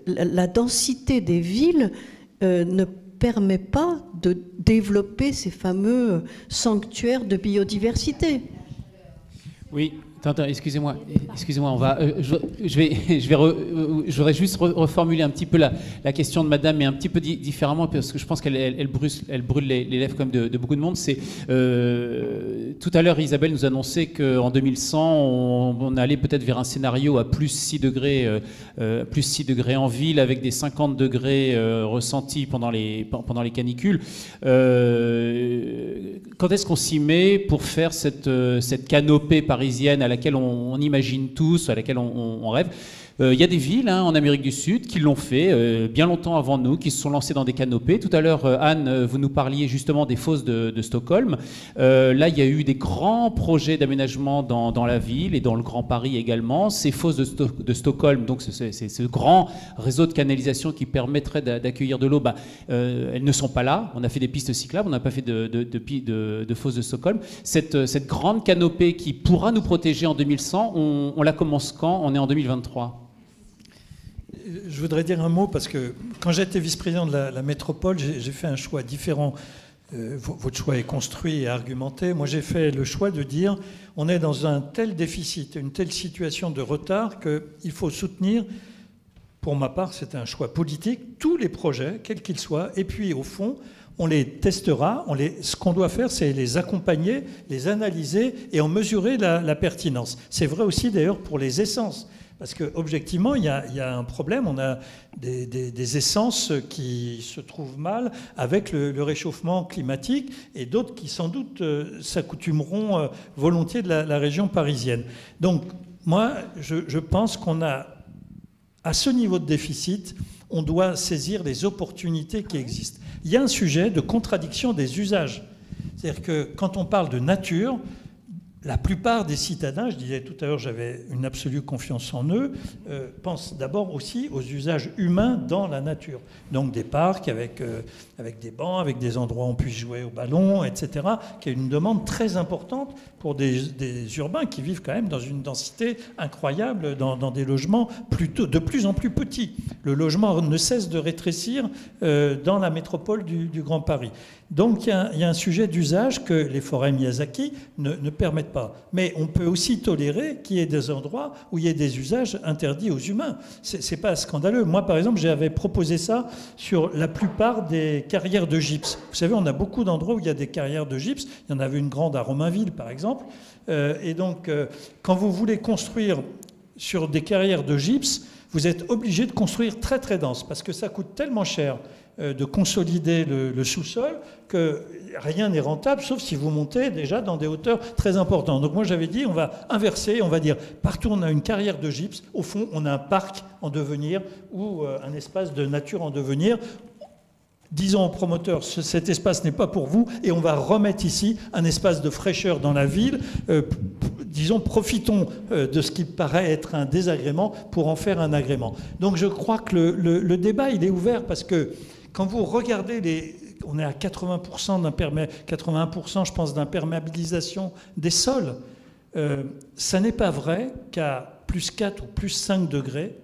la densité des villes ne permet pas de développer ces fameux sanctuaires de biodiversité. Oui, attends, excusez-moi, on va, je voudrais juste reformuler un petit peu la question de Madame, mais un petit peu différemment, parce que je pense qu'elle brûle les lèvres quand même de beaucoup de monde. C'est tout à l'heure, Isabelle nous annonçait qu'en 2100, on allait peut-être vers un scénario à plus 6 degrés en ville, avec des 50 degrés ressentis pendant les canicules. Quand est-ce qu'on s'y met pour faire cette canopée parisienne à laquelle on imagine tous, à laquelle on rêve? Il y a des villes en Amérique du Sud qui l'ont fait bien longtemps avant nous, qui se sont lancées dans des canopées. Tout à l'heure, Anne, vous nous parliez justement des fosses de Stockholm. Là, il y a eu des grands projets d'aménagement dans la ville et dans le Grand Paris également. Ces fosses de Stockholm, donc c'est ce grand réseau de canalisation qui permettrait d'accueillir de l'eau, elles ne sont pas là. On a fait des pistes cyclables, on n'a pas fait de fosses de Stockholm. Cette grande canopée qui pourra nous protéger en 2100, on la commence quand? On est en 2023. Je voudrais dire un mot parce que quand j'étais vice-président de la métropole, j'ai fait un choix différent. Votre choix est construit et argumenté. Moi, j'ai fait le choix de dire on est dans un tel déficit, une telle situation de retard qu'il faut soutenir, pour ma part, c'est un choix politique, tous les projets, quels qu'ils soient. Et puis, au fond, on les testera. Ce qu'on doit faire, c'est les accompagner, les analyser et en mesurer la pertinence. C'est vrai aussi, d'ailleurs, pour les essences. Parce qu'objectivement, il y a un problème. On a des essences qui se trouvent mal avec le réchauffement climatique et d'autres qui, sans doute, s'accoutumeront volontiers de la région parisienne. Donc, moi, je pense qu'on a, à ce niveau de déficit, on doit saisir les opportunités qui existent. Il y a un sujet de contradiction des usages. C'est-à-dire que quand on parle de nature, la plupart des citadins, je disais tout à l'heure, j'avais une absolue confiance en eux, pensent d'abord aussi aux usages humains dans la nature. Donc des parcs avec des bancs, avec des endroits où on puisse jouer au ballon, etc., qui est une demande très importante pour des urbains qui vivent quand même dans une densité incroyable, dans des logements de plus en plus petits. Le logement ne cesse de rétrécir dans la métropole du Grand Paris. Donc il y a un sujet d'usage que les forêts Miyazaki ne permettent pas. Mais on peut aussi tolérer qu'il y ait des endroits où il y ait des usages interdits aux humains. C'est pas scandaleux. Moi, par exemple, j'avais proposé ça sur la plupart des carrières de gypse. Vous savez, on a beaucoup d'endroits où il y a des carrières de gypse. Il y en avait une grande à Romainville, par exemple. Et donc, quand vous voulez construire sur des carrières de gypse, vous êtes obligé de construire très très dense parce que ça coûte tellement cher de consolider le sous-sol que rien n'est rentable, sauf si vous montez déjà dans des hauteurs très importantes. Donc moi j'avais dit, on va inverser, on va dire, partout on a une carrière de gypse, au fond on a un parc en devenir ou un espace de nature en devenir. Disons aux promoteurs, cet espace n'est pas pour vous et on va remettre ici un espace de fraîcheur dans la ville. Disons, profitons de ce qui paraît être un désagrément pour en faire un agrément. Donc je crois que le débat, il est ouvert parce que quand vous regardez on est à 81% je pense, d'imperméabilisation des sols. Ça n'est pas vrai qu'à plus 4 ou plus 5 degrés,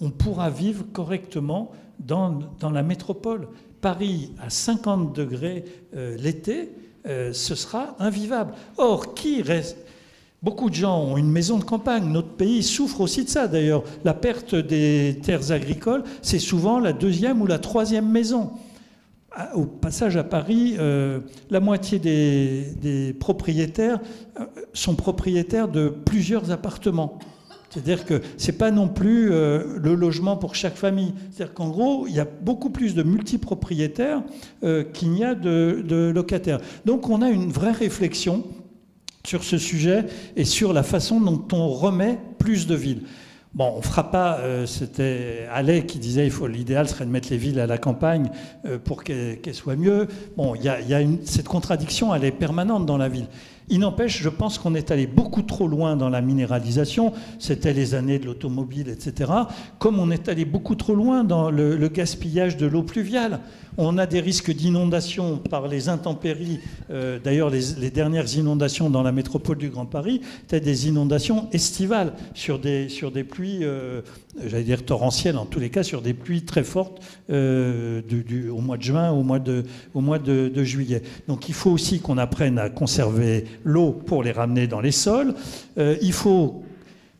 on pourra vivre correctement dans la métropole. Paris à 50 degrés l'été, ce sera invivable. Or, qui reste... Beaucoup de gens ont une maison de campagne. Notre pays souffre aussi de ça, d'ailleurs. La perte des terres agricoles, c'est souvent la deuxième ou la troisième maison. Au passage à Paris, la moitié des propriétaires sont propriétaires de plusieurs appartements. C'est-à-dire que ce n'est pas non plus le logement pour chaque famille. C'est-à-dire qu'en gros, il y a beaucoup plus de multipropriétaires qu'il n'y a de locataires. Donc on a une vraie réflexion sur ce sujet et sur la façon dont on remet plus de villes. Bon, on ne fera pas, c'était Allais qui disait l'idéal serait de mettre les villes à la campagne pour qu'elles soient mieux. Bon, cette contradiction, elle est permanente dans la ville. Il n'empêche, je pense qu'on est allé beaucoup trop loin dans la minéralisation. C'était les années de l'automobile, etc. Comme on est allé beaucoup trop loin dans le gaspillage de l'eau pluviale. On a des risques d'inondation par les intempéries. D'ailleurs, les dernières inondations dans la métropole du Grand Paris étaient des inondations estivales sur des pluies, j'allais dire torrentielles, en tous les cas, sur des pluies très fortes au mois de juin, au mois de juillet. Donc il faut aussi qu'on apprenne à conserver l'eau pour les ramener dans les sols. Il faut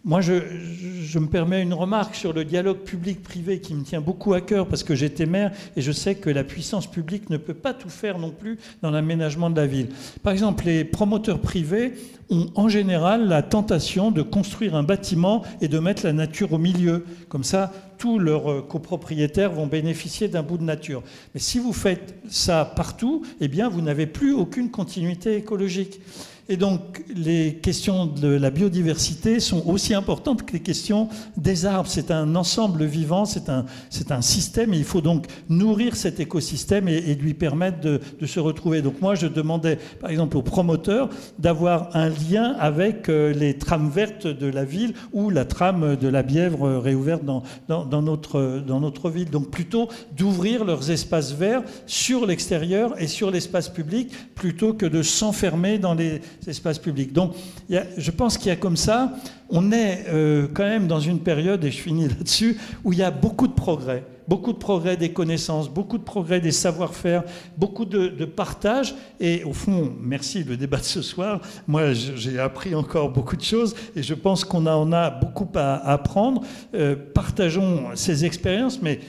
Moi, je me permets une remarque sur le dialogue public-privé qui me tient beaucoup à cœur parce que j'étais maire et je sais que la puissance publique ne peut pas tout faire non plus dans l'aménagement de la ville. Par exemple, les promoteurs privés ont en général la tentation de construire un bâtiment et de mettre la nature au milieu. Comme ça, tous leurs copropriétaires vont bénéficier d'un bout de nature. Mais si vous faites ça partout, eh bien, vous n'avez plus aucune continuité écologique. Et donc, les questions de la biodiversité sont aussi importantes que les questions des arbres. C'est un ensemble vivant, c'est un système, et il faut donc nourrir cet écosystème et lui permettre de se retrouver. Donc moi, je demandais, par exemple, aux promoteurs d'avoir un lien avec les trames vertes de la ville ou la trame de la Bièvre réouverte dans notre ville. Donc plutôt d'ouvrir leurs espaces verts sur l'extérieur et sur l'espace public, plutôt que de s'enfermer dans les espaces publics. Donc, je pense qu'il y a comme ça, on est quand même dans une période, et je finis là-dessus, où il y a beaucoup de progrès des connaissances, beaucoup de progrès des savoir-faire, beaucoup de partage. Et au fond, merci le débat de ce soir. Moi, j'ai appris encore beaucoup de choses et je pense qu'on en a beaucoup à apprendre. Partageons ces expériences, mais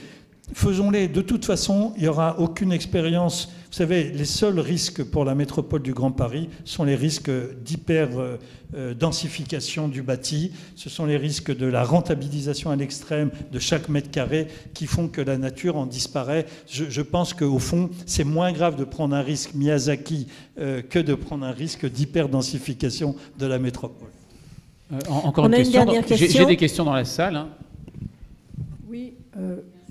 faisons-les. De toute façon, il n'y aura aucune expérience. Vous savez, les seuls risques pour la métropole du Grand Paris sont les risques d'hyper-densification du bâti. Ce sont les risques de la rentabilisation à l'extrême de chaque mètre carré qui font que la nature en disparaît. Je pense qu'au fond, c'est moins grave de prendre un risque Miyazaki que de prendre un risque d'hyper-densification de la métropole. Encore une question. J'ai des questions dans la salle. Hein. Oui.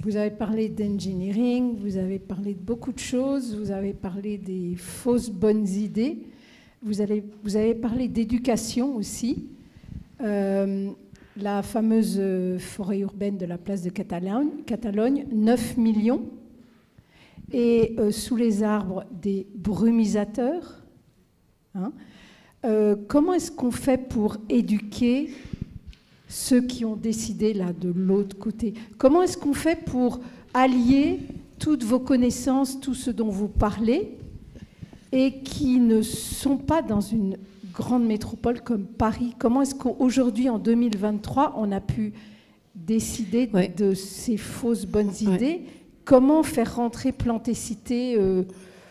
Vous avez parlé d'engineering, vous avez parlé de beaucoup de choses, vous avez parlé des fausses bonnes idées, vous avez parlé d'éducation aussi. La fameuse forêt urbaine de la place de Catalogne, 9 millions. Et sous les arbres, des brumisateurs. Hein. Comment est-ce qu'on fait pour éduquer ceux qui ont décidé là de l'autre côté? Comment est-ce qu'on fait pour allier toutes vos connaissances, tout ce dont vous parlez, et qui ne sont pas dans une grande métropole comme Paris? Comment est-ce qu'aujourd'hui, en 2023, on a pu décider de ces fausses bonnes idées? Comment faire rentrer Plantécité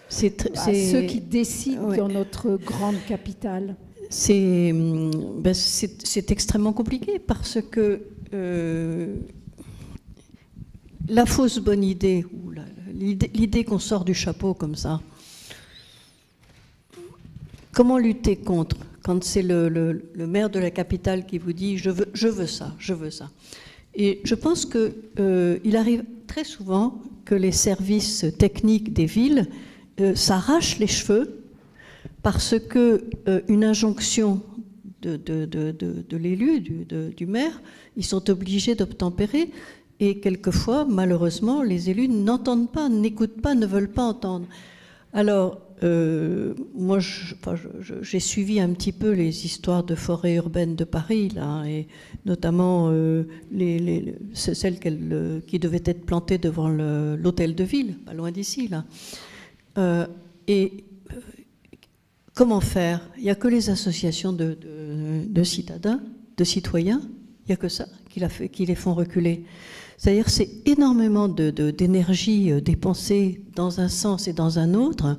ceux qui décident dans notre grande capitale? C'est extrêmement compliqué parce que la fausse bonne idée, ou l'idée qu'on sort du chapeau comme ça, comment lutter contre quand c'est le maire de la capitale qui vous dit je veux ça, je veux ça. Et je pense qu'il arrive très souvent que les services techniques des villes s'arrachent les cheveux parce qu'une injonction de l'élu, du maire, ils sont obligés d'obtempérer et quelquefois, malheureusement, les élus n'entendent pas, n'écoutent pas, ne veulent pas entendre. Alors, moi, j'ai suivi un petit peu les histoires de forêts urbaines de Paris, là, et notamment celles qui devaient être plantées devant l'hôtel de ville, pas loin d'ici, là. Comment faire? Il n'y a que les associations de citadins, de citoyens, il n'y a que ça qui les font reculer. C'est-à-dire c'est énormément d'énergie dépensée dans un sens et dans un autre,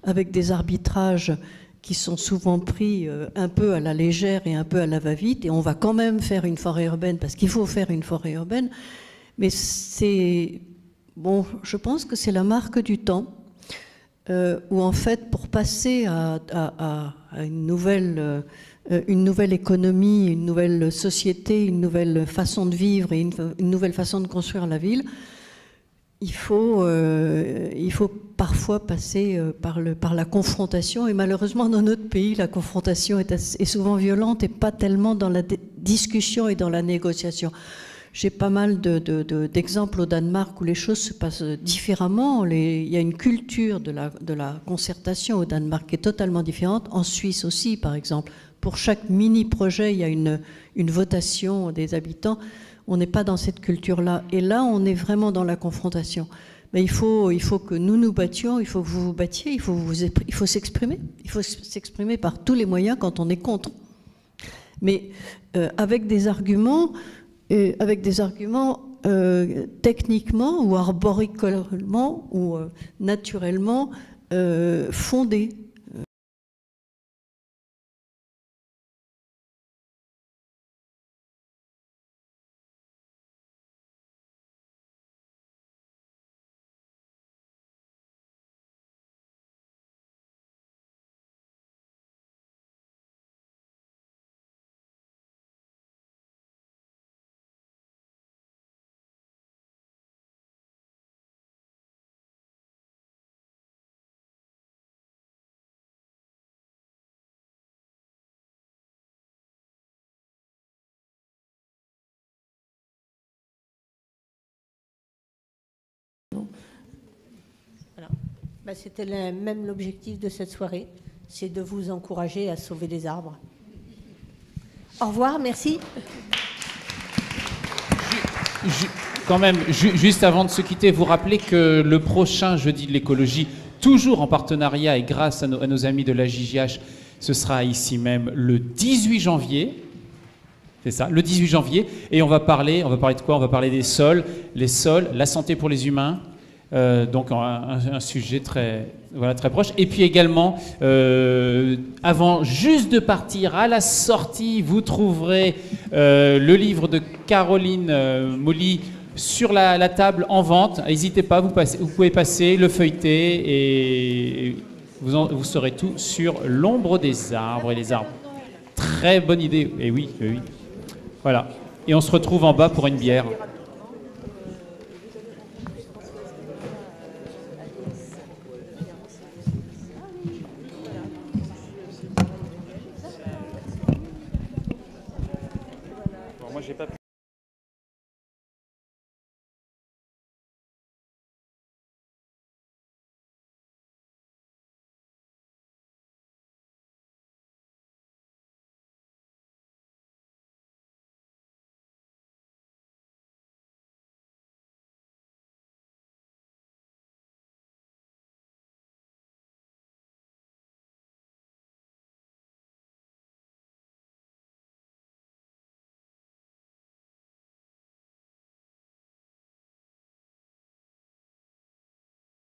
avec des arbitrages qui sont souvent pris un peu à la légère et un peu à la va-vite, et on va quand même faire une forêt urbaine parce qu'il faut faire une forêt urbaine. Mais c'est... Bon, je pense que c'est la marque du temps. Où en fait, pour passer à une nouvelle économie, une nouvelle société, une nouvelle façon de vivre et une nouvelle façon de construire la ville, il faut parfois passer par la confrontation. Et malheureusement, dans notre pays, la confrontation est souvent violente et pas tellement dans la discussion et dans la négociation. J'ai pas mal d'exemples au Danemark où les choses se passent différemment. Il y a une culture de la concertation au Danemark qui est totalement différente. En Suisse aussi, par exemple. Pour chaque mini-projet, il y a une votation des habitants. On n'est pas dans cette culture-là. Et là, on est vraiment dans la confrontation. Mais il faut que nous battions, il faut que vous vous battiez, il faut s'exprimer. Il faut s'exprimer par tous les moyens quand on est contre. Mais avec des arguments techniquement ou arboricolement ou naturellement fondés. Voilà. Ben, c'était même l'objectif de cette soirée, c'est de vous encourager à sauver les arbres. Au revoir, merci. Quand même, juste avant de se quitter, vous rappelez que le prochain jeudi de l'écologie, toujours en partenariat et grâce à nos amis de la JJH, ce sera ici même le 18 janvier. C'est ça, le 18 janvier. Et on va parler de quoi? On va parler des sols, les sols, la santé pour les humains. Donc un sujet très proche. Et puis également, avant juste de partir, à la sortie, vous trouverez le livre de Caroline Molly sur la table en vente. N'hésitez pas, vous pouvez passer, le feuilleter et vous saurez tout sur l'ombre des arbres et les arbres. Très bonne idée. Et oui. Voilà. Et on se retrouve en bas pour une bière. Moi, j'ai pas pu.